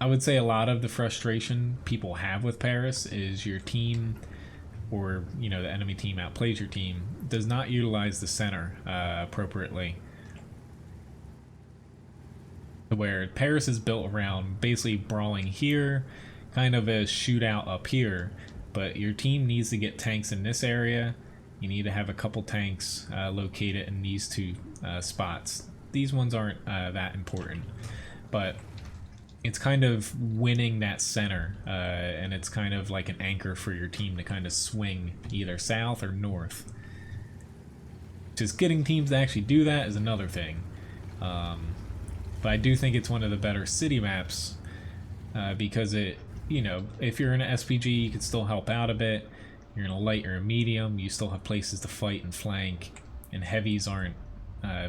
I would say a lot of the frustration people have with Paris is your team, or you know, the enemy team outplays your team, does not utilize the center appropriately. Where Paris is built around basically brawling here, kind of a shootout up here, but your team needs to get tanks in this area. You need to have a couple tanks located in these 2 spots. These ones aren't that important, but it's kind of winning that center, and it's kind of like an anchor for your team to kind of swing either south or north. Just getting teams to actually do that is another thing. But I do think it's one of the better city maps because it, you know, if you're in an SPG, you can still help out a bit. You're in a light or a medium, you still have places to fight and flank, and heavies aren't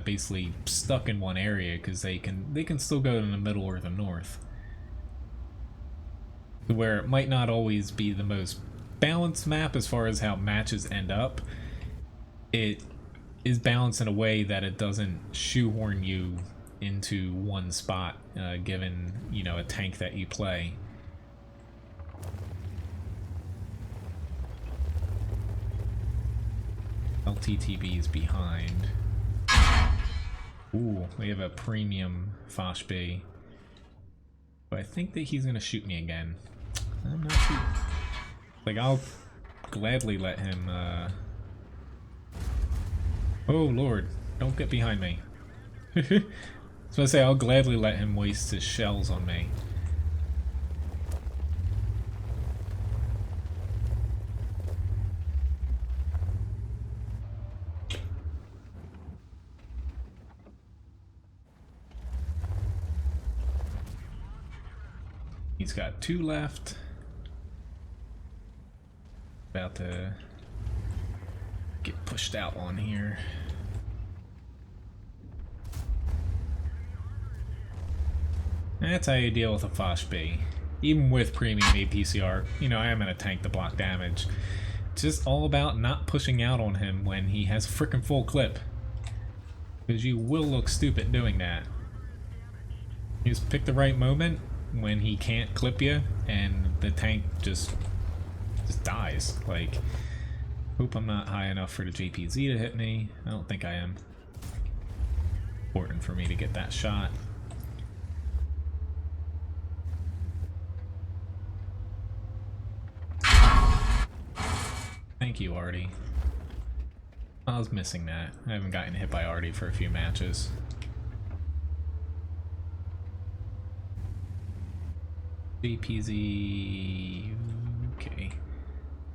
basically stuck in one area because they can still go in the middle or the north. Where it might not always be the most balanced map as far as how matches end up, it is balanced in a way that it doesn't shoehorn you into one spot given, you know, a tank that you play. LTTB is behind. Ooh, we have a premium Foch B. But I think that he's gonna shoot me again. I'm not sure. Like, I'll gladly let him, Oh lord, don't get behind me. So I say I'll gladly let him waste his shells on me. He's got 2 left. About to get pushed out on here. That's how you deal with a Foch B. Even with premium APCR, you know, I am gonna tank to block damage. It's just all about not pushing out on him when he has frickin' full clip. Because you will look stupid doing that. You just pick the right moment when he can't clip you, and the tank just dies. Like, hope I'm not high enough for the JPZ to hit me. I don't think I am. Important for me to get that shot. Thank you, Artie. I was missing that. I haven't gotten hit by Artie for a few matches. DPZ. Okay.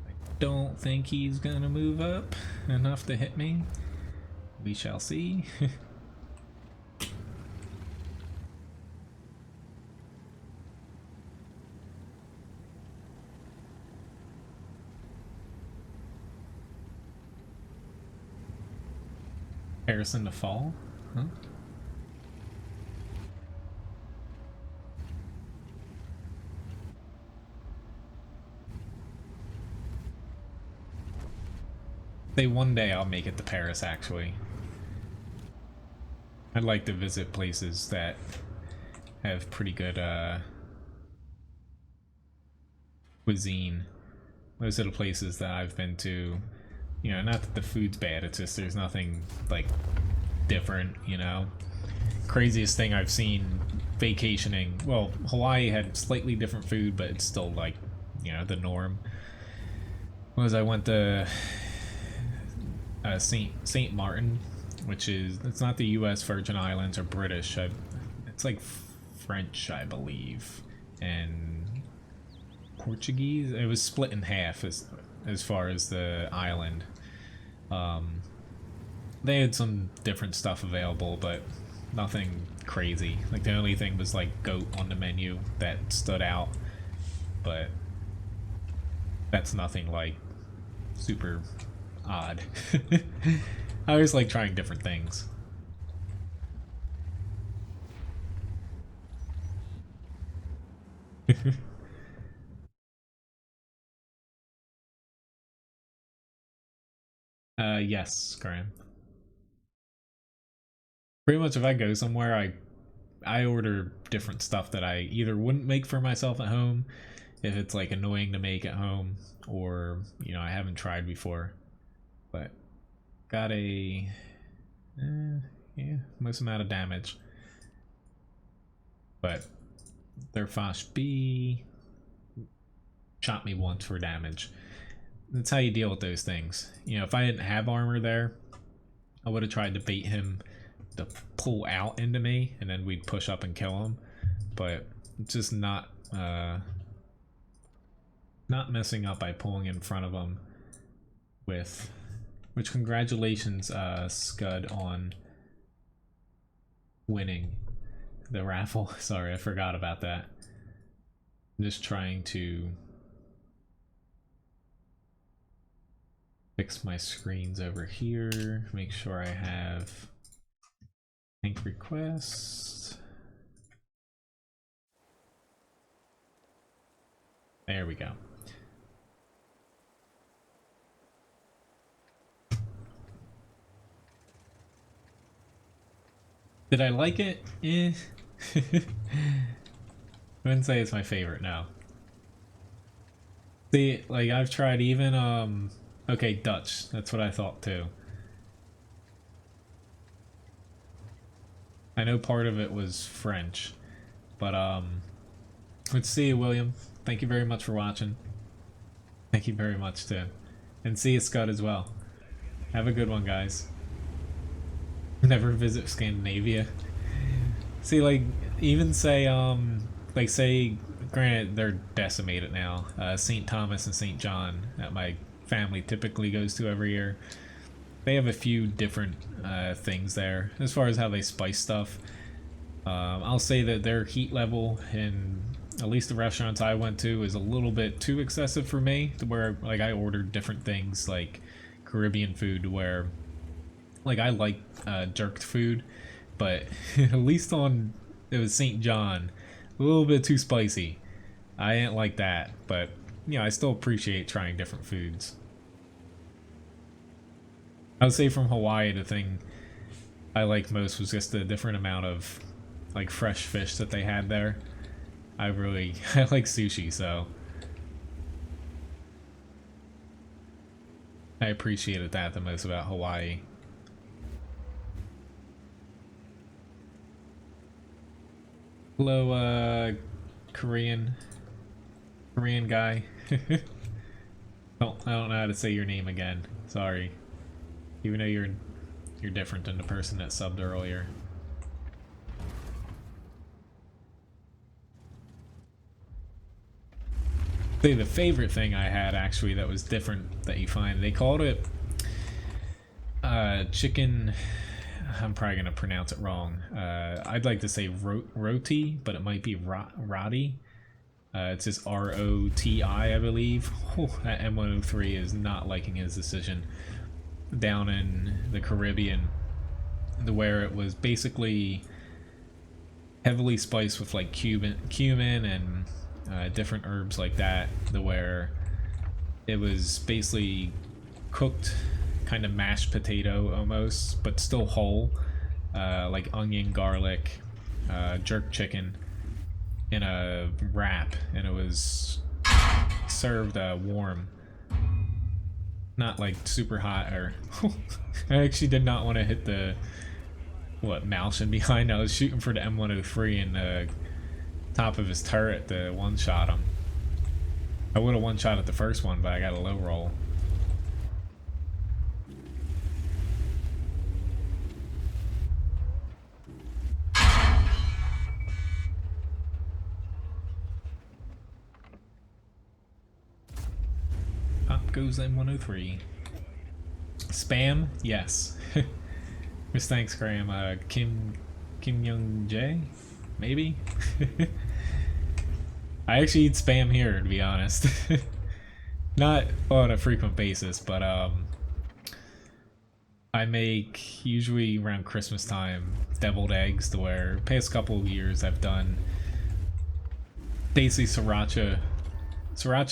I don't think he's gonna move up enough to hit me. We shall see. Harrison to fall? Huh? Say one day I'll make it to Paris, actually. I'd like to visit places that have pretty good cuisine. Those are the places that I've been to. You know, not that the food's bad, it's just there's nothing like different, you know. Craziest thing I've seen vacationing, well, Hawaii had slightly different food, but it's still like, you know, the norm. Was I went to Saint Martin, which is, it's not the U.S. Virgin Islands or British. It's like French, I believe, and Portuguese. It was split in half as far as the island. They had some different stuff available, but nothing crazy. Like the only thing was like goat on the menu that stood out, but that's nothing like super odd. I always like trying different things. Yes, Graham. Pretty much if I go somewhere, I order different stuff that I either wouldn't make for myself at home if it's like annoying to make at home, or you know, I haven't tried before. But got a yeah, most amount of damage. But their Fosh B shot me once for damage. That's how you deal with those things. You know, if I didn't have armor there, I would have tried to bait him to pull out into me, and then we'd push up and kill him. But it's just not messing up by pulling in front of him with. Which, congratulations, Scud, on winning the raffle. Sorry, I forgot about that. I'm just trying to fix my screens over here, make sure I have tank request. There we go. Did I like it? Eh. I wouldn't say it's my favorite, no. See, like I've tried even okay, Dutch. That's what I thought too. I know part of it was French, but let's see you, William. Thank you very much for watching. Thank you very much too. And see you, Scott, as well. Have a good one, guys. Never visit Scandinavia. See, like, even say, like, say, granted, they're decimated now. St. Thomas and St. John, that my family typically goes to every year. They have a few different things there as far as how they spice stuff. I'll say that their heat level in at least the restaurants I went to is a little bit too excessive for me, to where like I ordered different things like Caribbean food, where like I like jerked food, but at least on it was St. John, a little bit too spicy. I didn't like that, but you know, I still appreciate trying different foods. I would say from Hawaii, the thing I liked most was just the different amount of like fresh fish that they had there. I like sushi, so I appreciated that the most about Hawaii. Hello, Korean guy. I don't know how to say your name again. Sorry. Even though you're different than the person that subbed earlier. See, the favorite thing I had actually that was different that you find, they called it chicken. I'm probably gonna pronounce it wrong. I'd like to say roti, but it might be roti. It's just R-O-T-I, I believe. Whew, that M103 is not liking his decision. Down in the Caribbean, where it was basically heavily spiced with like cumin and different herbs like that, where it was basically cooked kind of mashed potato almost, but still whole, like onion, garlic, jerk chicken in a wrap, and it was served warm, not like super hot. Or I actually did not want to hit the mouse in behind. I was shooting for the M103 and the top of his turret to one-shot him. I would have one-shot at the first one, but I got a low roll. Up goes M103. Spam? Yes. Miss thanks, Graham. Kim Young Jae? Maybe? I actually eat spam here, to be honest. Not on a frequent basis, but I make, usually around Christmas time, deviled eggs, to where past couple of years I've done basically sriracha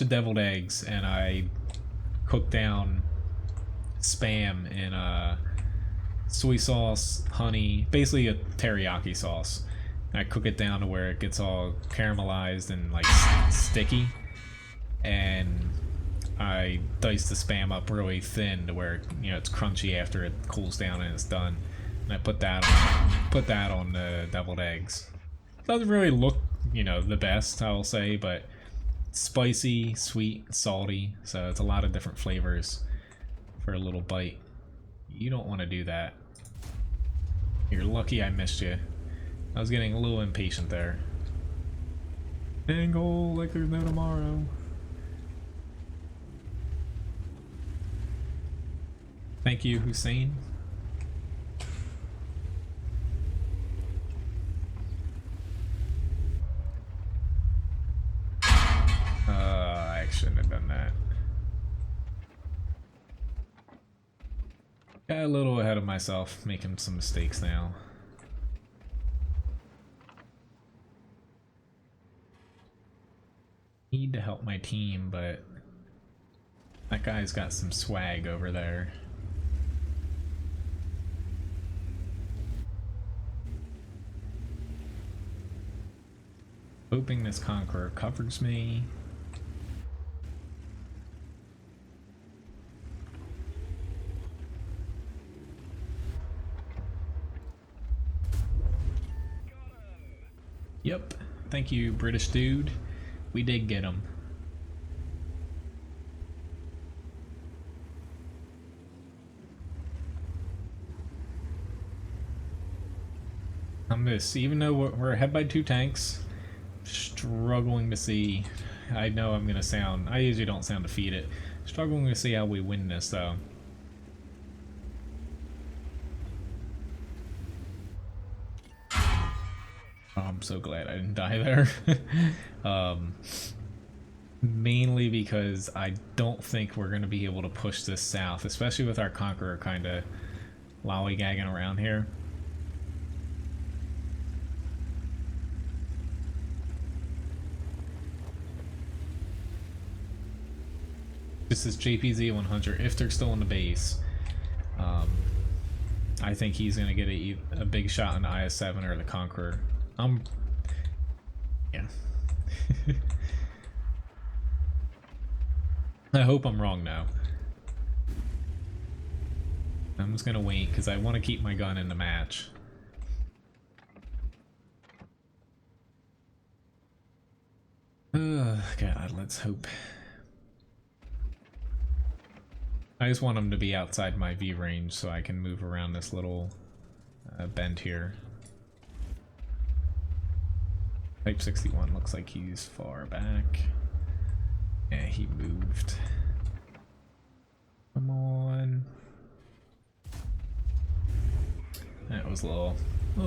deviled eggs, and I cook down spam in soy sauce, honey, basically a teriyaki sauce. I cook it down to where it gets all caramelized and like sticky, and I dice the spam up really thin to where, you know, it's crunchy after it cools down and it's done. And I put that on the deviled eggs. Doesn't really look, you know, the best, I will say, but it's spicy, sweet, salty, so it's a lot of different flavors for a little bite. You don't want to do that. You're lucky I missed you. I was getting a little impatient there. Angle like there's no tomorrow. Thank you, Hussein. I shouldn't have done that. Got a little ahead of myself, making some mistakes now. Need to help my team, but that guy's got some swag over there. Hoping this Conqueror covers me. Yep, thank you, British dude. We did get him. I'm this, even though we're ahead by 2 tanks, struggling to see. I know I'm gonna sound, I usually don't sound defeated. Struggling to see how we win this though. Oh, I'm so glad I didn't die there. Mainly because I don't think we're going to be able to push this south, especially with our Conqueror kind of lollygagging around here. This is JPZ 100. If they're still in the base, I think he's going to get a big shot on the IS-7 or the Conqueror. Yeah. I hope I'm wrong now. I'm just gonna wait because I want to keep my gun in the match. God, let's hope. I just want him to be outside my V range so I can move around this little bend here. Type 61 looks like he's far back. Yeah, he moved. Come on. That was a little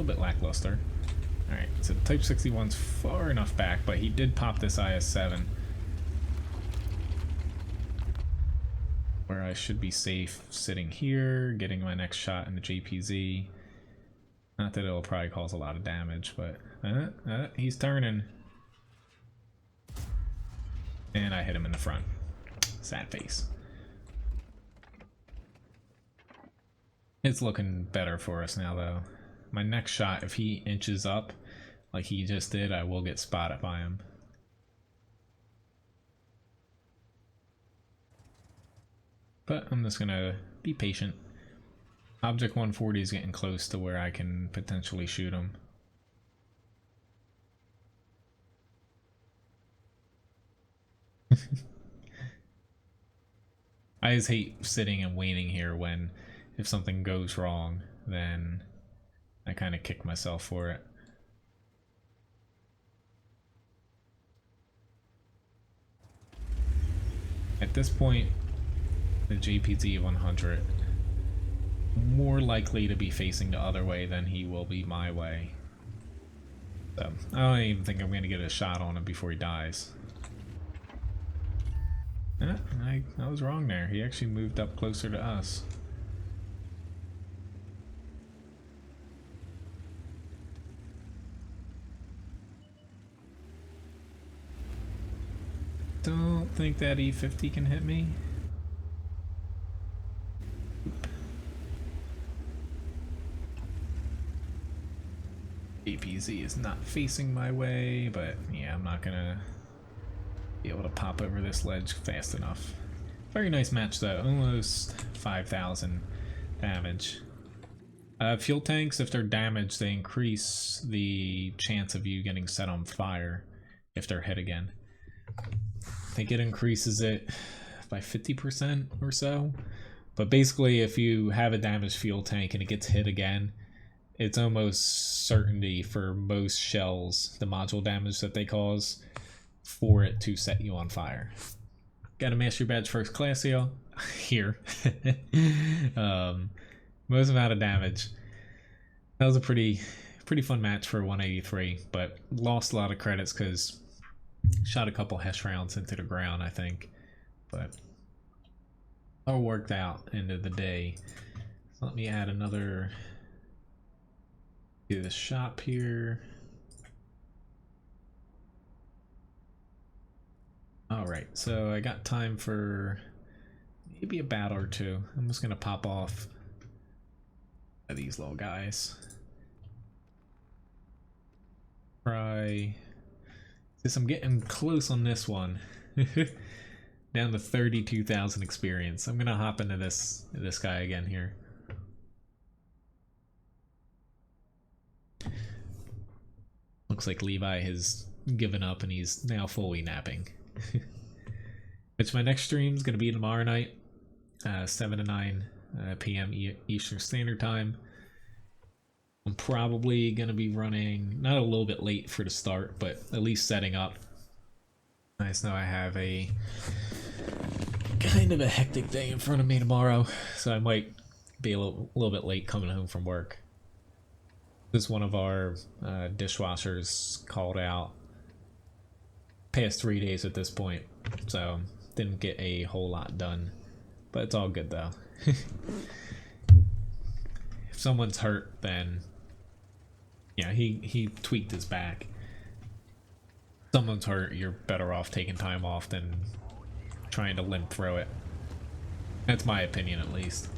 bit lackluster. Alright, so Type 61's far enough back, but he did pop this IS-7. Where I should be safe sitting here, getting my next shot in the JPZ. Not that it'll probably cause a lot of damage, but he's turning. And I hit him in the front. Sad face. It's looking better for us now, though. My next shot, if he inches up like he just did, I will get spotted by him. But I'm just gonna be patient. Object 140 is getting close to where I can potentially shoot him. I just hate sitting and waiting here when if something goes wrong, then I kind of kick myself for it. At this point, the JPZ 100 more likely to be facing the other way than he will be my way. So I don't even think I'm going to get a shot on him before he dies. I was wrong there. He actually moved up closer to us. Don't think that E50 can hit me. APZ is not facing my way, but yeah, I'm not gonna be able to pop over this ledge fast enough. Very nice match though, almost 5,000 damage. Fuel tanks, if they're damaged, they increase the chance of you getting set on fire if they're hit again. I think it increases it by 50% or so. But basically, if you have a damaged fuel tank and it gets hit again, it's almost certainty for most shells, the module damage that they cause, for it to set you on fire. Got a mastery badge first class here. Most amount of damage. That was a pretty fun match for 183, but lost a lot of credits because shot a couple Hesh rounds into the ground, I think. But all worked out end of the day. So let me add another to the shop here. Alright, so I got time for maybe a battle or two. I'm just gonna pop off these little guys. Try this. I'm getting close on this one. Down to 32,000 experience. I'm gonna hop into this guy again here. Looks like Levi has given up and he's now fully napping. Which my next stream is gonna be tomorrow night, 7 to 9 p.m. Eastern Standard Time. I'm probably gonna be running not a little bit late for the start, but at least setting up. I just know I have a kind of a hectic day in front of me tomorrow, so I might be a little bit late coming home from work. This is one of our dishwashers called out past 3 days at this point, so didn't get a whole lot done, but it's all good though. If someone's hurt, then yeah, he tweaked his back. If someone's hurt, you're better off taking time off than trying to limp through it. That's my opinion, at least.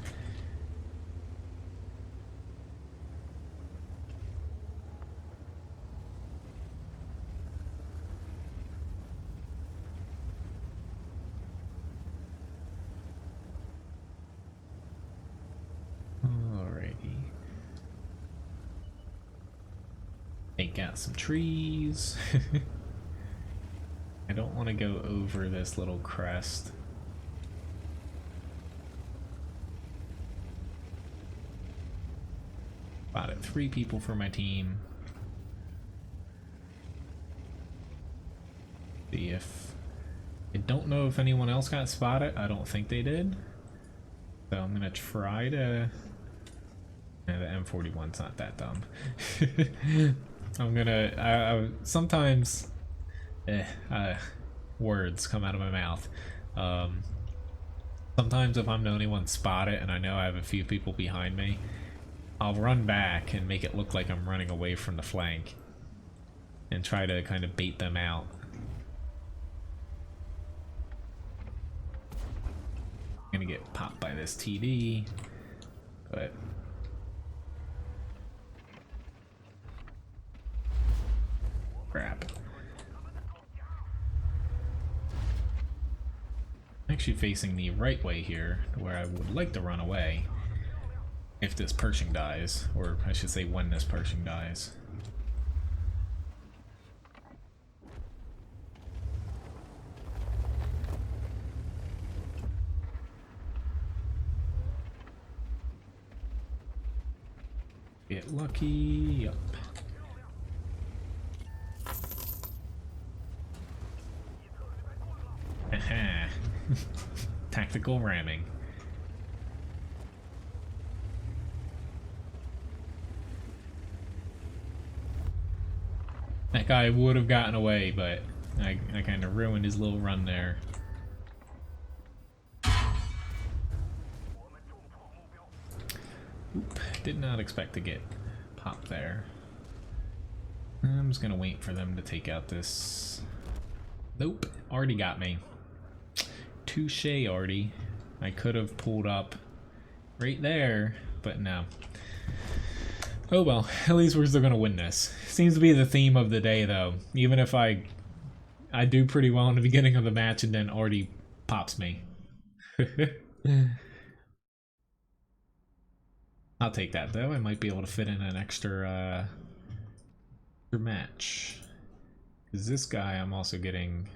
Take out some trees. I don't want to go over this little crest. Spotted 3 people for my team. See if... I don't know if anyone else got spotted. I don't think they did. So I'm gonna try to... the M41's not that dumb. I'm gonna... I sometimes... words come out of my mouth. Sometimes if I'm the only one spotted and I know I have a few people behind me, I'll run back and make it look like I'm running away from the flank and try to kind of bait them out. I'm gonna get popped by this TD, but crap. I'm actually facing the right way here, where I would like to run away if this Pershing dies, or I should say when this Pershing dies. Get lucky, yup. Aha. Tactical ramming. That guy would have gotten away, but I kind of ruined his little run there. Oop, did not expect to get popped there. I'm just gonna wait for them to take out this. Nope, already got me. Touche, Artie. I could have pulled up right there, but no. Oh well, at least we're still gonna win this. Seems to be the theme of the day, though. Even if I do pretty well in the beginning of the match and then Artie pops me. I'll take that, though. I might be able to fit in an extra match. Because this guy I'm also getting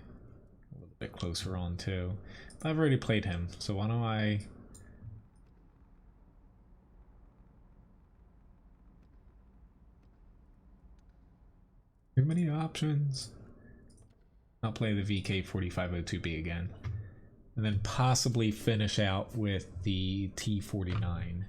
a little bit closer on, too. But I've already played him, so why don't I... Too many options. I'll play the VK4502B again. And then possibly finish out with the T49.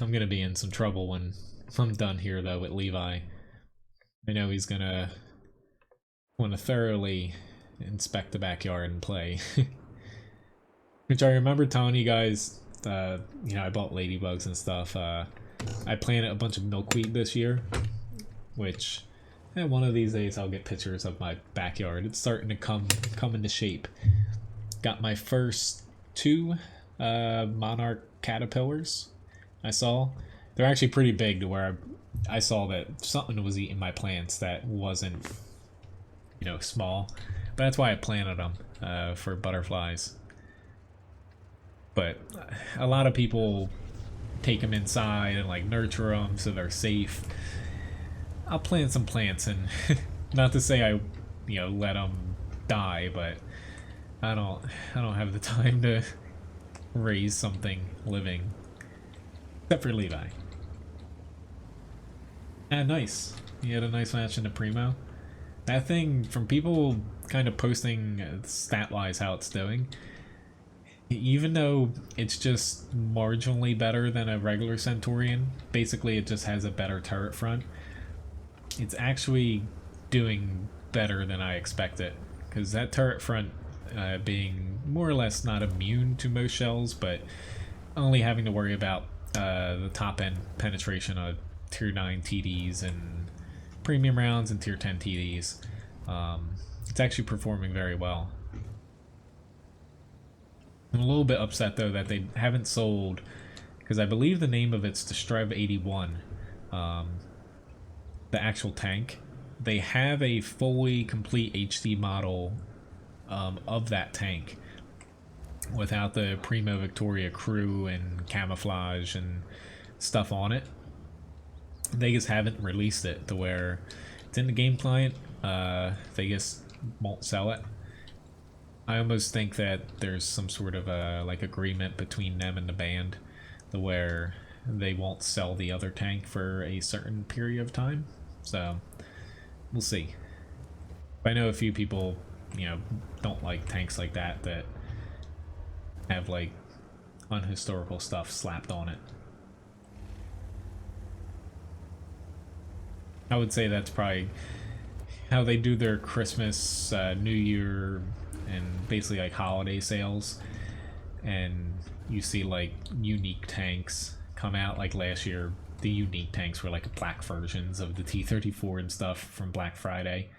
I'm gonna be in some trouble when I'm done here, though, with Levi. I know he's gonna want to thoroughly inspect the backyard and play. Which I remember telling you guys, you know, I bought ladybugs and stuff. I planted a bunch of milkweed this year, which one of these days I'll get pictures of my backyard. It's starting to come into shape. Got my first 2 monarch caterpillars. I saw they're actually pretty big to where I saw that something was eating my plants that wasn't, you know, small. But that's why I planted them for butterflies. But a lot of people take them inside and like nurture them so they're safe. I'll plant some plants, and not to say I, you know, let them die, but I don't have the time to raise something living. Except for Levi. Ah, nice. He had a nice match in the Primo. That thing, from people kind of posting stat-wise how it's doing, even though it's just marginally better than a regular Centurion, basically it just has a better turret front, it's actually doing better than I expected. Because that turret front, being more or less not immune to most shells, but only having to worry about the top end penetration of tier 9 TDs and premium rounds and tier 10 TDs. It's actually performing very well. I'm a little bit upset though that they haven't sold, because I believe the name of it's the Strev 81, the actual tank. They have a fully complete HD model of that tank, without the Primo Victoria crew and camouflage and stuff on it. They just haven't released it to where it's in the game client. They just won't sell it. I almost think that there's some sort of a like agreement between them and the band, to where they won't sell the other tank for a certain period of time. So we'll see. I know a few people, you know, don't like tanks like that that have like unhistorical stuff slapped on it. I would say that's probably how they do their Christmas, New Year, and basically like holiday sales. And you see like unique tanks come out. Like last year, the unique tanks were like black versions of the T-34 and stuff from Black Friday.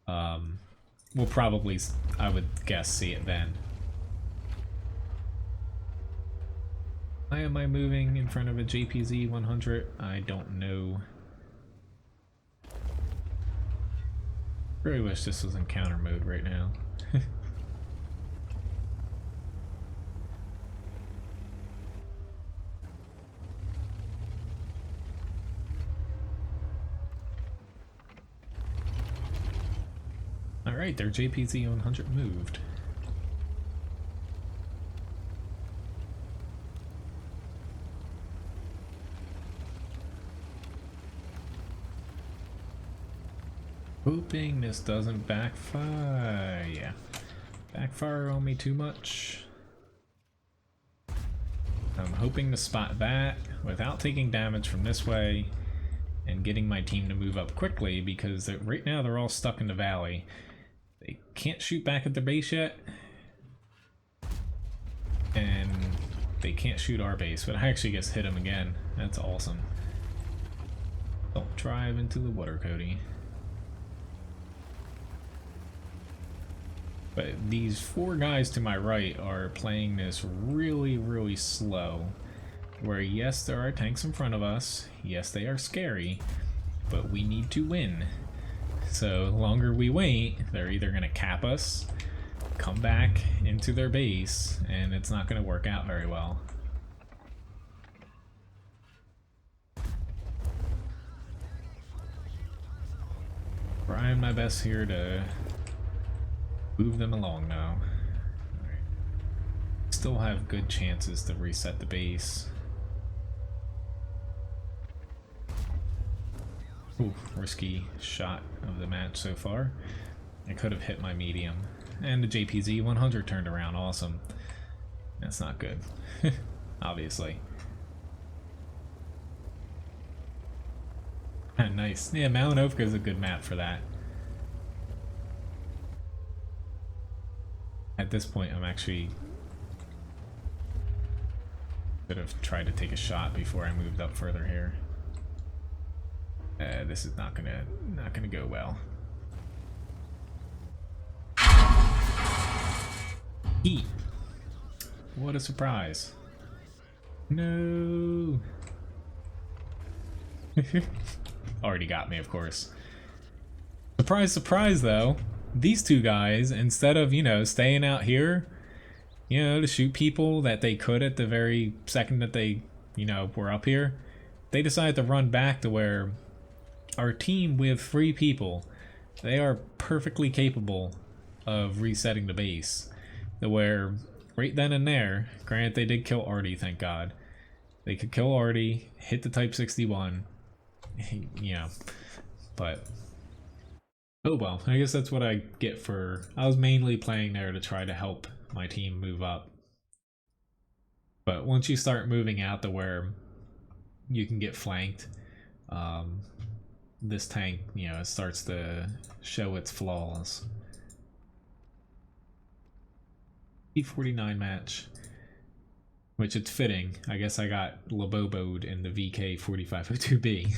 We'll probably, I would guess, see it then. Why am I moving in front of a JPZ 100? I don't know. Really wish this was in counter mode right now. Alright, their JPZ 100 moved. Hoping this doesn't backfire. Yeah. Backfire on me too much. I'm hoping to spot that without taking damage from this way and getting my team to move up quickly, because right now they're all stuck in the valley. They can't shoot back at their base yet. And they can't shoot our base, but I actually just hit them again. That's awesome. Don't drive into the water, Cody. But these four guys to my right are playing this really, really slow. Where yes, there are tanks in front of us. Yes, they are scary. But we need to win. So the longer we wait, they're either going to cap us, come back into their base, and it's not going to work out very well. Trying my best here to move them along now. Alright. Still have good chances to reset the base. Ooh, risky shot of the match so far. I could have hit my medium. And the JPZ 100 turned around, awesome. That's not good, obviously. Nice. Yeah, Malinovka is a good map for that. At this point, I'm actually could have tried to take a shot before I moved up further here. This is not gonna go well. Heat. What a surprise! No. Already got me, of course. Surprise, surprise, though. These two guys, instead of, you know, staying out here, you know, to shoot people that they could at the very second that they, you know, were up here, they decided to run back to where our team with 3 people, they are perfectly capable of resetting the base. To where, right then and there, granted they did kill Artie, thank God. They could kill Artie, hit the Type 61, you know, but oh well, I guess that's what I get for... I was mainly playing there to try to help my team move up. But once you start moving out to where you can get flanked, this tank, you know, it starts to show its flaws. T49 match, which it's fitting. I guess I got Laboboed in the VK4502B.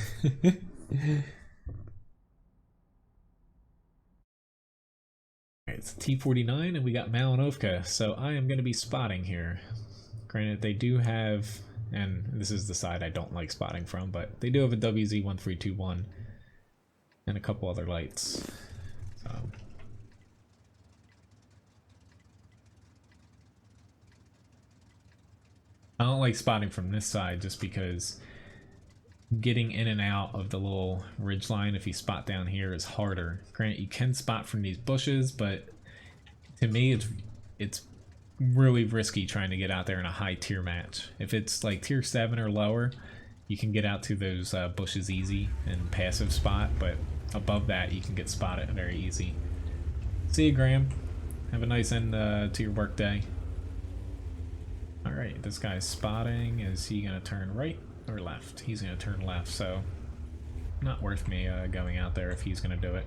It's T49 and we got Malinovka, so I am going to be spotting here. Granted, they do have, and this is the side I don't like spotting from, but they do have a WZ1321 and a couple other lights. So. I don't like spotting from this side just because getting in and out of the little ridge line if you spot down here is harder. Granted, you can spot from these bushes, but to me it's really risky trying to get out there in a high tier match. If it's like tier 7 or lower, you can get out to those bushes easy and passive spot, but above that you can get spotted very easy. See you, Graham. Have a nice end to your work day. Alright, this guy's spotting. Is he gonna turn right or left? He's gonna turn left, so not worth me going out there if he's gonna do it.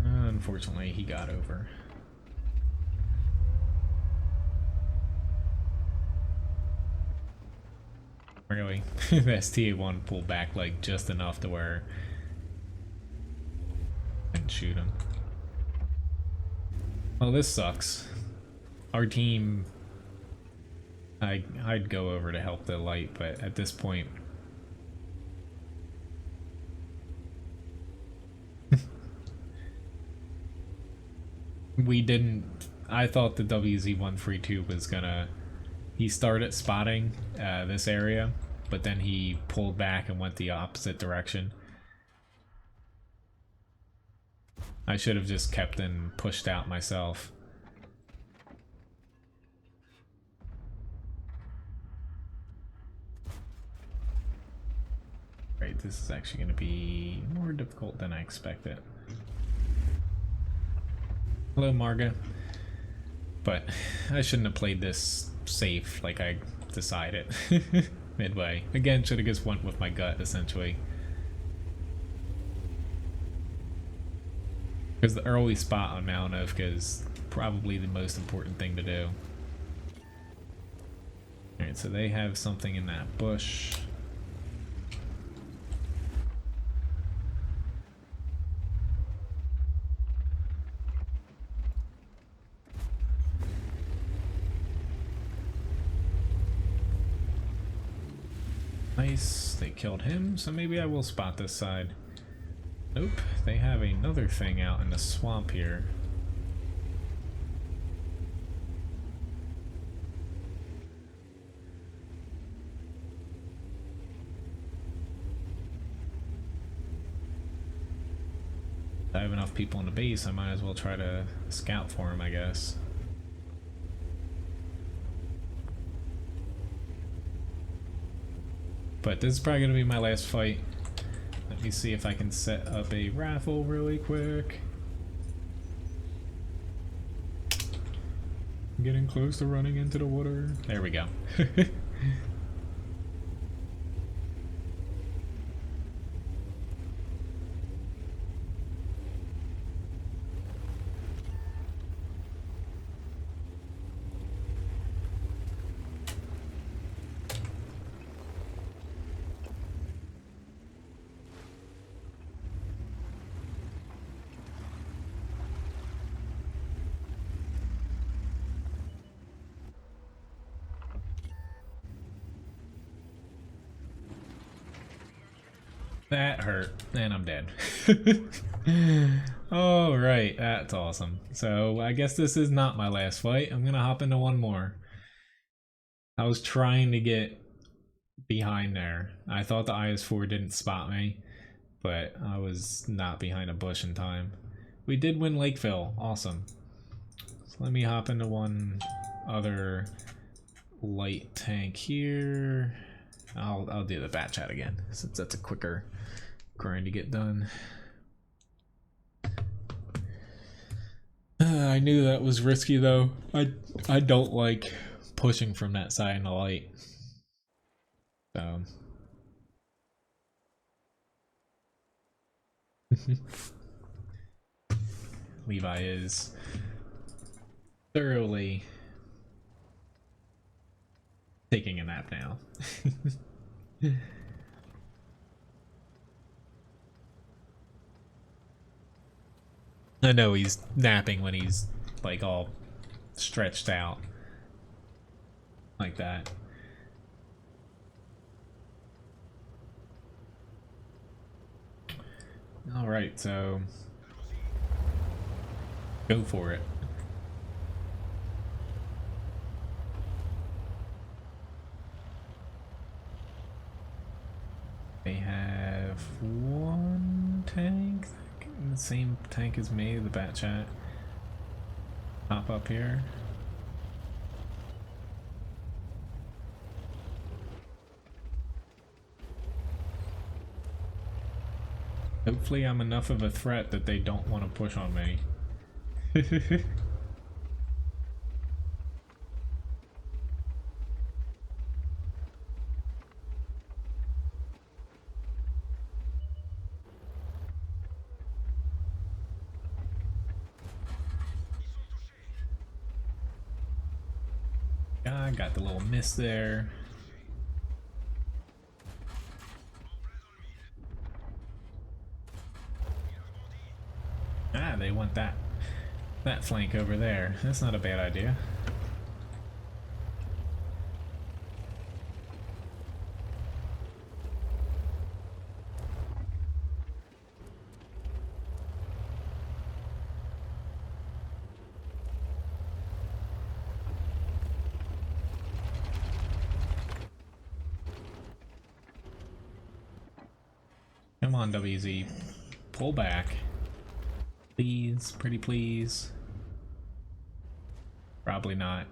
Unfortunately, he got over. Really? The STA1 pulled back like just enough to where I can shoot him. Well, this sucks. Our team, I'd go over to help the light, but at this point we didn't. I thought the WZ-132 was gonna. He started spotting this area, but then he pulled back and went the opposite direction. I should have just kept and pushed out myself. Right, this is actually going to be more difficult than I expected. Hello, Marga. But I shouldn't have played this safe like I decided midway. Again, should have just went with my gut, essentially. Because the early spot on Malinowka is probably the most important thing to do. Alright, so they have something in that bush. Nice, they killed him, so maybe I will spot this side. Nope, they have another thing out in the swamp here. If I have enough people in the base, I might as well try to scout for him, I guess. But this is probably going to be my last fight. Let me see if I can set up a raffle really quick. I'm getting close to running into the water. There we go. That hurt, and I'm dead. All right, that's awesome. So I guess this is not my last fight. I'm gonna hop into one more. I was trying to get behind there. I thought the IS-4 didn't spot me, but I was not behind a bush in time. We did win Lakeville, awesome. So let me hop into one other light tank here. I'll do the bat chat again since that's a quicker grind to get done. I knew that was risky though. I don't like pushing from that side in the light. So Levi is thoroughly taking a nap now. I know he's napping when he's like all stretched out like that. Alright, so go for it. They have one tank, the same tank as me, the bat chat. Pop up here. Hopefully I'm enough of a threat that they don't want to push on me. I got the little miss there. Ah, they want that flank over there. That's not a bad idea. Come on, WZ. Pull back. Please, pretty please. Probably not.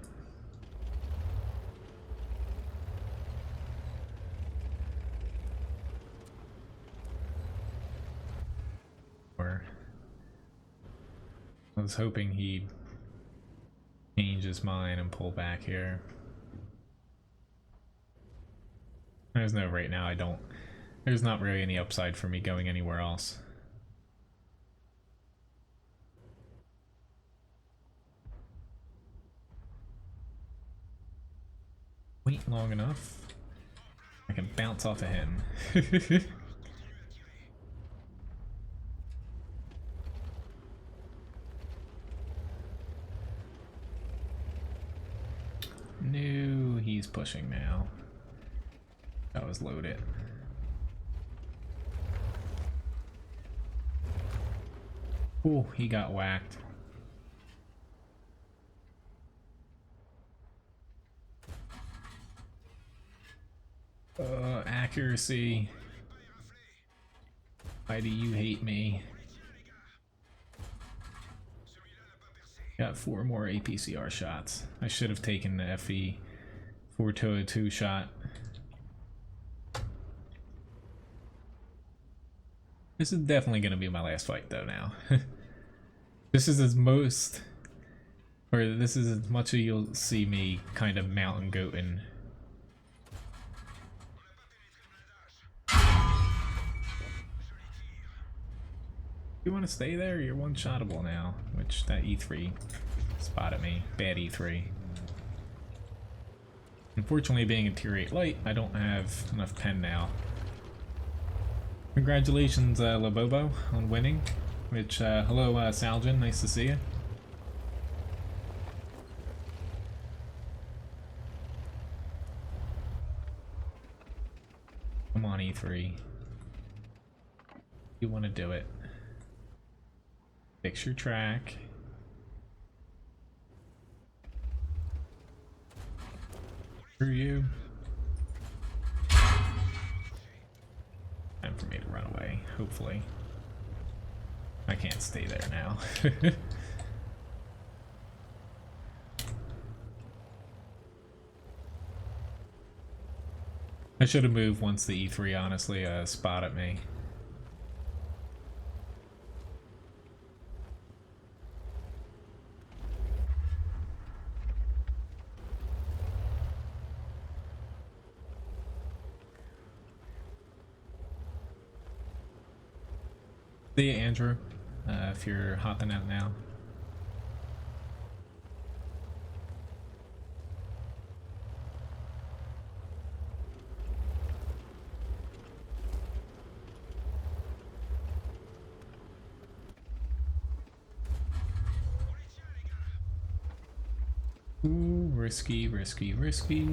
Or I was hoping he'd change his mind and pull back here. There's no, right now I don't. There's not really any upside for me going anywhere else. Wait long enough, I can bounce off of him. No, he's pushing now. That was loaded. Oh, he got whacked. Accuracy. Why do you hate me? Got 4 more APCR shots. I should have taken the FE 4202 shot. This is definitely going to be my last fight though now. This is as most, or this is as much as you'll see me kind of mountain goating. You want to stay there? You're one-shottable now, which that E3 spotted me. Bad E3. Unfortunately, being a tier 8 light, I don't have enough pen now. Congratulations, Labobo, on winning. Which, hello, Saljan, nice to see you. Come on, E3. You want to do it. Fix your track. Screw you. Time for me to run away, hopefully. I can't stay there now. I should have moved once the E3 honestly spotted me. See you, Andrew, if you're hopping out now. Ooh, risky, risky, risky.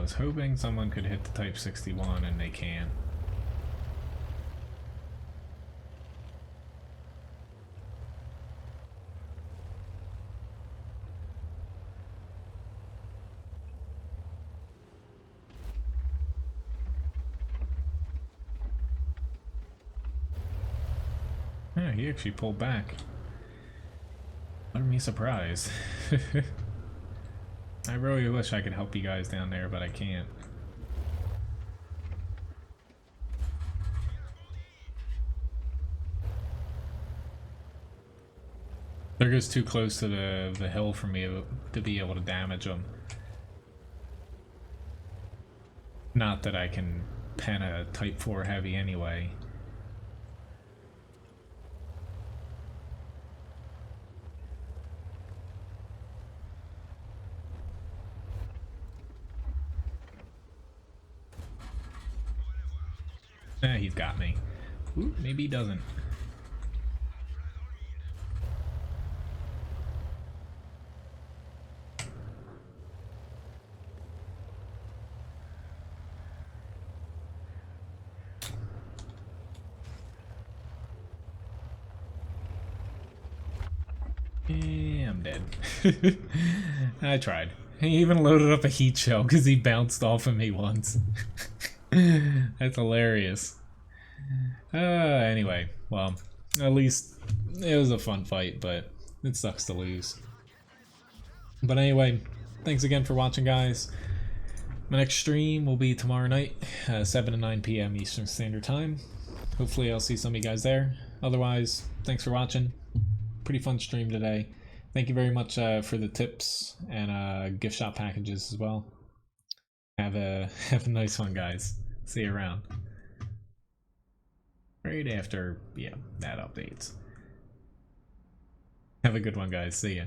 was hoping someone could hit the Type 61 and they can't. Yeah, he actually pulled back. Let me surprised. I really wish I could help you guys down there, but I can't. They're just too close to the hill for me to be able to damage them. Not that I can pen a Type 4 heavy anyway. He's got me. Ooh, maybe he doesn't. Yeah, I'm dead. I tried. He even loaded up a heat shell because he bounced off of me once. That's hilarious. Anyway, well, at least it was a fun fight, but it sucks to lose. But anyway, thanks again for watching, guys. My next stream will be tomorrow night, 7 to 9 p.m. Eastern Standard Time. Hopefully I'll see some of you guys there. Otherwise, thanks for watching. Pretty fun stream today. Thank you very much for the tips and gift shop packages as well. Have a nice one, guys. See you around. Right after, yeah, that updates. Have a good one, guys. See ya.